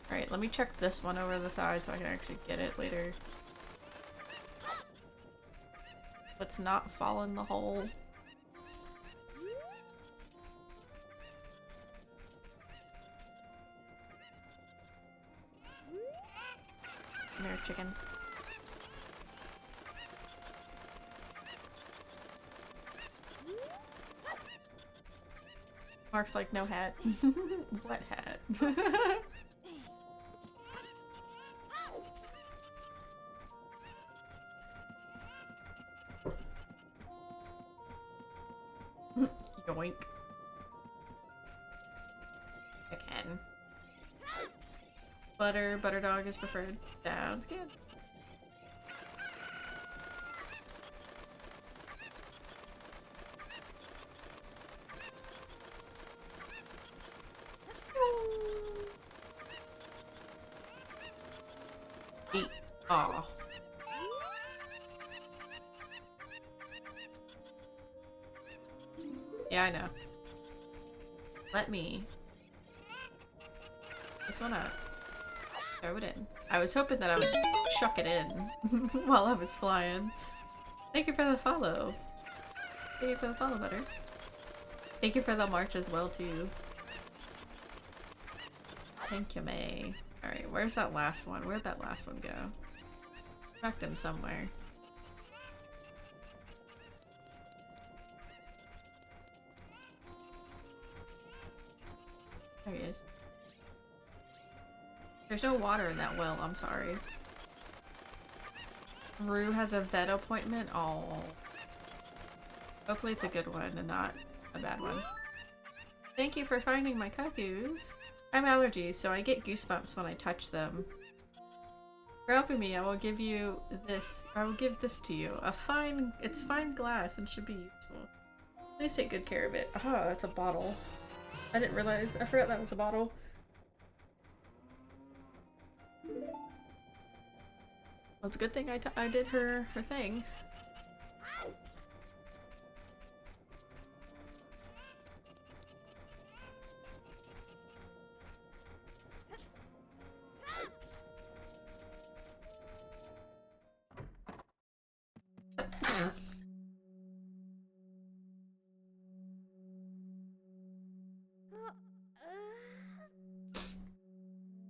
Alright, let me check this one over the side so I can actually get it later. Let's not fall in the hole. Come here, chicken. Mark's like, no hat. What hat? Yoink. Again. Butter dog is preferred. Sounds good. Eat. Aw. Yeah, I know. Let me. This one up. Throw it in. I was hoping that I would chuck it in while I was flying. Thank you for the follow. Thank you for the follow, Butter. Thank you for the march as well, too. Thank you, May. Alright, where's that last one? Where'd that last one go? Tracked him somewhere. There he is. There's no water in that well, I'm sorry. Rue has a vet appointment? Oh. Hopefully it's a good one and not a bad one. Thank you for finding my cuckoos. I have allergies, so I get goosebumps when I touch them. For helping me, I will give you this. I will give this to you. It's fine glass and should be useful. Please take good care of it. Ah, that's a bottle. I didn't realize. I forgot that was a bottle. Well, it's a good thing I did her thing.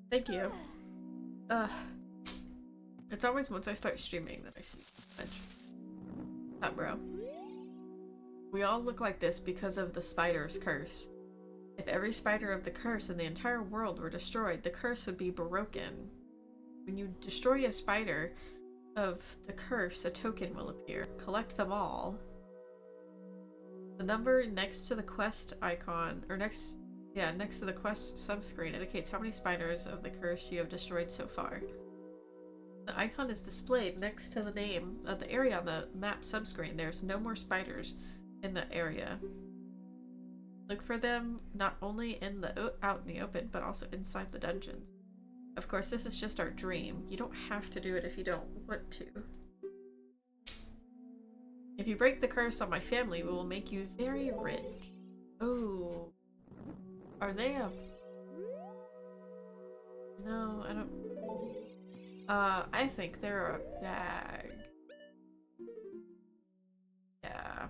Thank you. It's always once I start streaming that I see the message. What's up, bro? We all look like this because of the spider's curse. If every spider of the curse in the entire world were destroyed, the curse would be broken. When you destroy a spider of the curse, a token will appear. Collect them all. The number next to the quest icon, or next to the quest subscreen indicates how many spiders of the curse you have destroyed so far. The icon is displayed next to the name of the area on the map subscreen. There's no more spiders in the area. Look for them not only out in the open, but also inside the dungeons. Of course, this is just our dream. You don't have to do it if you don't want to. If you break the curse on my family, we will make you very rich. Oh. Are they a... No, I don't... I think they're a bag. Yeah.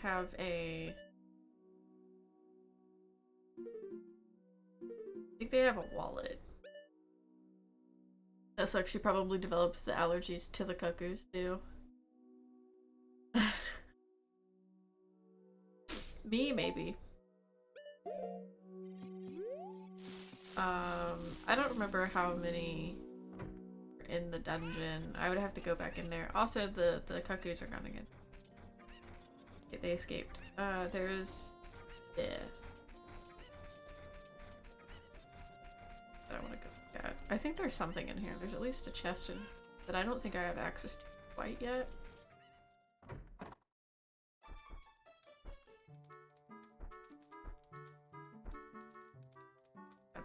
have a... I think they have a wallet. That's actually probably developed the allergies to the cuckoos too. Me, maybe. I don't remember how many are in the dungeon. I would have to go back in there. Also, the cuckoos are gone again. Okay, they escaped. There's this. I don't want to go look at. I think there's something in here. There's at least a chest in that I don't think I have access to quite yet.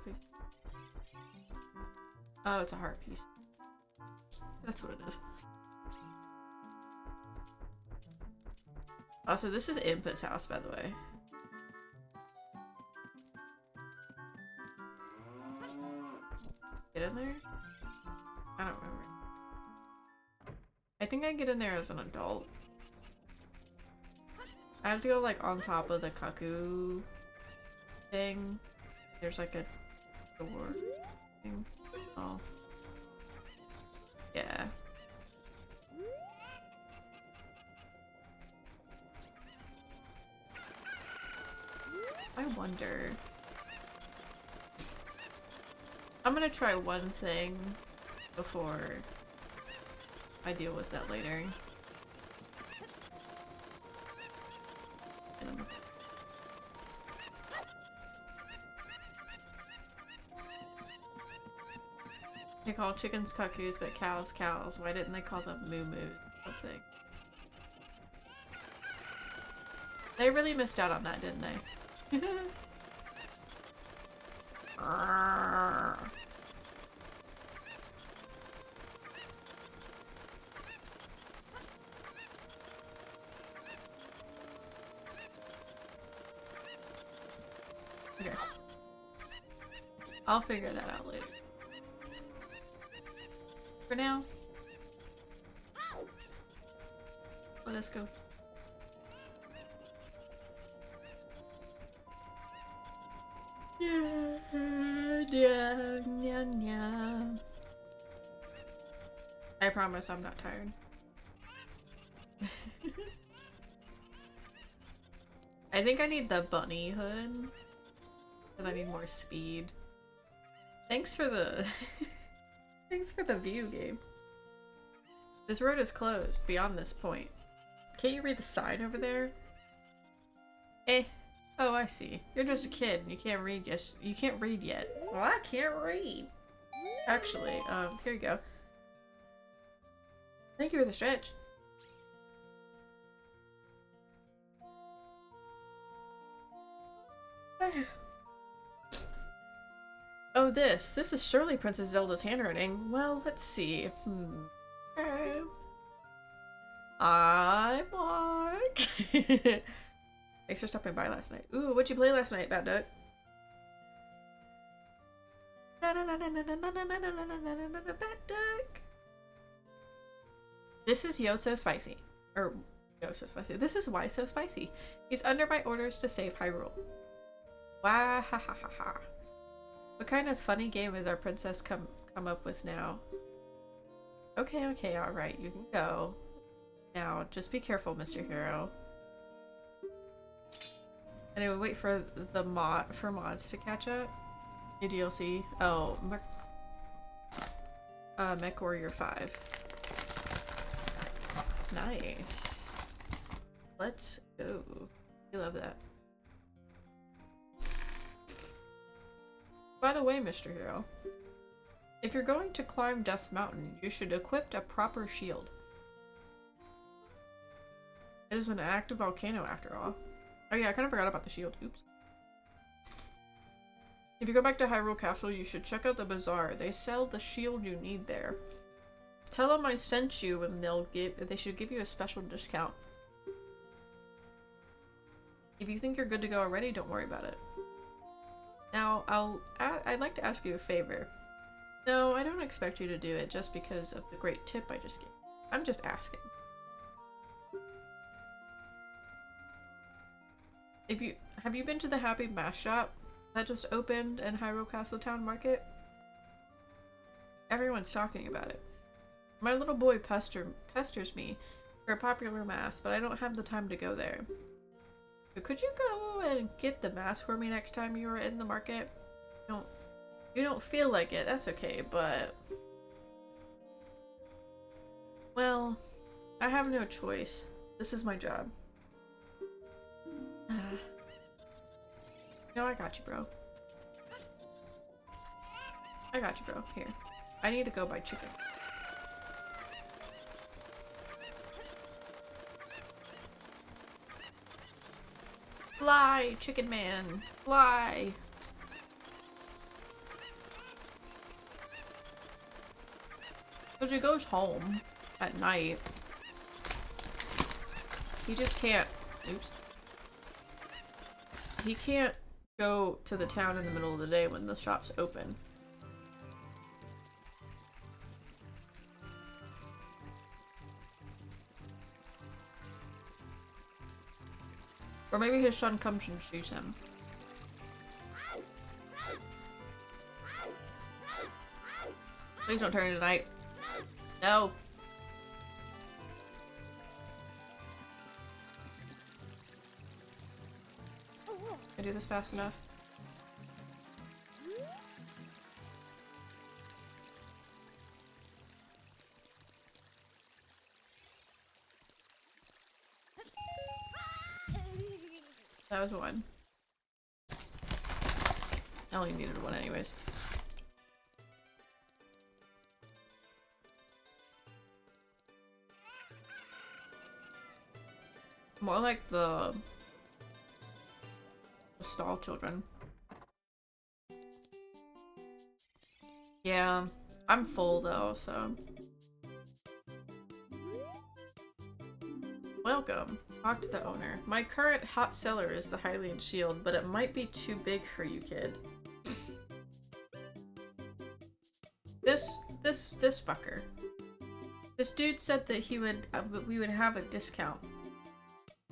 Please. Oh, it's a heart piece. That's what it is. Also, this is Impa's house, by the way. Get in there? I don't remember. I think I get in there as an adult. I have to go like on top of the cuckoo thing. There's like a door thing. Oh. Yeah. I wonder. I'm gonna try one thing before I deal with that later. They call chickens cuckoos, but cows cows. Why didn't they call them moo-moo something? They really missed out on that, didn't they? Okay. I'll figure that out later. For now, let us go. I promise I'm not tired. I think I need the bunny hood because I need more speed. Thanks for the thanks for the view, game. This road is closed beyond this point. Can't you read the sign over there? Eh. Oh, I see. You're just a kid and you can't read yet. You can't read yet. Well, I can't read. Actually, here you go. Thank you for the stretch. Oh, this is surely Princess Zelda's handwriting. Well, let's see. I'm Mark. Thanks for stopping by last night. Ooh, what'd you play last night, Bad Duck? Bad Duck. This is Yo So Spicy. Or, Yo So Spicy. This is Why So Spicy. He's under my orders to save Hyrule. Wah ha ha ha ha. What kind of funny game is our princess come up with now? Okay, okay, alright, you can go. Now, just be careful, Mr. Hero. Anyway, wait for the mods to catch up. New DLC. Oh, Mech Warrior 5. Nice. Let's go. I love that. By the way, Mr. Hero, if you're going to climb Death Mountain, you should equip a proper shield. It is an active volcano after all. Oh yeah, I kind of forgot about the shield. Oops. If you go back to Hyrule Castle, you should check out the bazaar. They sell the shield you need there. Tell them I sent you and they should give you a special discount. If you think you're good to go already, don't worry about it. Now, I'd like to ask you a favor. No, I don't expect you to do it just because of the great tip I just gave. I'm just asking. Have you been to the Happy Mask Shop that just opened in Hyrule Castle Town Market? Everyone's talking about it. My little boy pesters me for a popular mask, but I don't have the time to go there. So could you go and get the mask for me next time you are in the market? You don't feel like it, that's okay, but... Well, I have no choice. This is my job. No, I got you, bro. I got you, bro. Here. I need to go buy chicken. Fly, chicken man. Fly. Because he goes home at night. He just can't. Oops. He can't go to the town in the middle of the day when the shop's open. Or maybe his son comes and sees him. Please don't turn tonight. No. Can I do this fast enough? That was one. I only needed one anyways. More like the stall children. Yeah, I'm full though, so. Welcome. Talk to the owner. My current hot cellar is the Hylian Shield, but it might be too big for you, kid. This fucker. This dude said that we would have a discount.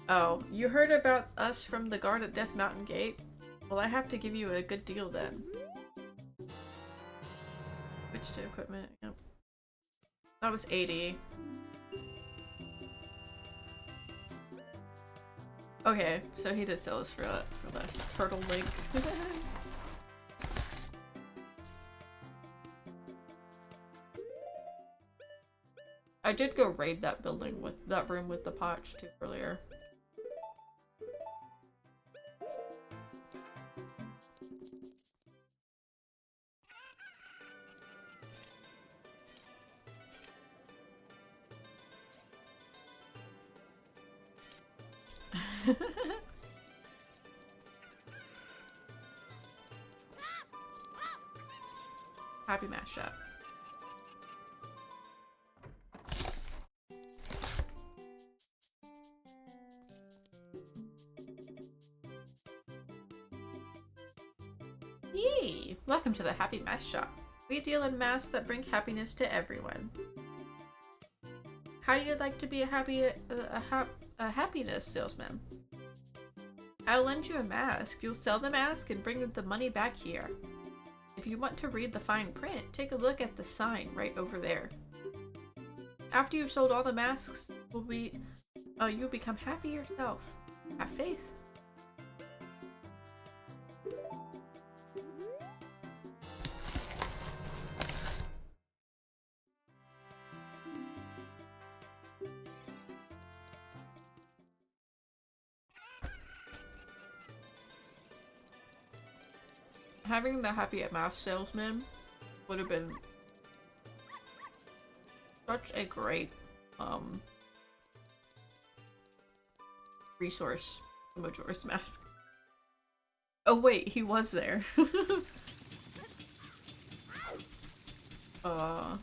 Oh, you heard about us from the guard at Death Mountain Gate? Well, I have to give you a good deal then. Switch to equipment. Yep. That was 80. Okay, so he did sell us for less. Turtle link. I did go raid that building with that room with the potch too earlier. Happy Mask Shop. Yee! Welcome to the Happy Mask Shop. We deal in masks that bring happiness to everyone. How do you like to be a happiness salesman? I'll lend you a mask. You'll sell the mask and bring the money back here. If you want to read the fine print, take a look at the sign right over there. After you've sold all the masks, you'll become happy yourself. Have faith. Having the Happy at Mask salesman would have been such a great resource for Majora's Mask. Oh wait, he was there. Bruh.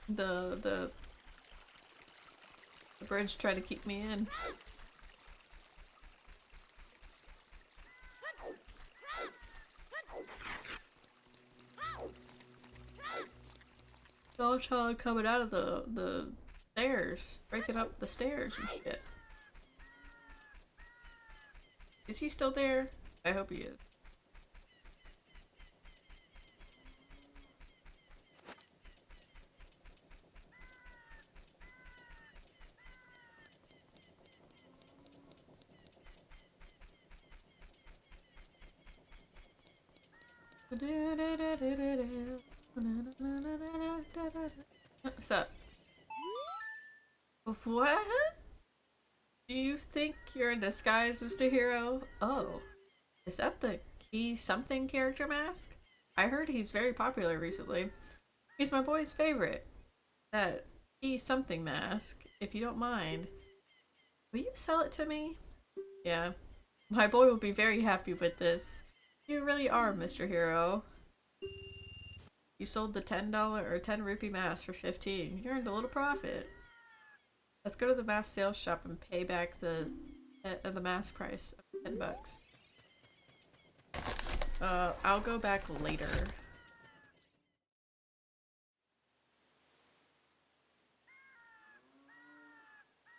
The birds try to keep me in. Dogchild coming out of the stairs, breaking up the stairs and shit. Is he still there? I hope he is. What's up? What? Do you think you're in disguise, Mr. Hero? Oh, is that the Key Something character mask? I heard he's very popular recently. He's my boy's favorite. That Key Something mask, if you don't mind. Will you sell it to me? Yeah. My boy will be very happy with this. You really are, Mr. Hero. You sold the $10 or 10 rupee mask for 15. You earned a little profit. Let's go to the mask sales shop and pay back the mask price of $10. I'll go back later.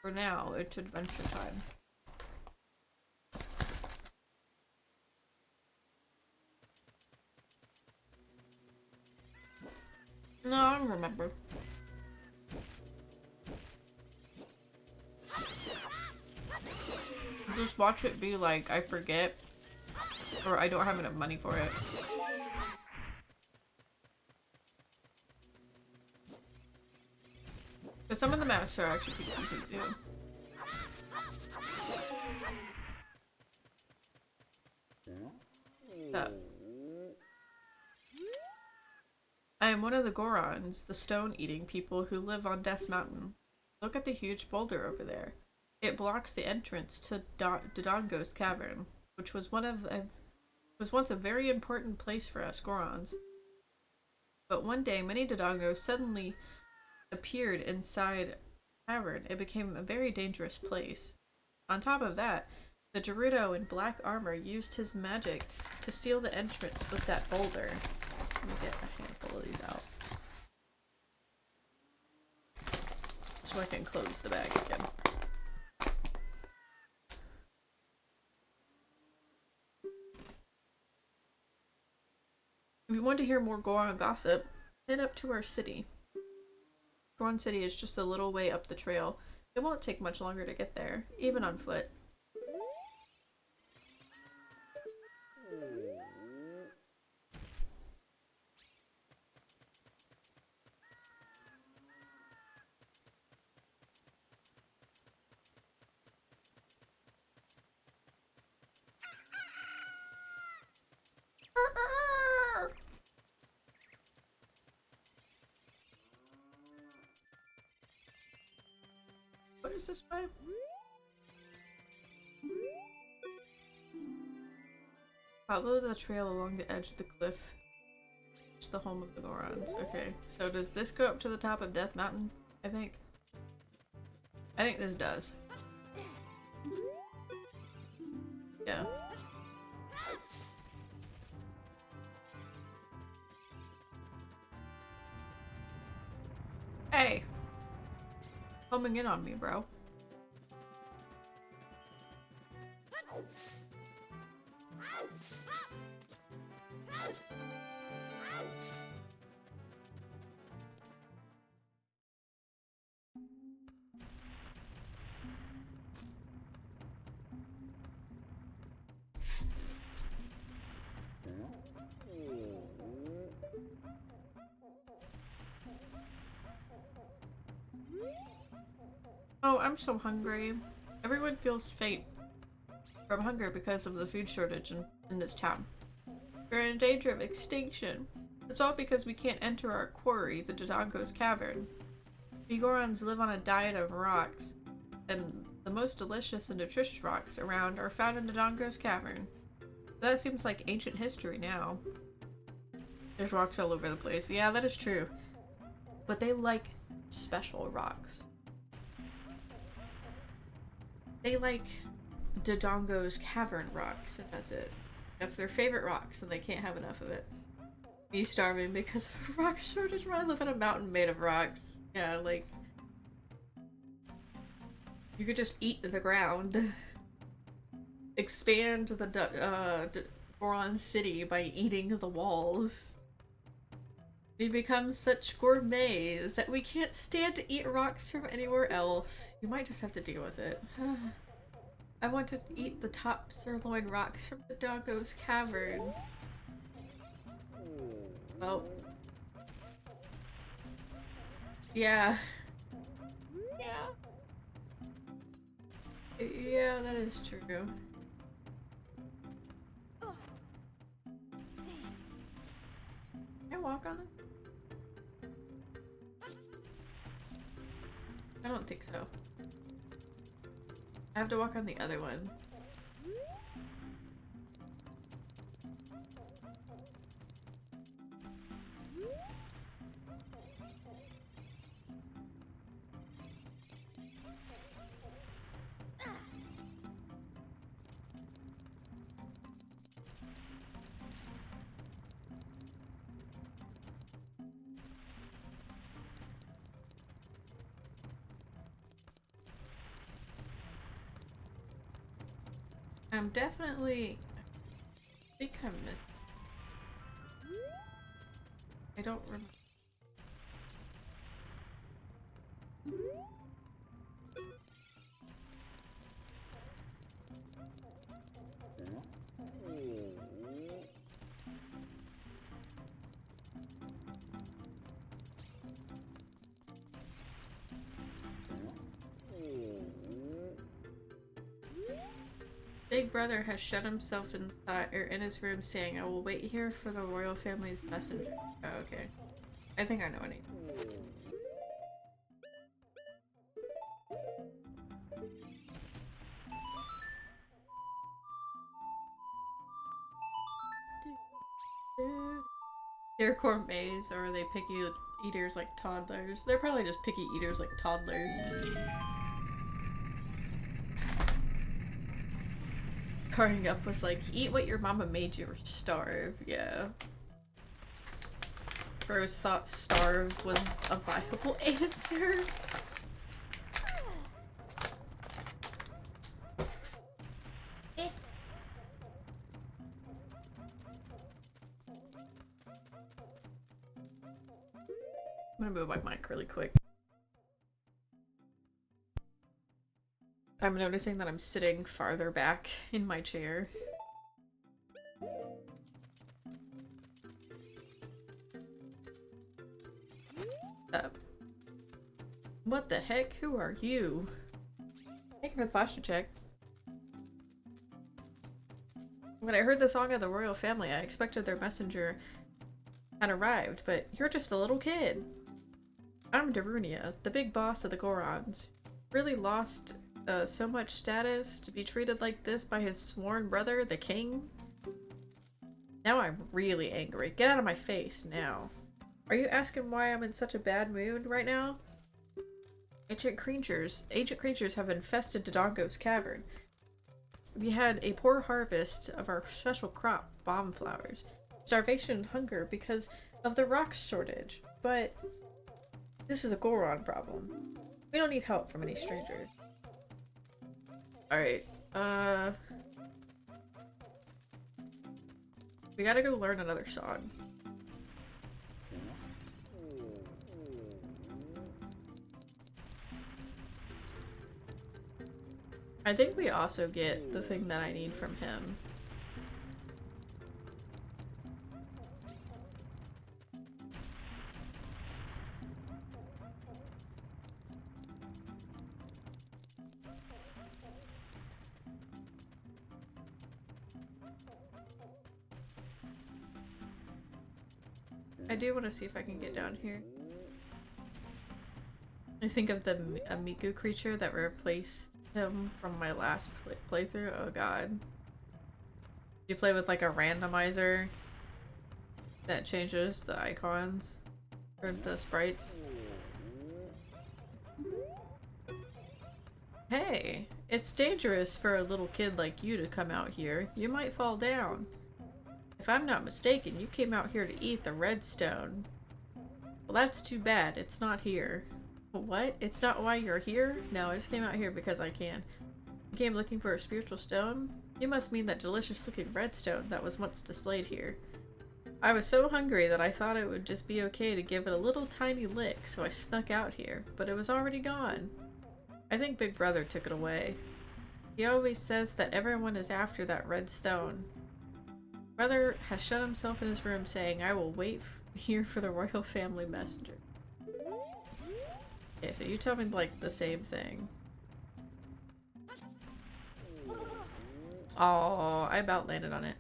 For now, it's adventure time. No, I don't remember. Just watch it be like, I forget, or I don't have enough money for it. Because some of the masks are actually pretty easy to do. So. I am one of the Gorons, the stone-eating people who live on Death Mountain. Look at the huge boulder over there. It blocks the entrance to Dodongo's cavern, which was once a very important place for us Gorons. But one day, many Dodongos suddenly appeared inside the cavern. It became a very dangerous place. On top of that, the Gerudo in black armor used his magic to seal the entrance with that boulder. Let me get a handful of these out. So I can close the bag again. If you want to hear more Goron gossip, head up to our city. Goron City is just a little way up the trail. It won't take much longer to get there, even on foot. What is this way? Follow the trail along the edge of the cliff. It's the home of the Gorons. Okay, so does this go up to the top of Death Mountain? I think this does. Yeah. Hey! Coming in on me, bro. Oh, I'm so hungry. Everyone feels faint from hunger because of the food shortage in this town. We're in danger of extinction. It's all because we can't enter our quarry, the Dodongo's cavern. We Gorons live on a diet of rocks, and the most delicious and nutritious rocks around are found in Dodongo's cavern. That seems like ancient history now. There's rocks all over the place. Yeah, that is true. But they like special rocks. They like Dodongo's cavern rocks, and that's it. That's their favorite rocks, and they can't have enough of it. Me starving because of a rock shortage when I live on a mountain made of rocks. Yeah, like... You could just eat the ground. Expand the Goron city by eating the walls. We become such gourmets that we can't stand to eat rocks from anywhere else. You might just have to deal with it. I want to eat the top sirloin rocks from the Doggo's Cavern. Well. Yeah. Yeah. Yeah, that is true. Can I walk on this? I don't think so. I have to walk on the other one. I'm definitely... I think I'm missing. I don't remember. Big Brother has shut himself inside or in his room saying, I will wait here for the royal family's messenger. Oh, okay. I think I know what I need. They're gourmets, or are they picky eaters like toddlers? They're probably just picky eaters like toddlers. Growing up was like, eat what your mama made you or starve, yeah. Rose thought starve was a viable answer. I'm gonna move my mic really quick. I'm noticing that I'm sitting farther back in my chair. What the heck? Who are you? Thank you for the posture check. When I heard the song of the royal family, I expected their messenger had arrived, but you're just a little kid. I'm Darunia, the big boss of the Gorons. Really lost so much status to be treated like this by his sworn brother, the king? Now I'm really angry. Get out of my face, now. Are you asking why I'm in such a bad mood right now? Ancient creatures have infested Dodongo's cavern. We had a poor harvest of our special crop, bomb flowers. Starvation and hunger because of the rock shortage. But this is a Goron problem. We don't need help from any strangers. Alright, we gotta go learn another song. I think we also get the thing that I need from him. I do want to see if I can get down here. I think of the Miku creature that replaced him from my last playthrough. Oh god. You play with like a randomizer that changes the icons or the sprites. Hey, it's dangerous for a little kid like you to come out here. You might fall down. If I'm not mistaken, you came out here to eat the redstone. Well, that's too bad. It's not here. What? It's not why you're here? No, I just came out here because I can. You came looking for a spiritual stone? You must mean that delicious-looking redstone that was once displayed here. I was so hungry that I thought it would just be okay to give it a little tiny lick, so I snuck out here, but it was already gone. I think Big Brother took it away. He always says that everyone is after that red stone. Brother has shut himself in his room saying, I will wait here for the royal family messenger. Okay, so you tell me like the same thing. Oh, I about landed on it.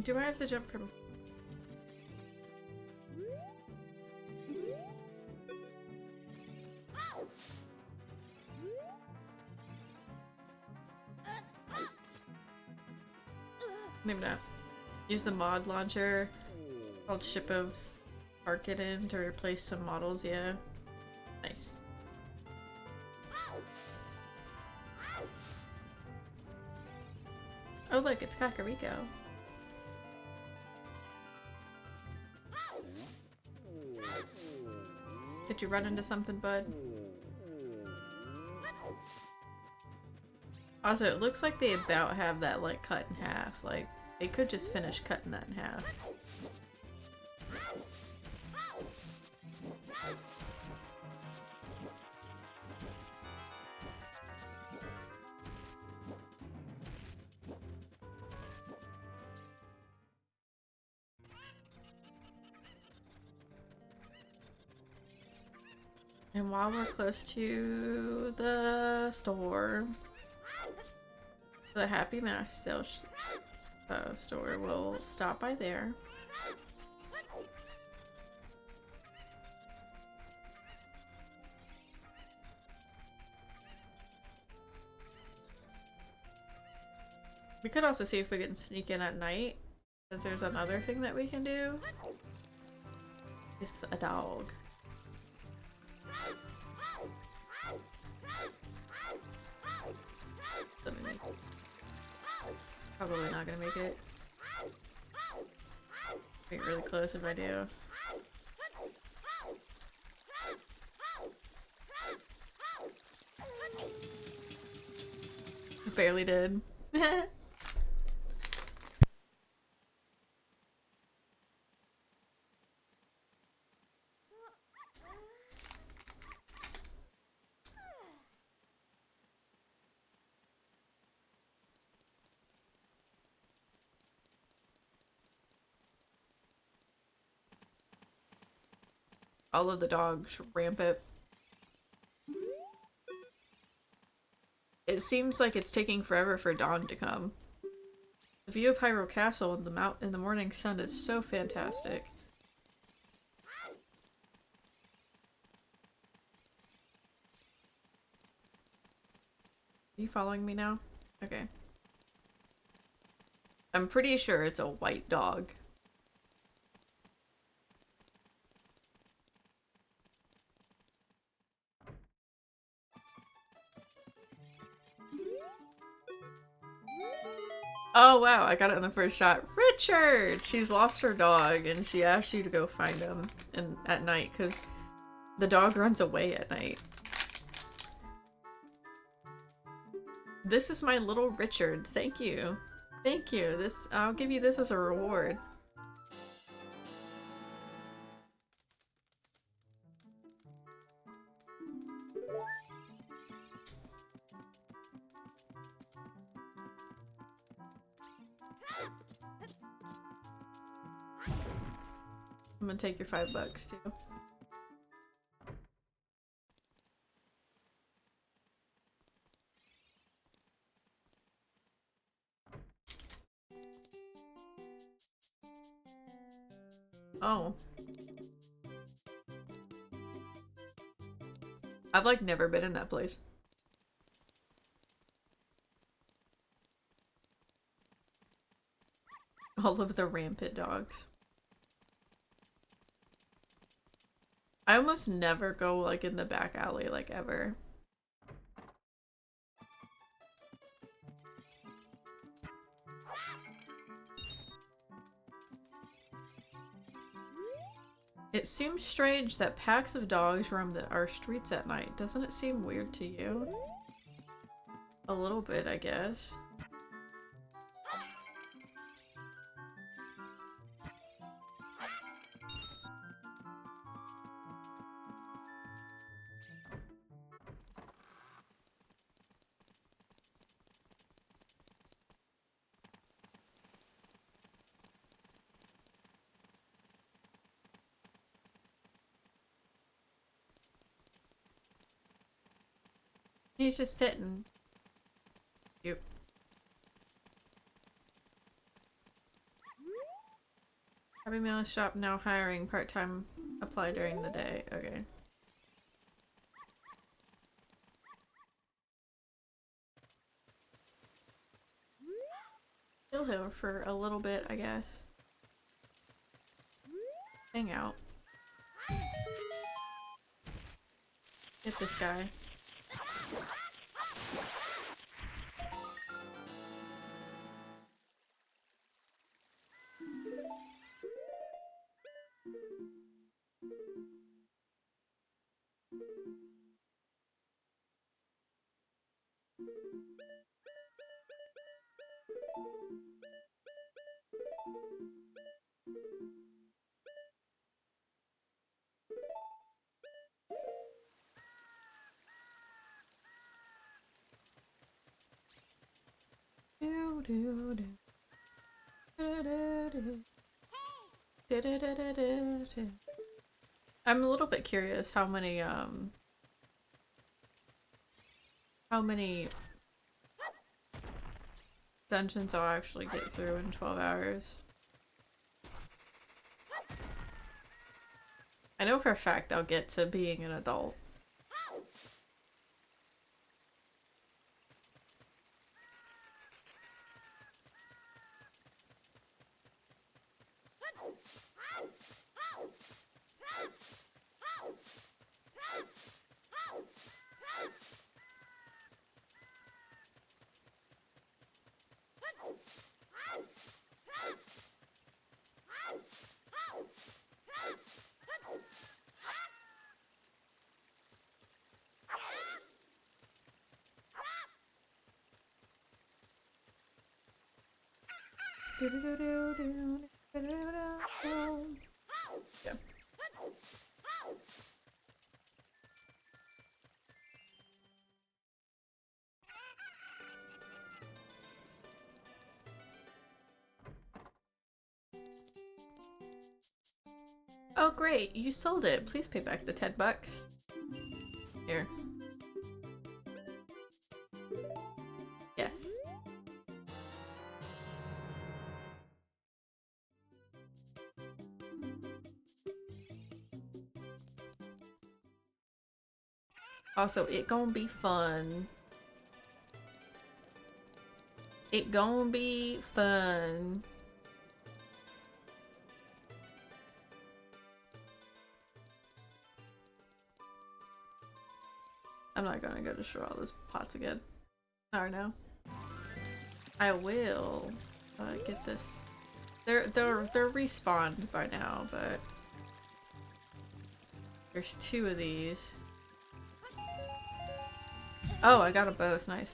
Do I have to jump from... Maybe not. Use the mod launcher called Ship of Arcadin to replace some models, yeah. Nice. Oh look, it's Kakariko. Did you run into something, bud? Also, it looks like they about have that, like, cut in half. Like, they could just finish cutting that in half. And while we're close to the store, the Happy Mask Sale store, we'll stop by there. We could also see if we can sneak in at night, because there's another thing that we can do with a dog. Probably not gonna make it. Get really close if I do. Barely did. All of the dogs rampant. It seems like it's taking forever for dawn to come. The view of Hyrule Castle in the morning sun is so fantastic. Are you following me now? Okay. I'm pretty sure it's a white dog. Oh wow, I got it in the first shot. Richard! She's lost her dog and she asked you to go find him at night because the dog runs away at night. This is my little Richard. Thank you. Thank you. I'll give you this as a reward. I'm gonna take your $5 too. Oh. I've like never been in that place. All of the rampant dogs. I almost never go like in the back alley, like ever. It seems strange that packs of dogs roam our streets at night. Doesn't it seem weird to you? A little bit, I guess. He's just sitting. Yep. Happy Meal shop now hiring part-time. Apply during the day. Okay. Kill him for a little bit, I guess. Hang out. Get this guy. I'm a little bit curious how many dungeons I'll actually get through in 12 hours. I know for a fact I'll get to being an adult. Yeah. Oh great, you sold it. Please pay back the $10. Here. Yes. Also, it gonna be fun. It gonna be fun. I'm not gonna go destroy all those pots again. Or no. I will get this. They're respawned by now, but there's 2 of these. Oh, I got them both. Nice.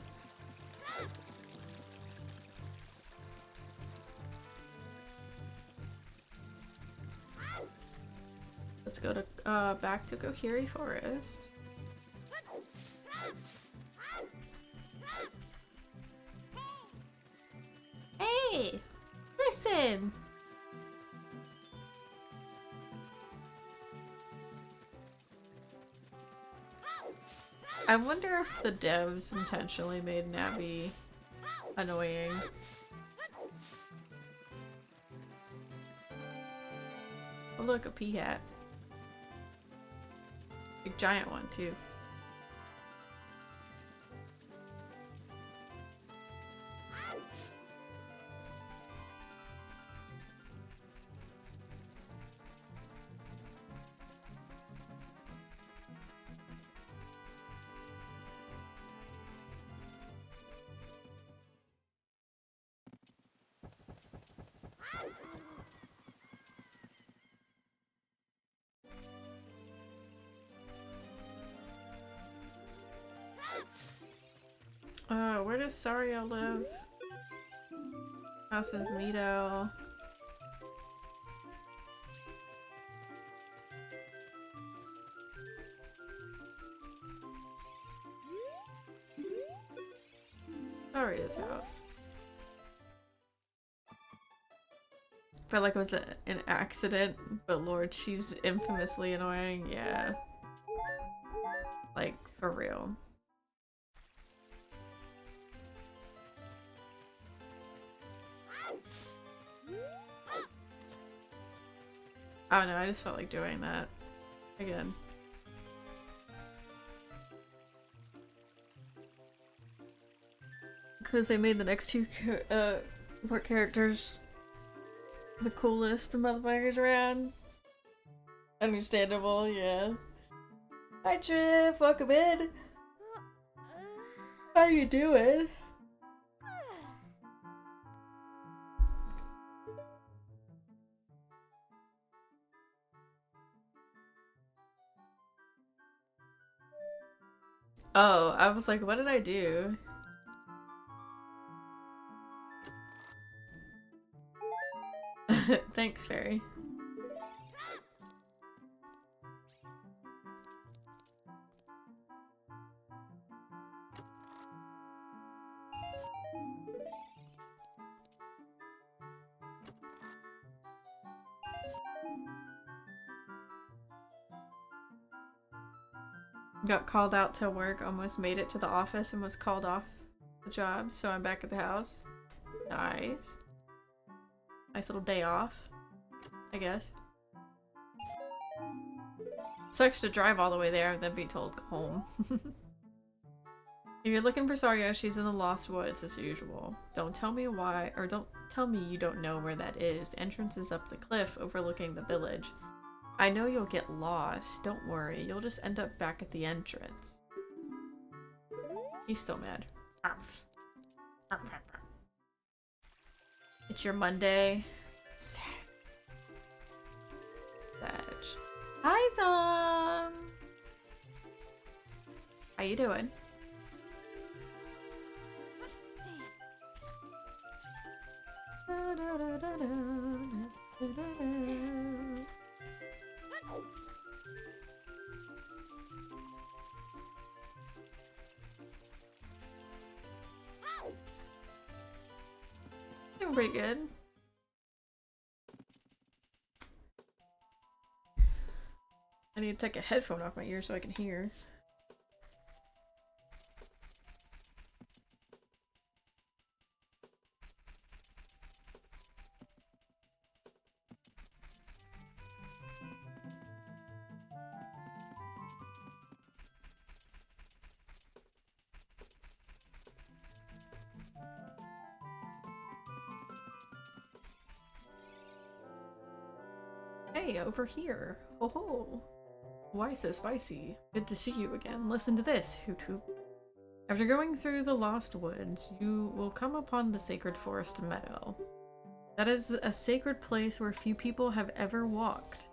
Let's go to back to Kokiri Forest. Hey, listen. I wonder if the devs intentionally made Navi annoying. Oh look, a pea hat. Big giant one too. Where does Sario live? House of Mito. Sario's house. Felt like it was an accident, but Lord, she's infamously annoying, yeah. Like, for real. I don't know, I just felt like doing that again. Because they made the next two more characters the coolest motherfuckers around. Understandable, yeah. Hi Trip, welcome in. How you doing? Oh, I was like, what did I do? Thanks, Fairy. Got called out to work, almost made it to the office and was called off the job, so I'm back at the house. Nice. Nice little day off, I guess. Sucks to drive all the way there and then be told go home. If you're looking for Sario, she's in the Lost Woods as usual. Don't tell me why, or don't tell me you don't know where that is. The entrance is up the cliff overlooking the village. I know you'll get lost. Don't worry. You'll just end up back at the entrance. He's still mad. It's your Monday. Sad. Hi, Zom! How you doing? Doing pretty good. I need to take a headphone off my ear so I can hear. Hey, over here. Oh ho. Why so spicy? Good to see you again. Listen to this, Hoot Hoot. After going through the Lost Woods, you will come upon the Sacred Forest Meadow. That is a sacred place where few people have ever walked.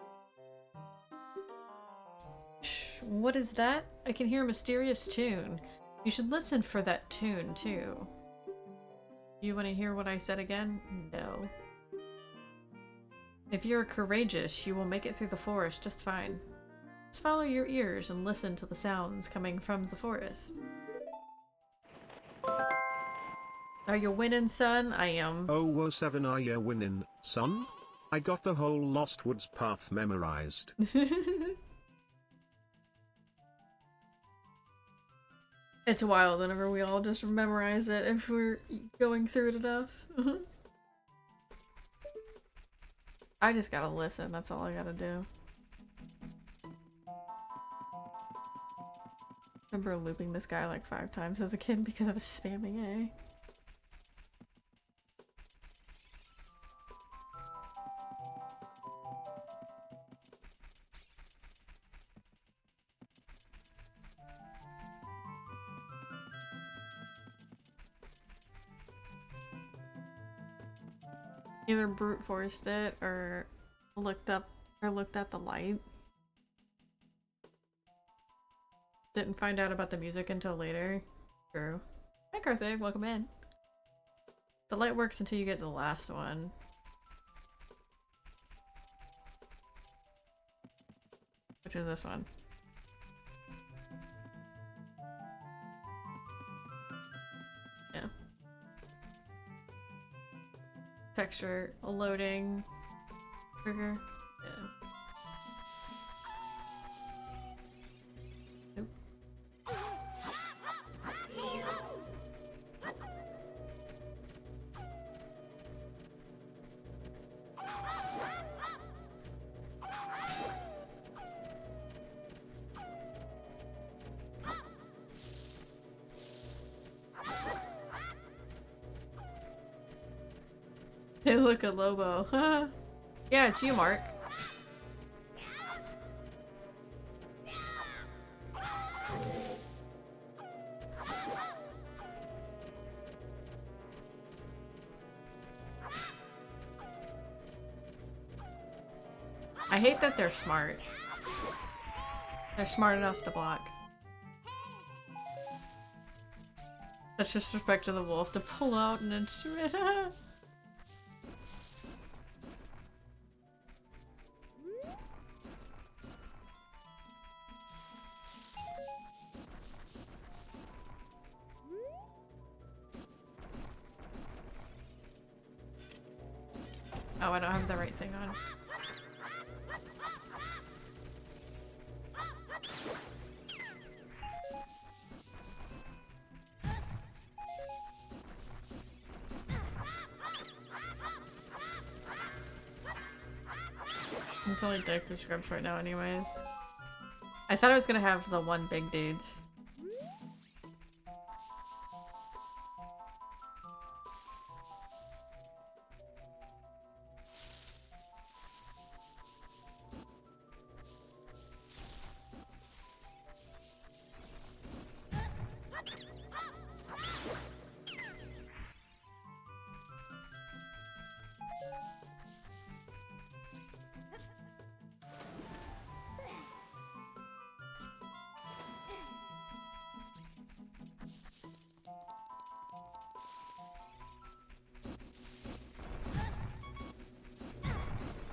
Shh, what is that? I can hear a mysterious tune. You should listen for that tune, too. You want to hear what I said again? No. If you're courageous, you will make it through the forest just fine. Just follow your ears and listen to the sounds coming from the forest. Are you winning, son? I am. Oh, 07, are you winning, son? I got the whole Lost Woods path memorized. It's wild whenever we all just memorize it if we're going through it enough. I just gotta listen, that's all I gotta do. I remember looping this guy like 5 times as a kid because I was spamming A. Either brute forced it or looked at the light. Didn't find out about the music until later. True. Hi Karthik, welcome in. The light works until you get to the last one. Which is this one. Yeah. Texture loading trigger. Yeah. Nope. Hey, look at Lobo. Yeah, it's you, Mark. I hate that they're smart. They're smart enough to block. That's disrespect to the wolf to pull out an instrument. Oh, I don't have the right thing on. It's only Deku Scrubs right now anyways. I thought I was gonna have the one big dudes.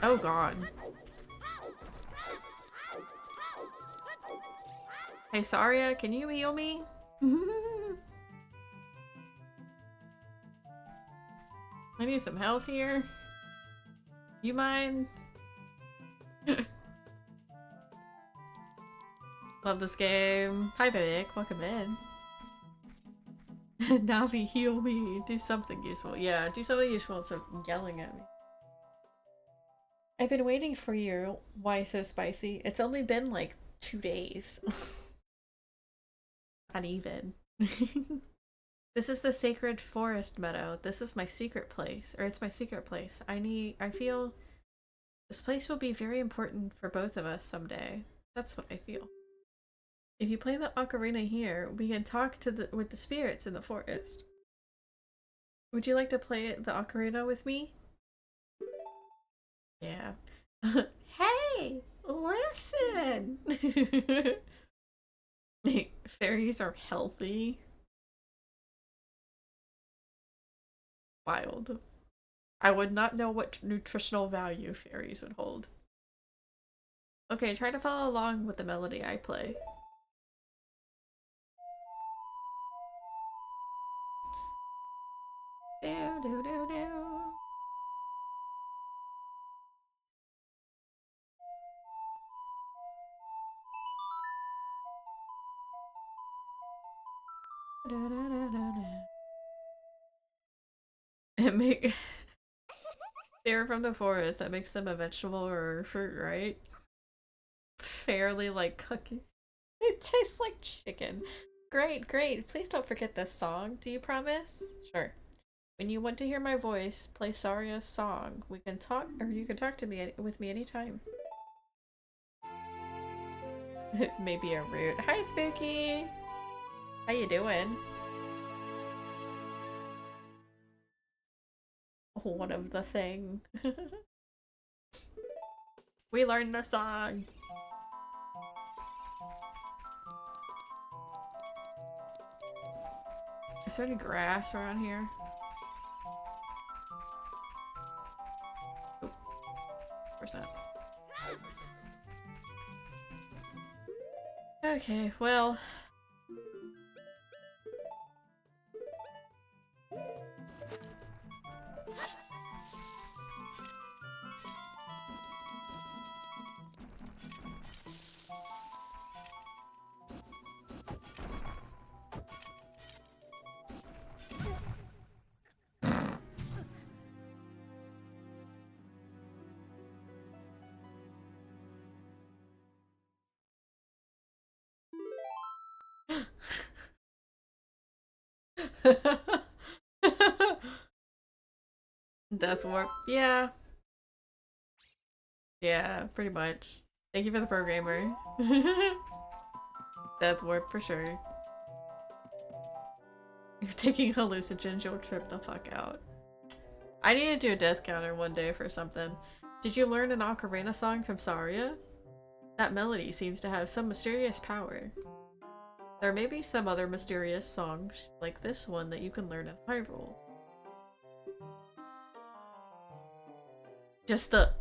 Oh god. Hey Saria, can you heal me? I need some health here. You mind? Love this game. Hi Vivek, welcome in. Navi, heal me. Do something useful. Yeah, do something useful instead of yelling at me. I've been waiting for you. Why so spicy? It's only been like 2 days. Not even. This is the sacred forest meadow. This is my secret place. Or it's my secret place. I feel this place will be very important for both of us someday. That's what I feel. If you play the ocarina here, we can talk with the spirits in the forest. Would you like to play the ocarina with me? Yeah. Hey! Listen! Fairies are healthy. Wild. I would not know what nutritional value fairies would hold. Okay, try to follow along with the melody I play. Do do do do. It make they're from the forest. That makes them a vegetable or a fruit, right? Fairly like cookie. It tastes like chicken. Great, great. Please don't forget this song. Do you promise? Sure. When you want to hear my voice, play Saria's song. We can talk, or you can talk to me with me anytime. Maybe a root. Hi, Spooky. How you doing? One of the thing. We learned the song. Is there any grass around here? Oh, of course not. Okay, well. Death Warp. Yeah. Yeah, pretty much. Thank you for the programmer. Death Warp for sure. You're taking hallucinogens, you'll trip the fuck out. I need to do a death counter one day for something. Did you learn an Ocarina song from Saria? That melody seems to have some mysterious power. There may be some other mysterious songs, like this one, that you can learn in Hyrule. Just the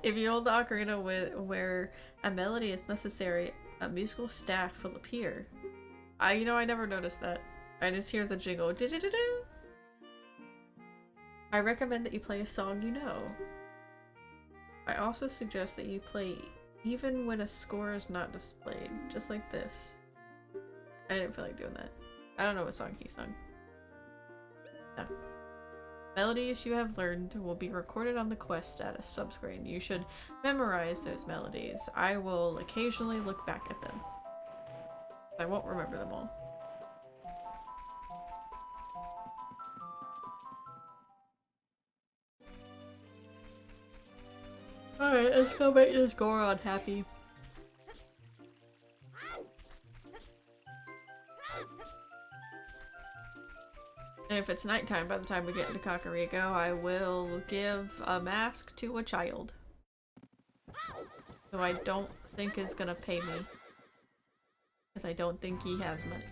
If you hold the ocarina where a melody is necessary, a musical staff will appear. I never noticed that. I just hear the jingle. Do-do-do-do. I recommend that you play a song you know. I also suggest that you play even when a score is not displayed, just like this. I didn't feel like doing that. I don't know what song he sung. No. Melodies you have learned will be recorded on the quest status subscreen. You should memorize those melodies. I will occasionally look back at them. I won't remember them all. Alright, let's go make this Goron happy. And if it's nighttime by the time we get into Kakariko, I will give a mask to a child. Who I don't think is gonna pay me. Because I don't think he has money.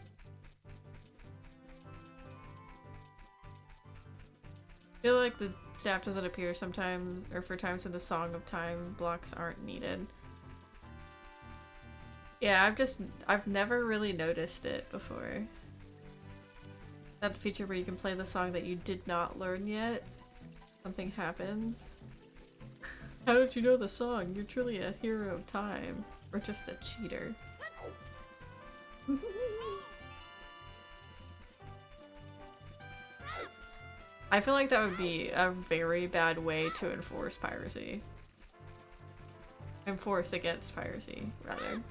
I feel like the staff doesn't appear sometimes, or for times when the Song of Time blocks aren't needed. Yeah, I've never really noticed it before. That the feature where you can play the song that you did not learn yet. Something happens. How did you know the song? You're truly a hero of time. Or just a cheater. I feel like that would be a very bad way to enforce piracy. Enforce against piracy, rather.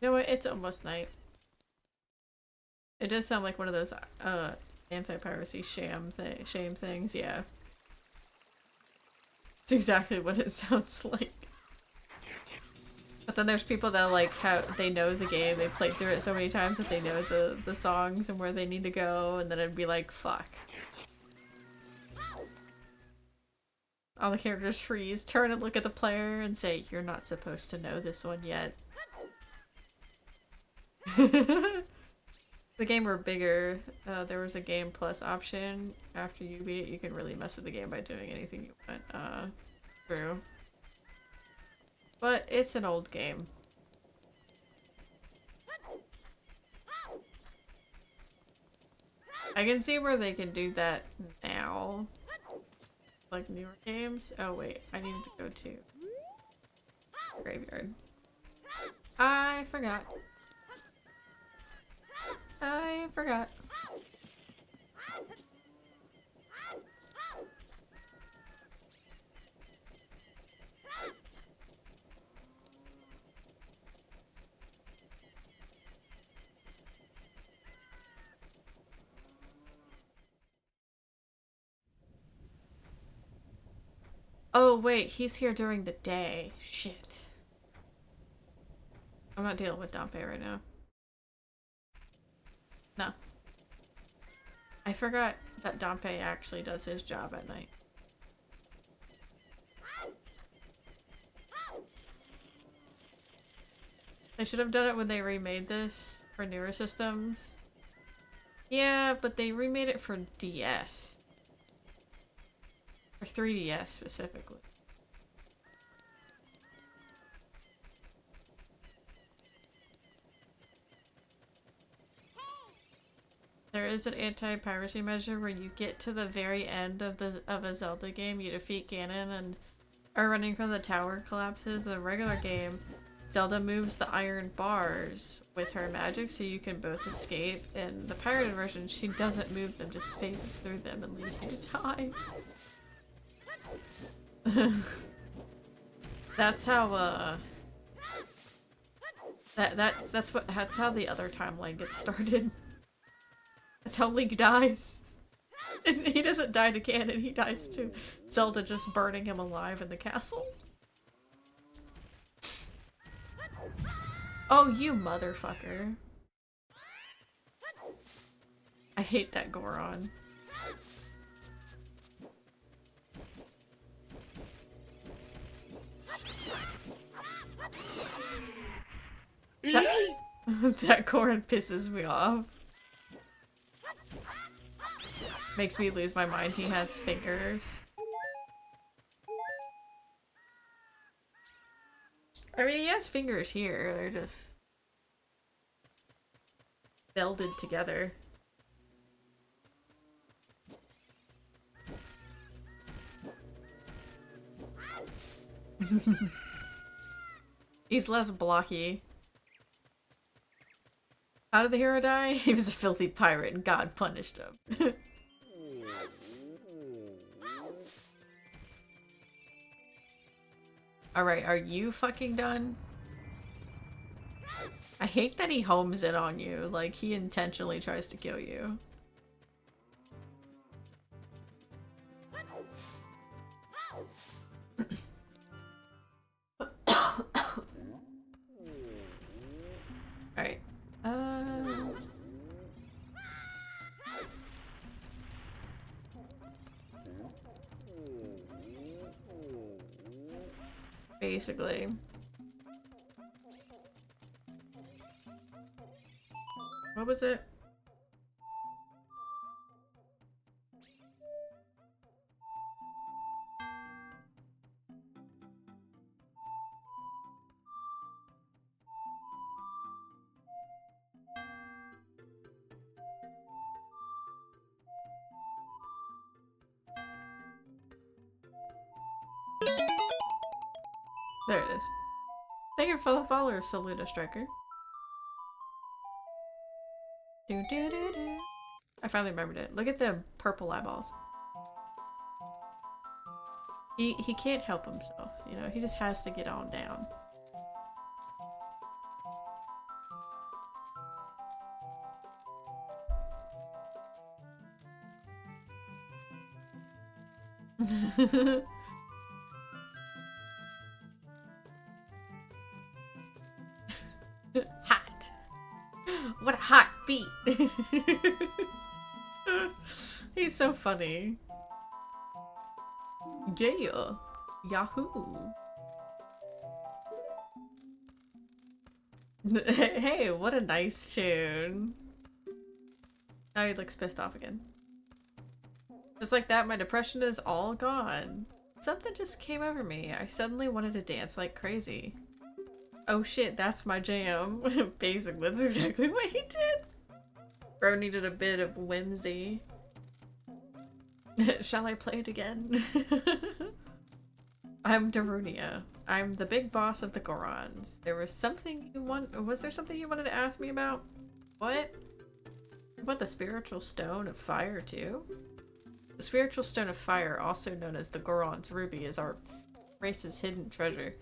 You know what? It's almost night. It does sound like one of those anti-piracy shame things, yeah. It's exactly what it sounds like. But then there's people that like they know the game, they played through it so many times that they know the songs and where they need to go, and then it'd be like, fuck. All the characters freeze, turn and look at the player and say, you're not supposed to know this one yet. the game were bigger, there was a game plus option. After you beat it, you can really mess with the game by doing anything you want. True. But it's an old game. I can see where they can do that now. Like newer games. Oh wait, I need to go to graveyard. I forgot. I forgot. Oh wait, he's here during the day. Shit. I'm not dealing with Dompe right now. No. I forgot that Dompe actually does his job at night. They should have done it when they remade this for newer systems. Yeah, but they remade it for DS. For 3DS specifically. There is an anti-piracy measure where you get to the very end of a Zelda game, you defeat Ganon and are running from the tower collapses. In the regular game, Zelda moves the iron bars with her magic so you can both escape. In the pirated version, she doesn't move them, just phases through them and leaves you to die. That's how that's how the other timeline gets started. That's how Link dies. And he doesn't die to Ganon, he dies to Zelda just burning him alive in the castle. Oh, you motherfucker. I hate that Goron. That Goron pisses me off. Makes me lose my mind. He has fingers. I mean, he has fingers here. They're just melded together. He's less blocky. How did the hero die? He was a filthy pirate and God punished him. Alright, are you fucking done? I hate that he homes in on you, like he intentionally tries to kill you. Alright. Basically. What was it? There it is. Thank you for the follower, Saluda Striker. I finally remembered it. Look at the purple eyeballs. He can't help himself, you know, he just has to get on down. Hot. What a hot beat. He's so funny. Yeah. Yahoo. Hey, what a nice tune. Now he looks pissed off again. Just like that, my depression is all gone. Something just came over me. I suddenly wanted to dance like crazy. Oh shit, that's my jam. Basically, that's exactly what he did. Bro needed a bit of whimsy. Shall I play it again? I'm Darunia. I'm the big boss of the Gorons. Was there something you wanted to ask me about? What? About the spiritual stone of fire too? The spiritual stone of fire, also known as the Goron's ruby, is our race's hidden treasure.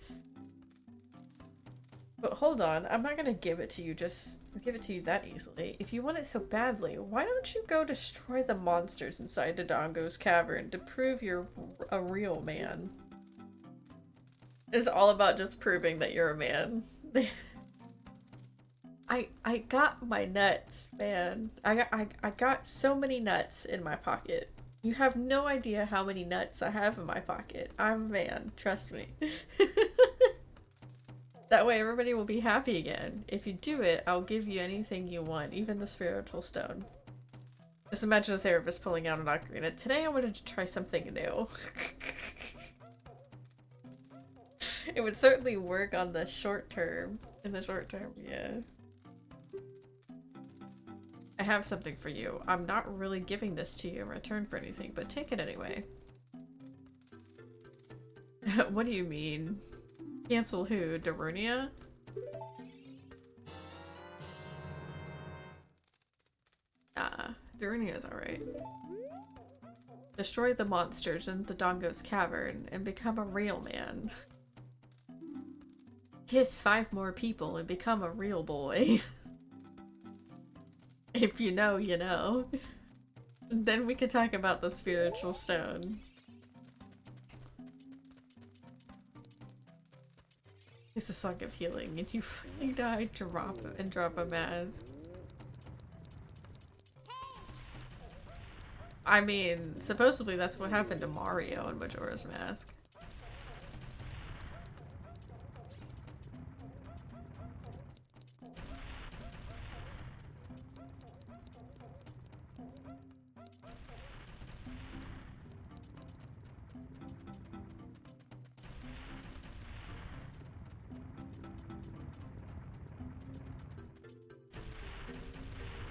But hold on, I'm not gonna give it to you that easily. If you want it so badly, why don't you go destroy the monsters inside Dodongo's cavern to prove you're a real man? It's all about just proving that you're a man. I got my nuts, man. I got so many nuts in my pocket. You have no idea how many nuts I have in my pocket. I'm a man, trust me. That way everybody will be happy again. If you do it, I'll give you anything you want, even the spiritual stone. Just imagine a therapist pulling out an ocarina. Today I wanted to try something new. It would certainly work on the short term. In the short term, yeah. I have something for you. I'm not really giving this to you in return for anything, but take it anyway. What do you mean? Cancel who? Darunia? Nah, Darunia's alright. Destroy the monsters in the Dodongo's cavern and become a real man. Kiss 5 more people and become a real boy. If you know, you know. Then we can talk about the spiritual stone. It's a song of healing, and you fucking die, drop a mask. I mean, supposedly that's what happened to Mario in Majora's Mask.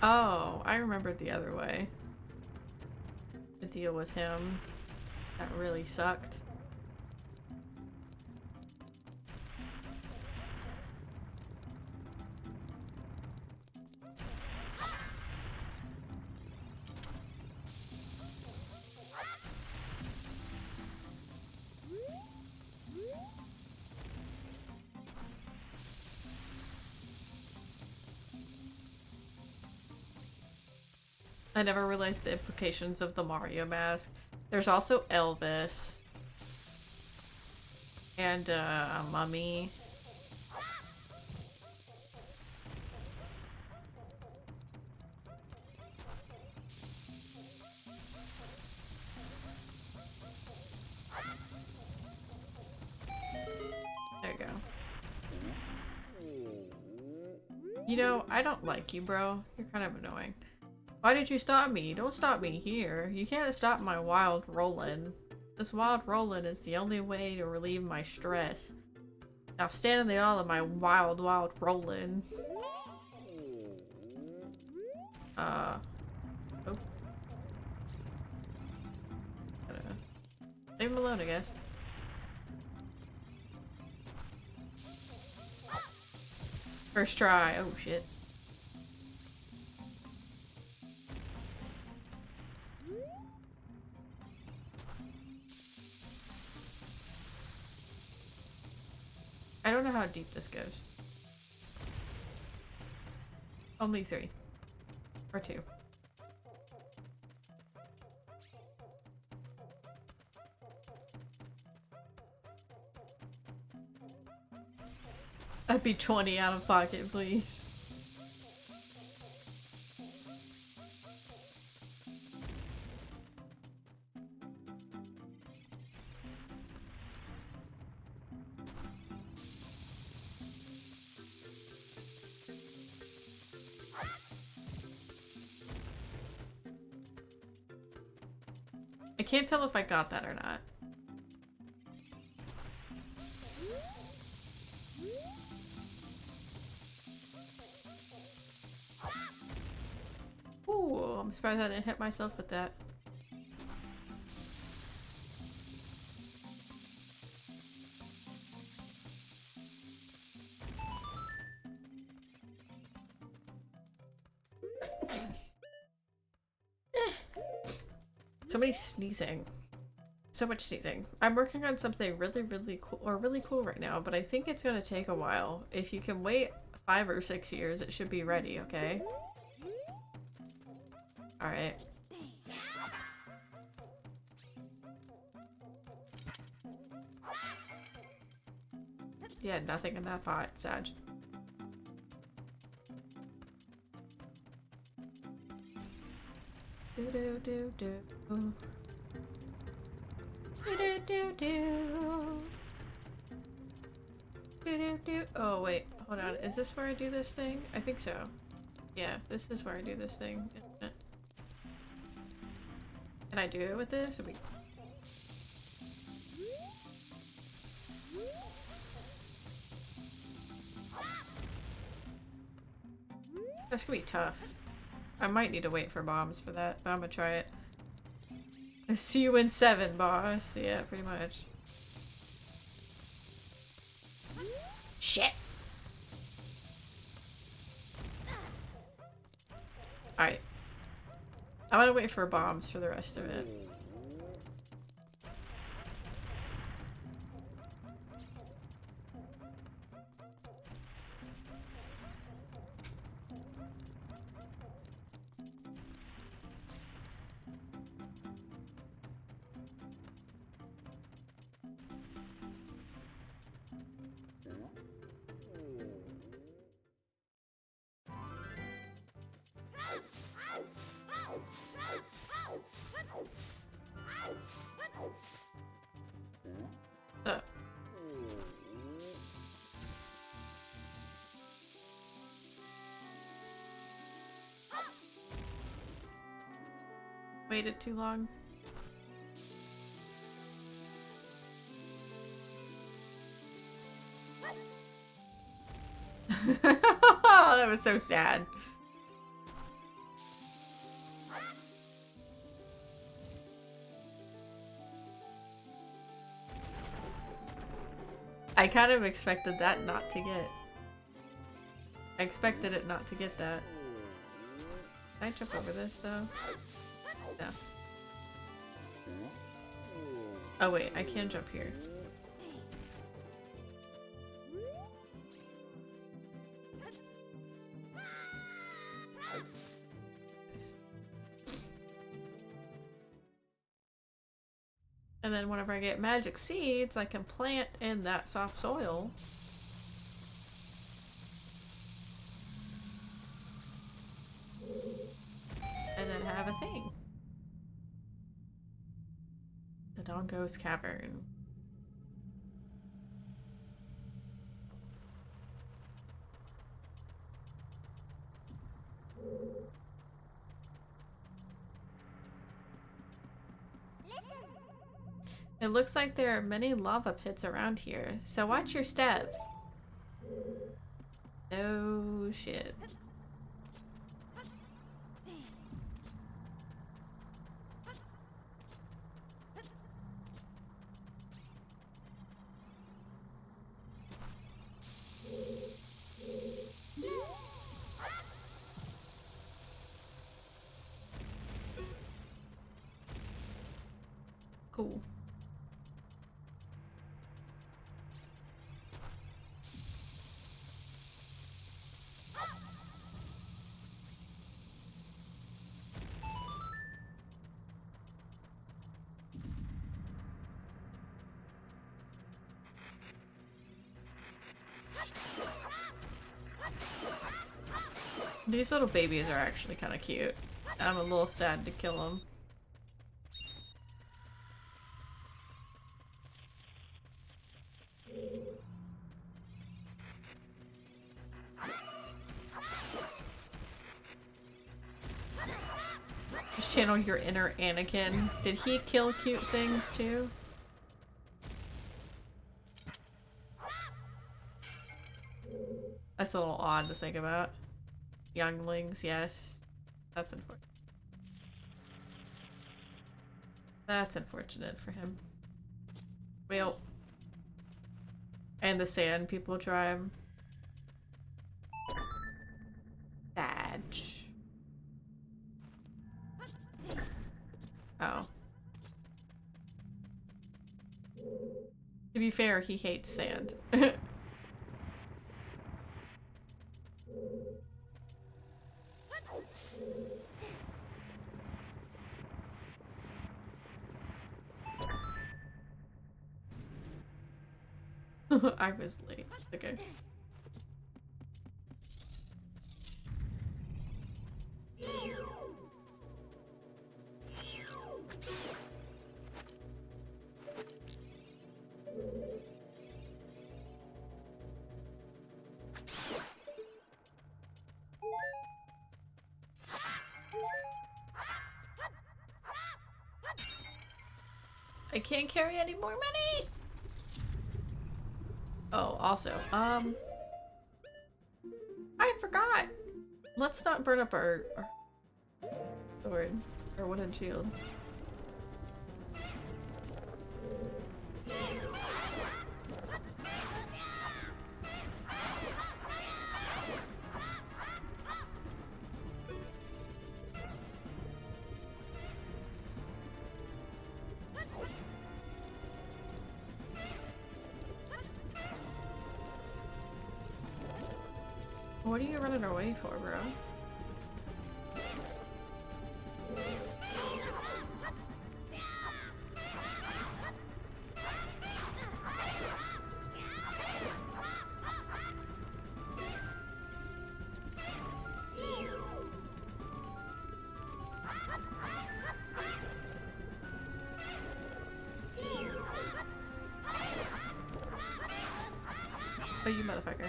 Oh, I remembered the other way. To deal with him. That really sucked. I never realized the implications of the Mario mask. There's also Elvis. And, a mummy. There you go. You know, I don't like you, bro. You're kind of annoying. Why did you stop me? Don't stop me here. You can't stop my wild rollin'. This wild rollin' is the only way to relieve my stress. Now stand in the aisle of my wild rollin'. Oh. Leave him alone, I guess. First try. Oh shit. I don't know how deep this goes. Only 3. Or 2. I'd be 20 out of pocket, please. can't tell if I got that or not. Ooh, I'm surprised I didn't hit myself with that. So many sneezing. So much sneezing. I'm working on something really cool right now, but I think it's gonna take a while. If you can wait 5 or 6 years, it should be ready, okay? Alright. Yeah, nothing in that pot, Sag. Do do do do. Do do do do. Do do do. Oh wait, hold on. Is this where I do this thing? I think so. Yeah, this is where I do this thing, isn't it? Can I do it with this? That's gonna be tough. I might need to wait for bombs for that, but I'm gonna try it. See you in 7, boss. Yeah, pretty much. Shit! Alright. I wanna wait for bombs for the rest of it. Waited too long. That was so sad. I kind of expected that not to get. I expected it not to get that. Can I jump over this though? No. Oh wait, I can jump here. And then whenever I get magic seeds, I can plant in that soft soil. And then have a thing. The Dongo's Cavern. It looks like there are many lava pits around here, so watch your steps. Oh shit. Cool. These little babies are actually kind of cute. I'm a little sad to kill them. Just channel your inner Anakin. Did he kill cute things too? That's a little odd to think about. Younglings, yes. That's unfortunate. That's unfortunate for him. Well. And the Sand People tribe. Sad. Oh. To be fair, he hates sand. I was late. Okay. I can't carry any more money! Oh, also, I forgot! Let's not burn up our sword, our wooden shield. What are you running away for, bro? Oh, you motherfucker.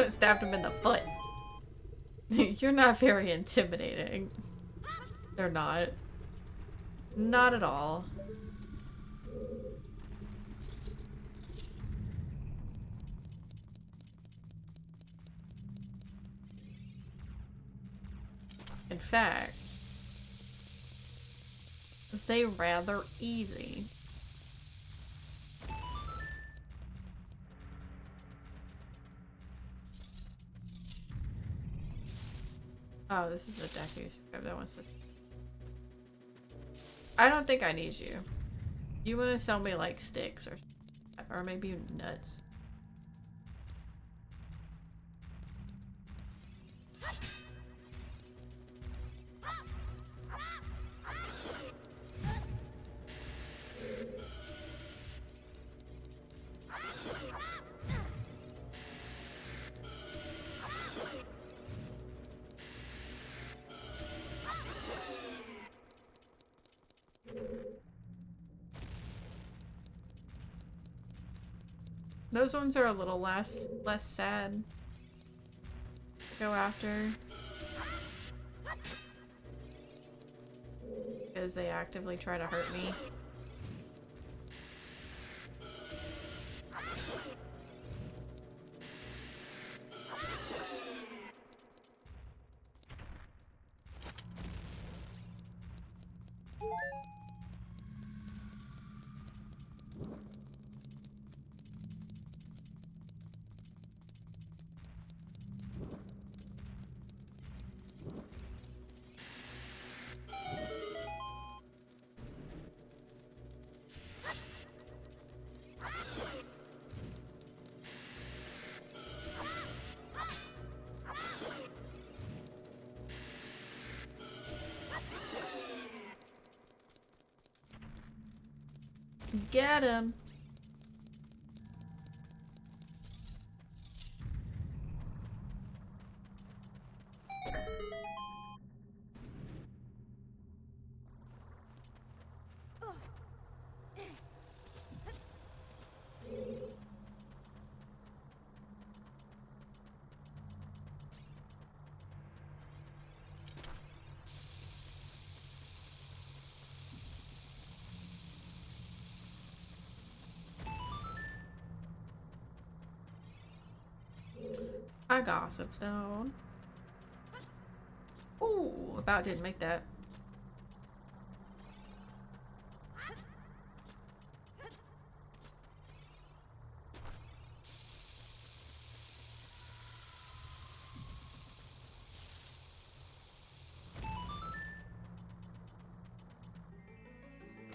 Stabbed him in the foot. You're not very intimidating. They're not. Not at all. In fact, they rather easy. Oh, this is a Deku. That one's just... I don't think I need you. You want to sell me like sticks or maybe nuts. Those ones are a little less sad to go after. Because they actively try to hurt me. Get him. A gossip stone. Ooh, about didn't make that.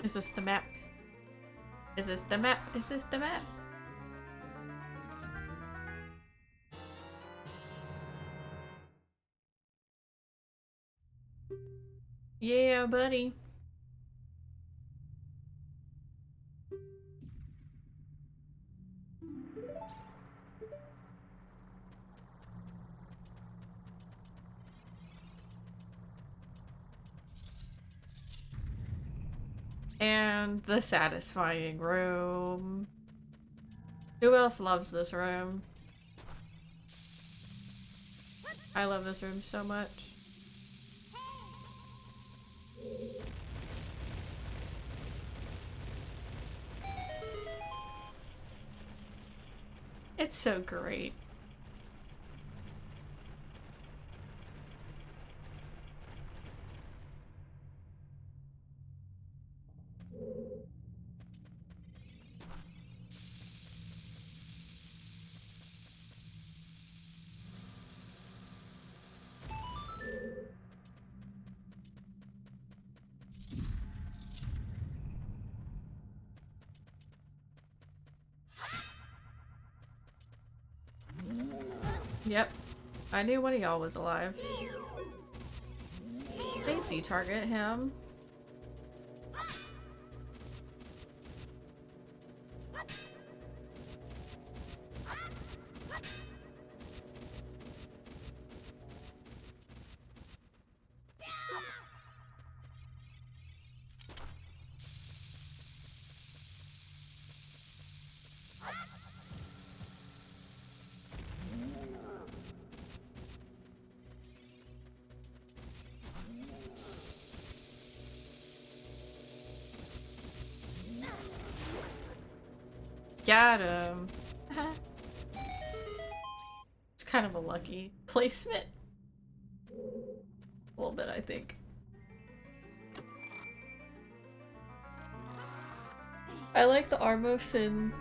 Is this the map? Is this the map? Is this the map? Yeah, buddy. And the satisfying room. Who else loves this room? I love this room so much. It's so great. Yep. I knew one of y'all was alive. Daisy, target him. Got him. It's kind of a lucky placement. A little bit, I think. I like the Armos in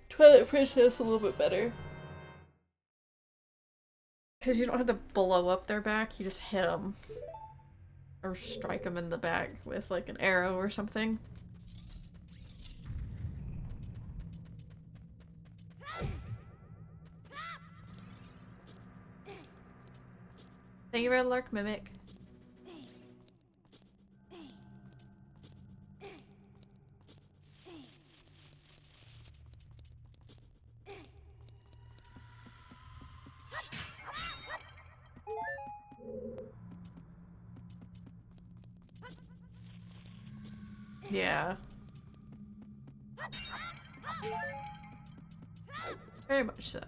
Twilight Princess a little bit better. Because you don't have to blow up their back, you just hit them. Or strike them in the back with like an arrow or something. Thank you, Red Lark Mimic. Yeah. Very much so.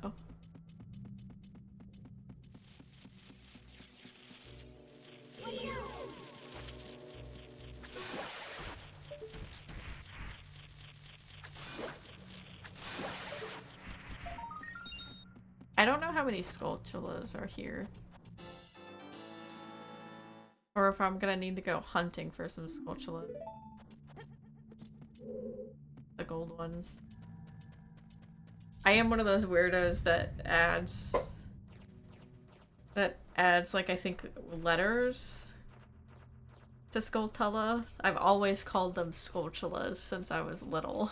I don't know how many Skulltulas are here. Or if I'm gonna need to go hunting for some Skulltula. The gold ones. I am one of those weirdos that adds like I think letters to Skulltula. I've always called them Skulltulas since I was little.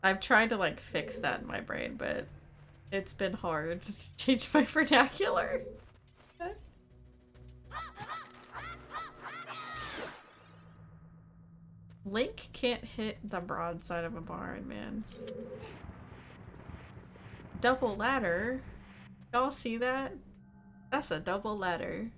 I've tried to like fix that in my brain, but it's been hard to change my vernacular. Link can't hit the broadside of a barn, man. Double ladder? Y'all see that? That's a double ladder.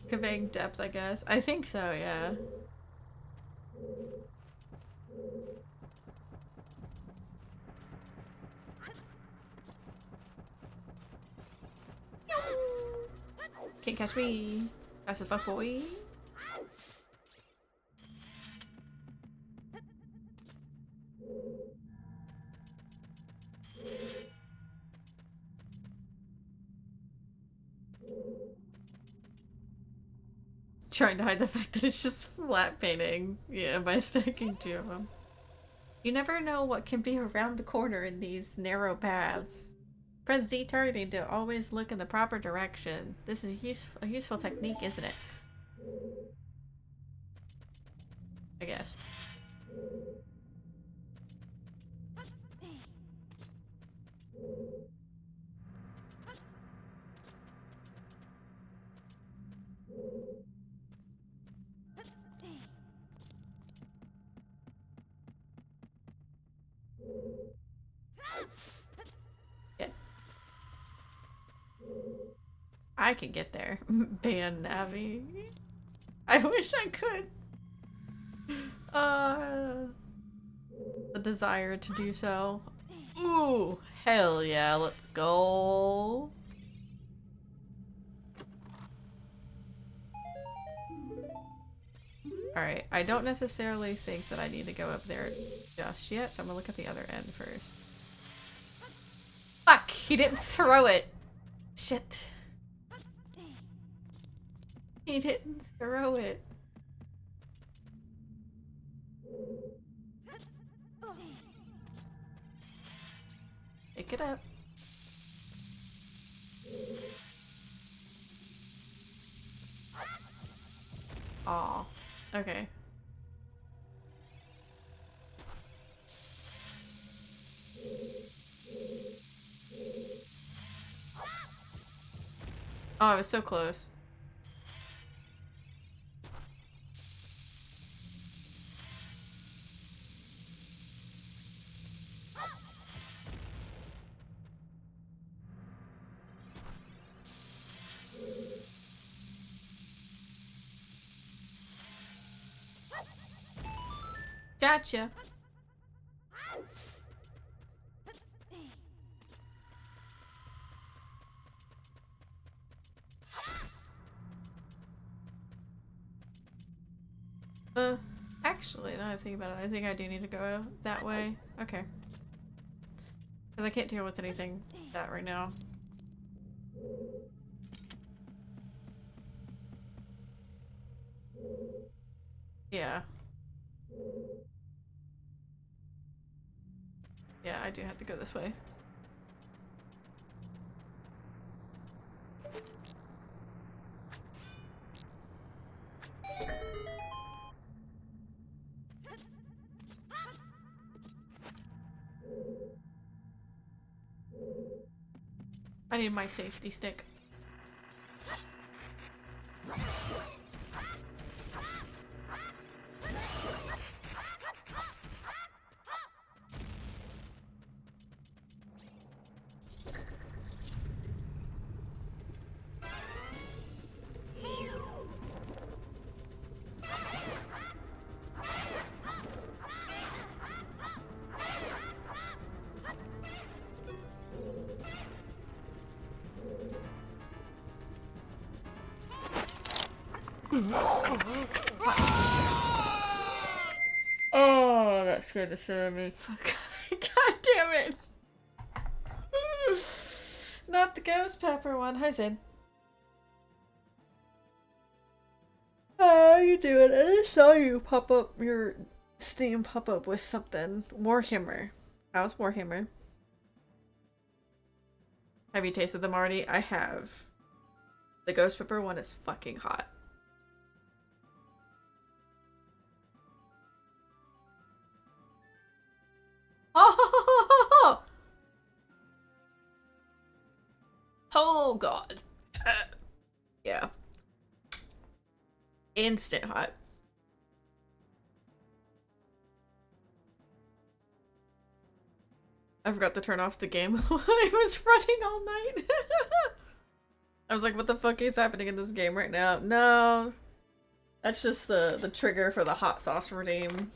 Conveying depth, I guess. I think so, yeah. Can't catch me. That's a fuck boy. Trying to hide the fact that it's just flat painting. Yeah, by stacking two of them. You never know what can be around the corner in these narrow paths. Press Z targeting to always look in the proper direction. This is a useful technique, isn't it? I guess. Good. I can get there. Ban Navi. I wish I could. The desire to do so. Ooh, hell yeah, let's go. Alright, I don't necessarily think that I need to go up there just yet, so I'm gonna look at the other end first. Fuck! He didn't throw it! Shit. He didn't throw it. Pick it up. Aw. Okay. Oh, I was so close. Gotcha. Actually, now that I think about it, I think I do need to go that way. Okay. Because I can't deal with anything that right now. Yeah. Yeah, I do have to go this way. I need my safety stick. Oh, that scared the shit out of me. God damn it! Not the ghost pepper one. Hi, Zin. How you doing? I just saw you pop up your Steam pop up with something. Warhammer. How's Warhammer? Have you tasted them already? I have. The ghost pepper one is fucking hot. Oh, oh god. Yeah. Instant hot. I forgot to turn off the game while I was running all night. I was like, what the fuck is happening in this game right now? No. That's just the trigger for the hot sauce redeem.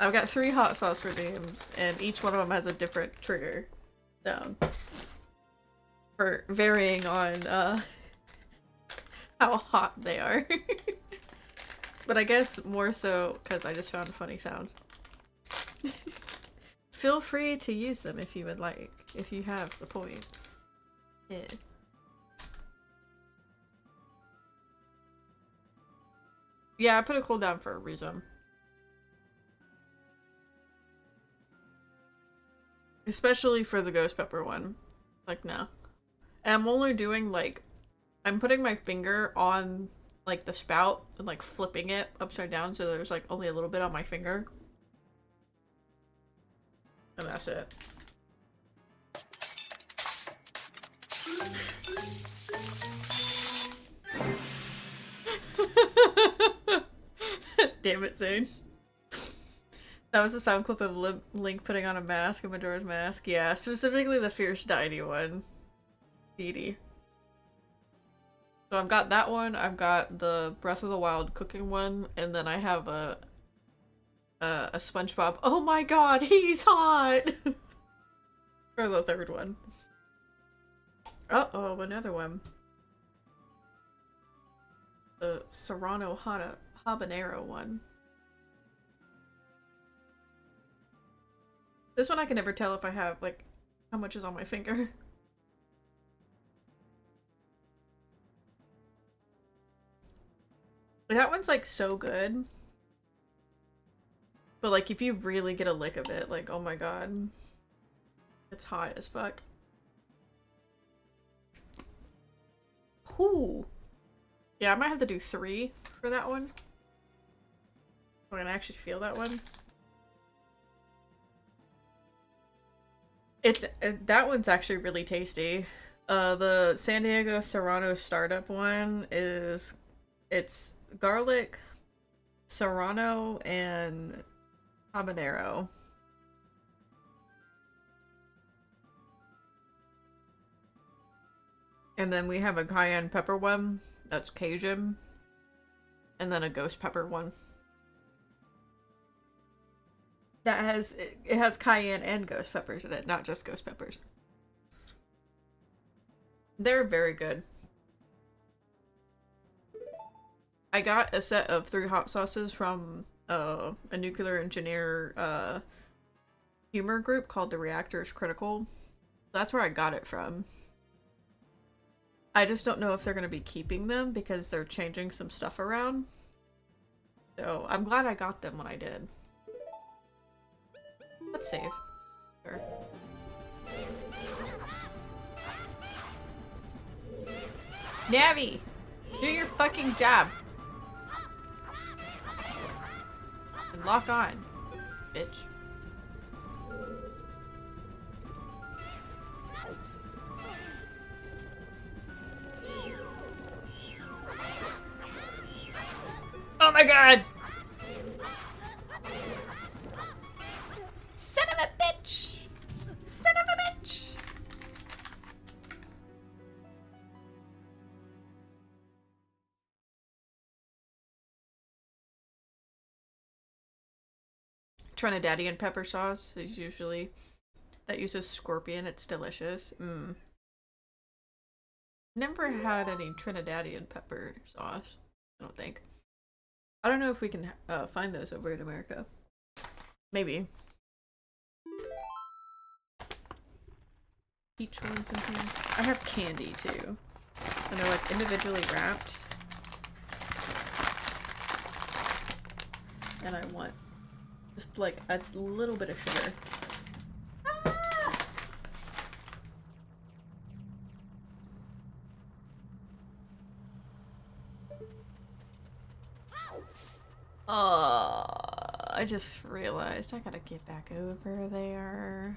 I've got 3 hot sauce redeems, and each one of them has a different trigger down. For varying on, how hot they are. But I guess more so because I just found funny sounds. Feel free to use them if you would like, if you have the points. Yeah. Yeah, I put a cooldown for a reason. Especially for the ghost pepper one. Like, no. And I'm only doing, like, I'm putting my finger on, like, the spout and, like, flipping it upside down so there's, like, only a little bit on my finger. And that's it. Damn it, Zane. That was a sound clip of Link putting on a mask, a Majora's Mask. Yeah, specifically the Fierce Deity one. Deity. So I've got that one, I've got the Breath of the Wild cooking one, and then I have a SpongeBob. Oh my god, he's hot! For the third one. Uh-oh, another one. The Serrano Habanero one. This one I can never tell if I have, like, how much is on my finger. That one's, like, so good. But, like, if you really get a lick of it, like, oh my god. It's hot as fuck. Whoo! Yeah, I might have to do 3 for that one. So I can actually feel that one. It's that one's actually really tasty. The San Diego Serrano startup one is it's garlic, serrano, and habanero. And then we have a cayenne pepper one that's Cajun, and then a ghost pepper one. That has it has cayenne and ghost peppers in it, not just ghost peppers. They're very good. I got a set of 3 hot sauces from a nuclear engineer humor group called The Reactor is Critical. That's where I got it from. I just don't know if they're going to be keeping them because they're changing some stuff around. So I'm glad I got them when I did. Let's save. Sure. Navi! Do your fucking job! And lock on, bitch. Oh my god! Son of a bitch! Son of a bitch! Trinidadian pepper sauce is usually that uses scorpion. It's delicious. Never had any Trinidadian pepper sauce. I don't think. I don't know if we can find those over in America. Maybe. Peach ones in here. I have candy too. And they're like individually wrapped. And I want just like a little bit of sugar. I just realized I gotta get back over there.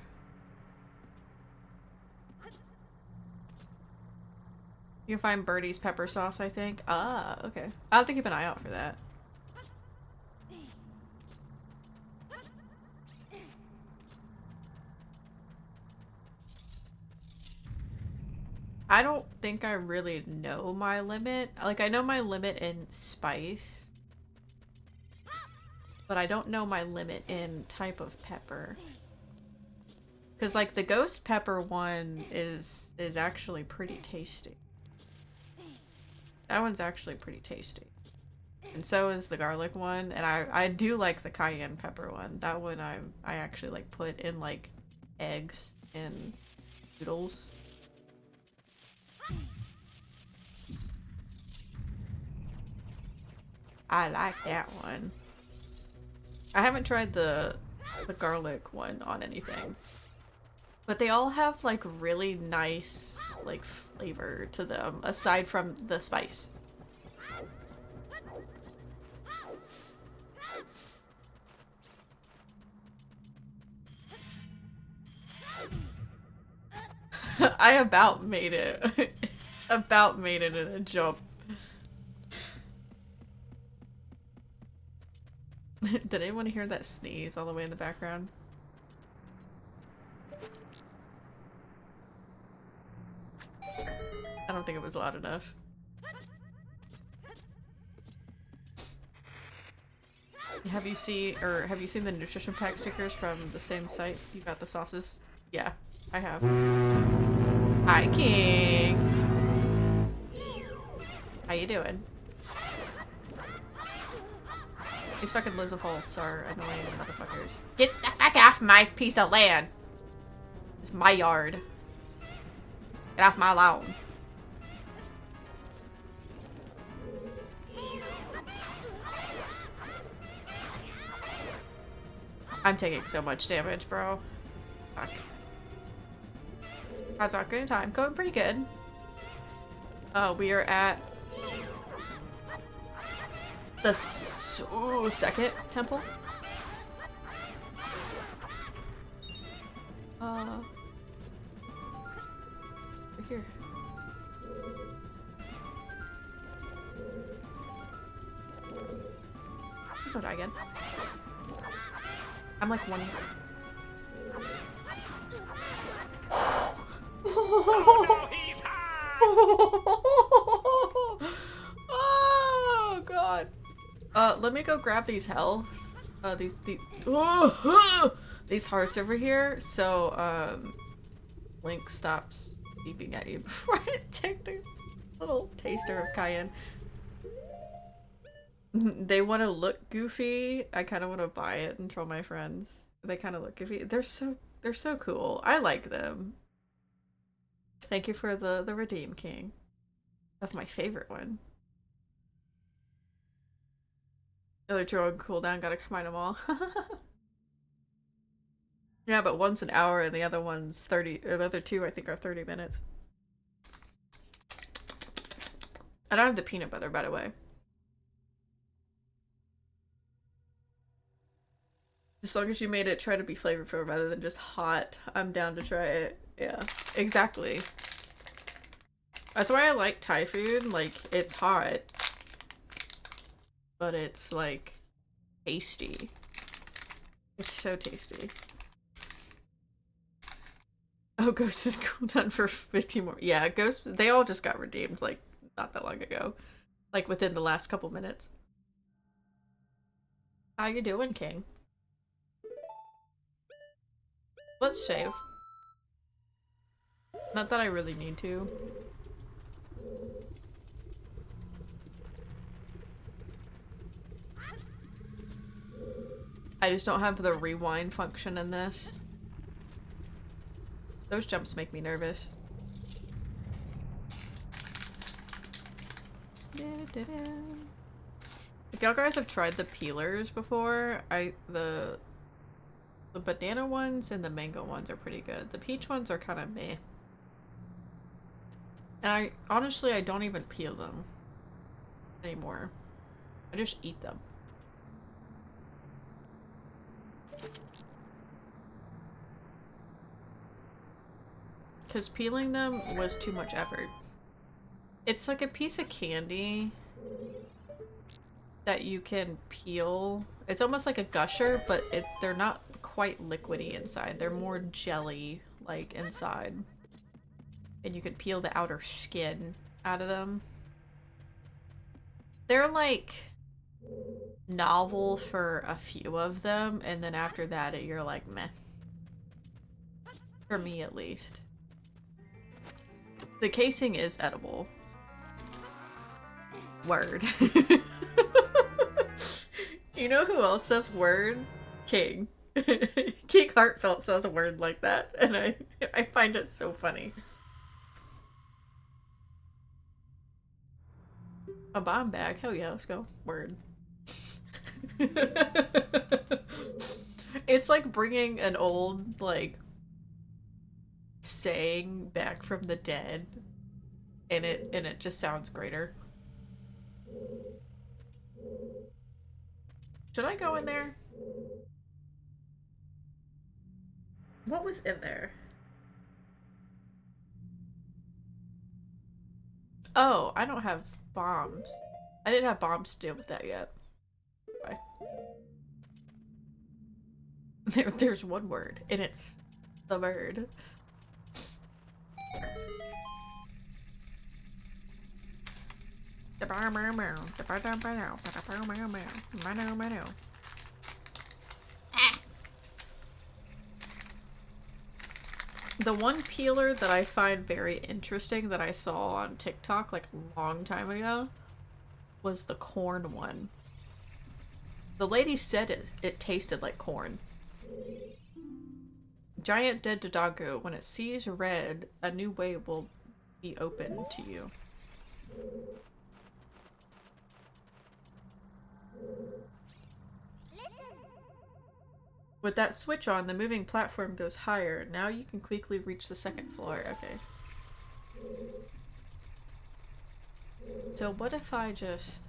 You can find Birdie's pepper sauce, I think. Ah, okay. I'll have to keep an eye out for that. I don't think I really know my limit. Like, I know my limit in spice, but I don't know my limit in type of pepper. Because, like, the ghost pepper one is actually pretty tasty. That one's actually pretty tasty. And so is the garlic one, and I do like the cayenne pepper one. That one I actually, like, put in, like, eggs and noodles. I like that one. I haven't tried the garlic one on anything. But they all have, like, really nice, like, flavor to them, aside from the spice. I about made it. About made it in a jump. Did anyone hear that sneeze all the way in the background? I don't think it was loud enough. Have you seen the nutrition pack stickers from the same site? You got the sauces? Yeah, I have. Hi, King. How you doing? These fucking Lizafalts are annoying motherfuckers. Get the fuck off my piece of land! It's my yard. Get off my lawn. I'm taking so much damage, bro. Fuck. How's Ocarina time? Going pretty good. We are at the second temple. Right here. Please don't die again. I'm like one. Oh, he's hot! Oh god. Let me go grab these health. These hearts over here. So Link stops beeping at you before I take the little taster of cayenne. They want to look goofy. I kind of want to buy it and troll my friends. They kind of look goofy. They're so cool. I like them. Thank you for the redeem, King. Of my favorite one. The other two on cooldown, gotta combine them all. Yeah, but one's an hour and the other one's 30, or the other two I think are 30 minutes. I don't have the peanut butter, by the way. As long as you made it try to be flavorful rather than just hot, I'm down to try it. Yeah, exactly. That's why I like Thai food. Like, it's hot, but it's, like, tasty. It's so tasty. Oh, Ghost is cooldown for 50 more. Yeah, Ghost, they all just got redeemed, like, not that long ago. Like, within the last couple minutes. How you doing, King? Let's save. Not that I really need to. I just don't have the rewind function in this. Those jumps make me nervous. If y'all guys have tried the peelers before, the banana ones and the mango ones are pretty good. The peach ones are kind of meh. And honestly, I don't even peel them anymore. I just eat them. Because peeling them was too much effort. It's like a piece of candy that you can peel. It's almost like a gusher, but they're not quite liquidy inside. They're more jelly like inside. and you can peel the outer skin out of them. They're like novel for a few of them, and then after that you're like meh. For me at least. The casing is edible. Word. You know who else says word? King. King Heartfelt says a word like that, and I find it so funny. A bomb bag? Hell yeah, let's go. Word. It's like bringing an old, like, saying back from the dead, and it just sounds greater. Should I go in there? What was in there? Oh, I don't have bombs. I didn't have bombs to deal with that yet. Bye. There's one word, and it's the bird. The one peeler that I find very interesting that I saw on TikTok like a long time ago was the corn one. The lady said it tasted like corn. Giant dead Dodongo, when it sees red, a new way will be open to you. With that switch on, the moving platform goes higher. Now you can quickly reach the second floor. Okay. So what if I just...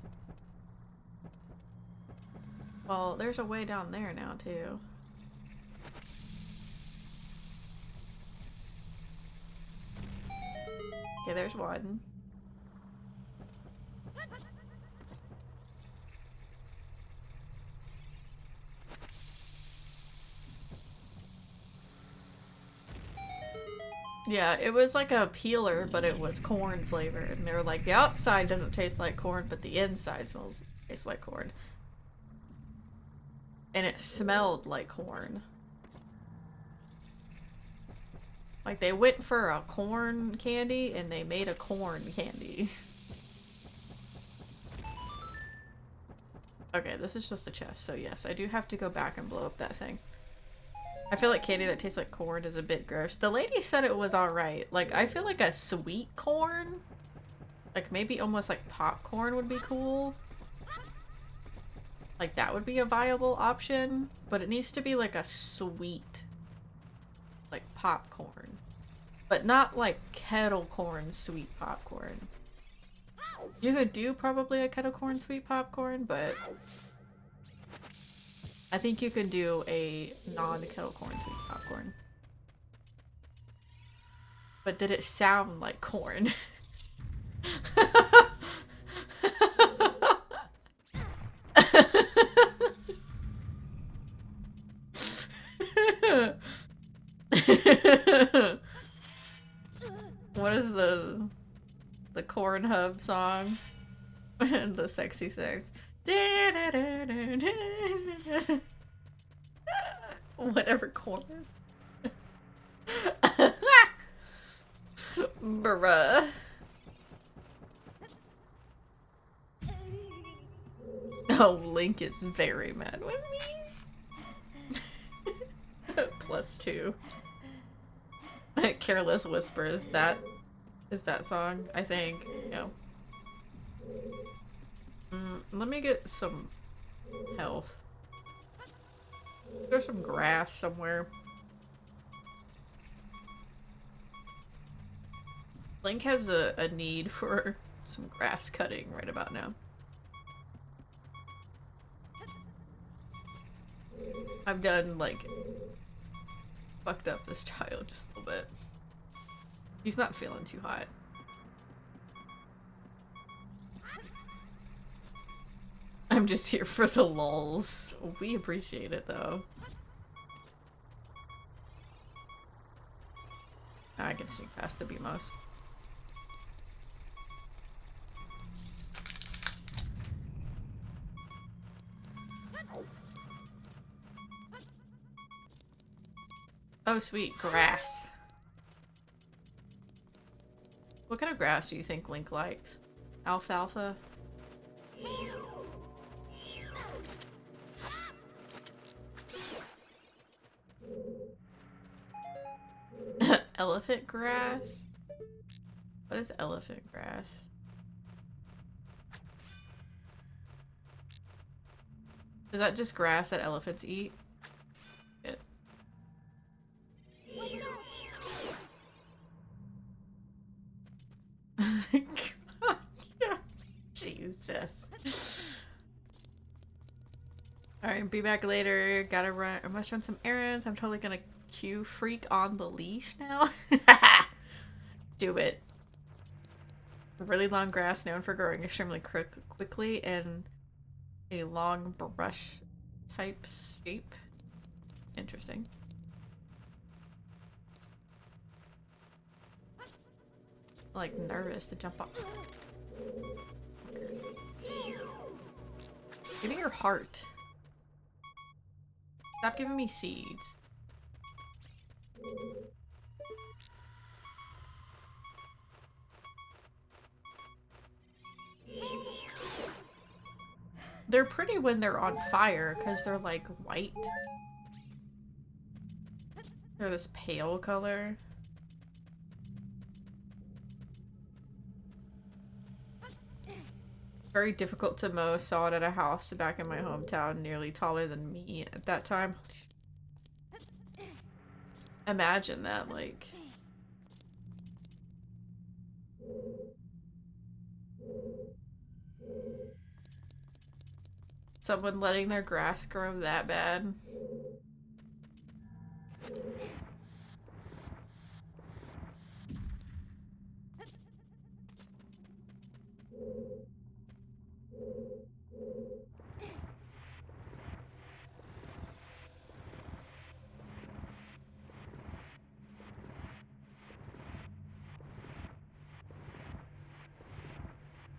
Well, there's a way down there now, too. Okay, there's one. Yeah, it was like a peeler, but it was corn flavored. And they were like, the outside doesn't taste like corn, but the inside tastes like corn. And it smelled like corn. Like, they went for a corn candy, and they made a corn candy. Okay, this is just a chest, so yes, I do have to go back and blow up that thing. I feel like candy that tastes like corn is a bit gross. The lady said it was alright. Like, I feel like a sweet corn, like maybe almost like popcorn would be cool. Like, that would be a viable option, but it needs to be like a sweet, like popcorn. But not like kettle corn sweet popcorn. You could do probably a kettle corn sweet popcorn, but I think you could do a non-kettle corn sweet popcorn. But did it sound like corn? What is the corn hub song? The sexy sex. Whatever corn. Bruh. Oh, Link is very mad with me. +2. Careless Whispers, that is that song, I think. No. Let me get some health. There's some grass somewhere. Link has a need for some grass cutting right about now. I've done, like, fucked up this child just a little bit. He's not feeling too hot. I'm just here for the lulz. We appreciate it, though. I can sneak past the BMOs. Oh, sweet. Grass. What kind of grass do you think Link likes? Alfalfa? Elephant grass? What is elephant grass? Is that just grass that elephants eat? It. Jesus. Alright, be back later. Gotta run. I must run some errands. I'm totally gonna cue Freak on the leash now. Do it. Really long grass known for growing extremely quickly in a long brush type shape. Interesting. I'm, like, nervous to jump off. Give me your heart. Stop giving me seeds. They're pretty when they're on fire because they're like white. They're this pale color. Very difficult to mow. Saw it at a house back in my hometown, nearly taller than me at that time. Imagine that, like. Someone letting their grass grow that bad.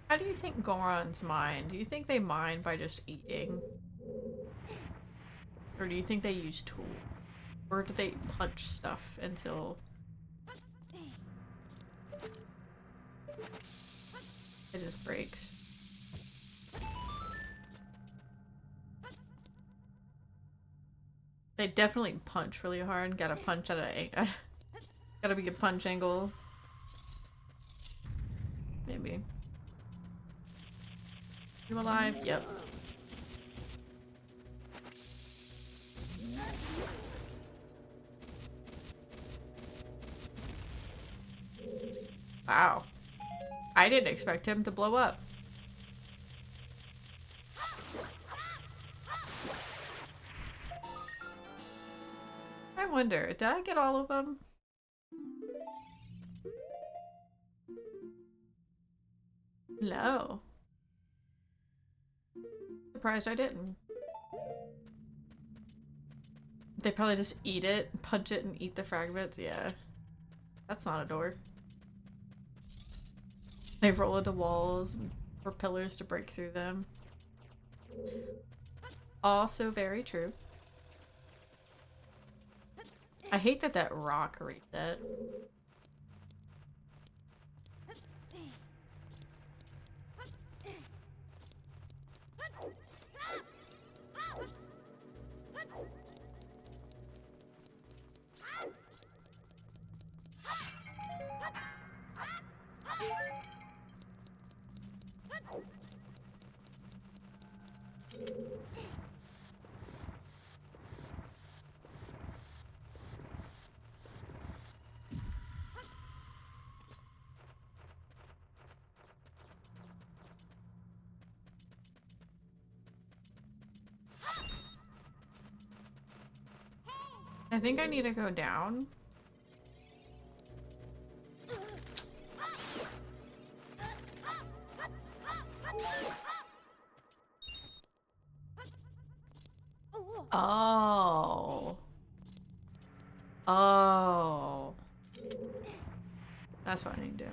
How do you think Gorons mine? Do you think they mine by just eating? Or do you think they use tools? Or do they punch stuff until it just breaks? They definitely punch really hard. Gotta punch at a gotta be a punch angle. Maybe. You alive? Yep. Wow. I didn't expect him to blow up. I wonder, did I get all of them? No. Surprised I didn't. They probably just eat it, punch it, and eat the fragments. Yeah. That's not a door. They roll into walls for pillars to break through them. Also very true. I hate that that rock reset. I think I need to go down. Oh. Oh. That's what I need to do.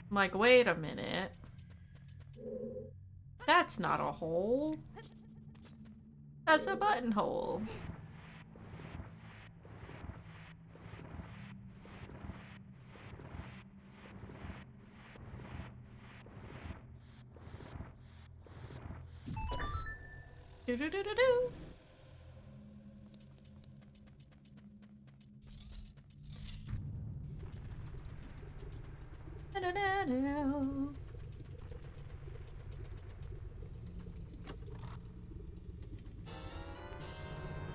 I'm like, wait a minute. That's not a hole. That's a buttonhole. Do do do do do. Da, da, da, da.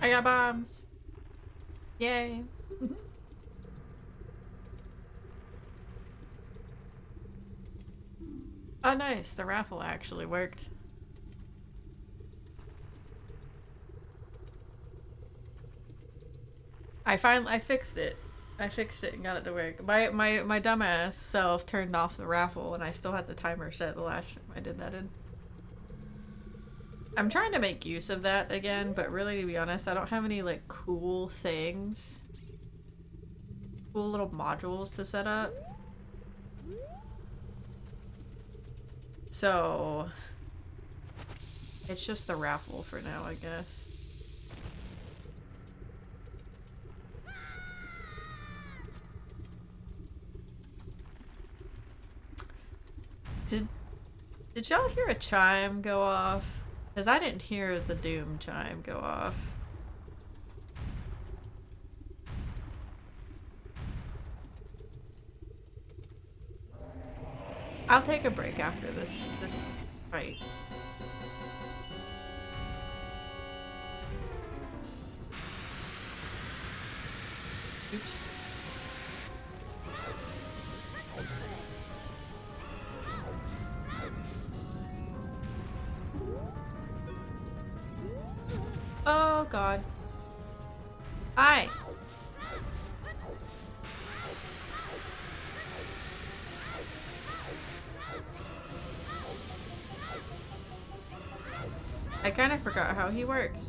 I got bombs. Yay. Oh nice, the raffle actually worked. I fixed it. I fixed it and got it to work. My dumbass self turned off the raffle and I still had the timer set the last time I did that in. I'm trying to make use of that again, but really to be honest, I don't have any like cool things. Cool little modules to set up. So it's just the raffle for now, I guess. Did y'all hear a chime go off? Because I didn't hear the Doom chime go off. I'll take a break after this fight. Oops. Oh god. Hi. I kind of forgot how he works.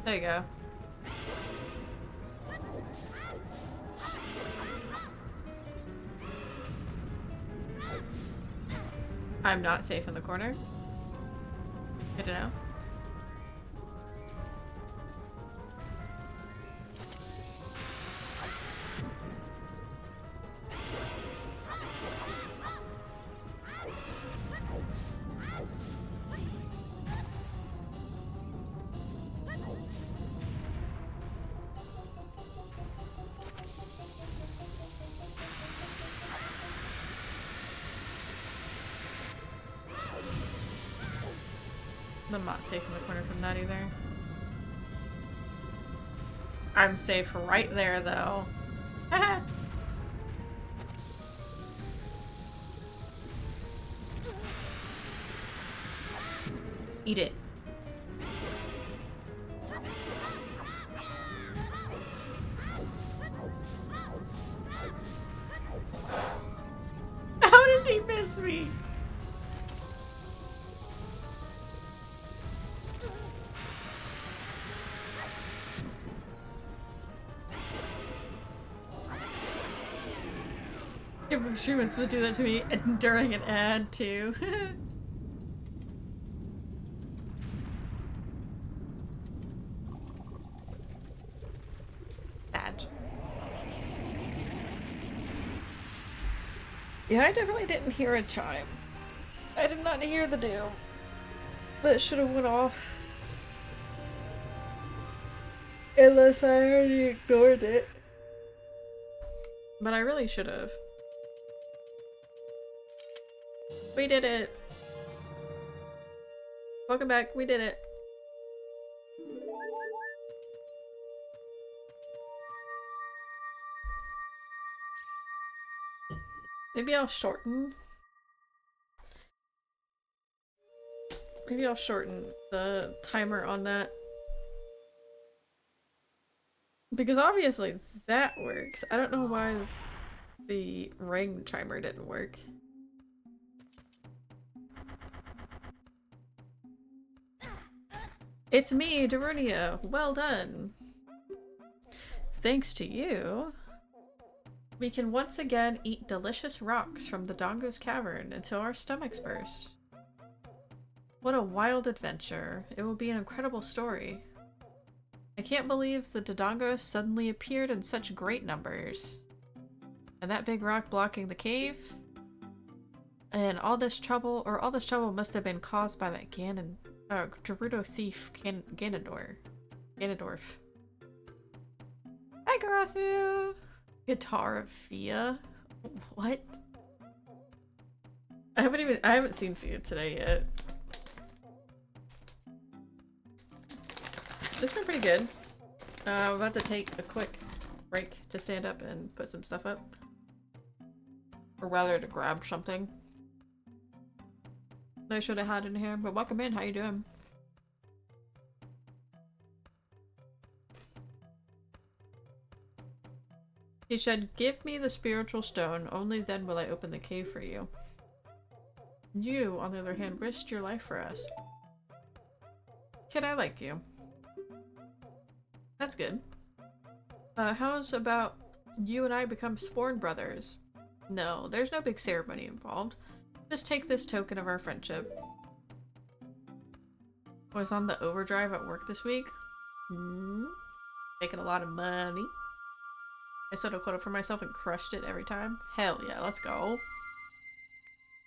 There you go. I'm not safe in the corner. Good to know. I'm not safe in the corner from that either. I'm safe right there though. Eat it. How did he miss me? Humans would do that to me during an ad too. Sad. Yeah, I definitely didn't hear a chime. I did not hear the doom. That should have went off. Unless I already ignored it. But I really should have. We did it! Welcome back, we did it. Maybe I'll shorten. Maybe I'll shorten the timer on that. Because obviously that works. I don't know why the ring timer didn't work. It's me, Darunia. Well done. Thanks to you, we can once again eat delicious rocks from the Dongo's Cavern until our stomachs burst. What a wild adventure. It will be an incredible story. I can't believe the Dodongos suddenly appeared in such great numbers. And that big rock blocking the cave? And all this trouble must have been caused by that Gerudo thief, Ganondorf. Hi, Garasu! Guitar of Fia? What? I haven't seen Fia today yet. This has been pretty good. I'm about to take a quick break to stand up and put some stuff up. Or rather, to grab something that I should have had in here. But welcome in, how you doing? He said, "Give me the spiritual stone, only then will I open the cave for you. You, on the other hand, risked your life for us. Kid, I like you. That's good. How's about you and I become Sporn brothers? No, there's no big ceremony involved. Just take this token of our friendship." I was on the overdrive at work this week. Making a lot of money. I set a quota for myself and crushed it every time. Hell yeah, let's go.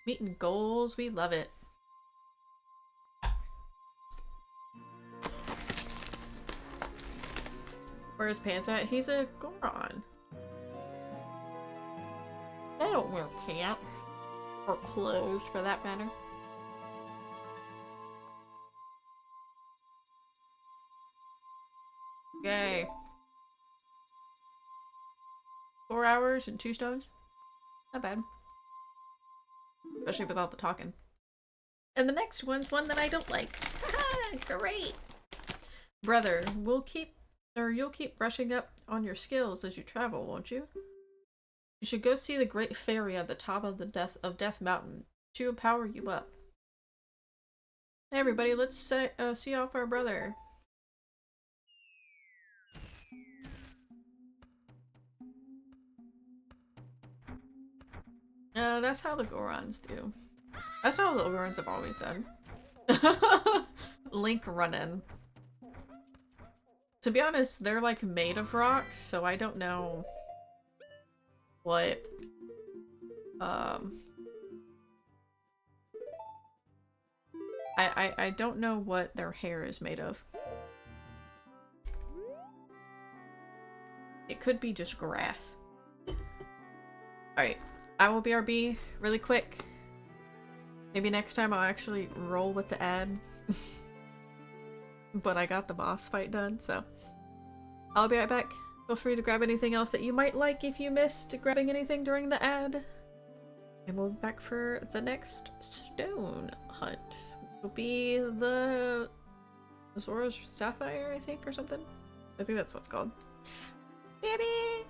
Meeting goals, we love it. Where's Pants at? He's a Goron. They don't wear pants. Or clothes, for that matter. Yay. 4 hours and 2 stones? Not bad. Especially with all the talking. And the next one's one that I don't like. Great! Brother, you'll keep brushing up on your skills as you travel, won't you? You should go see the Great Fairy at the top of Death Mountain. She will power you up. Hey everybody, let's see off our brother. That's how the Gorons do. That's how the Gorons have always done. Link running. To be honest, they're like made of rocks, so I don't know what I don't know what their hair is made of. It could be just grass. Alright, I will BRB really quick. Maybe next time I'll actually roll with the ad. But I got the boss fight done, so I'll be right back. Feel free to grab anything else that you might like if you missed grabbing anything during the ad. And we'll be back for the next stone hunt. It'll be the Zora's Sapphire, I think, or something. I think that's what it's called. Baby!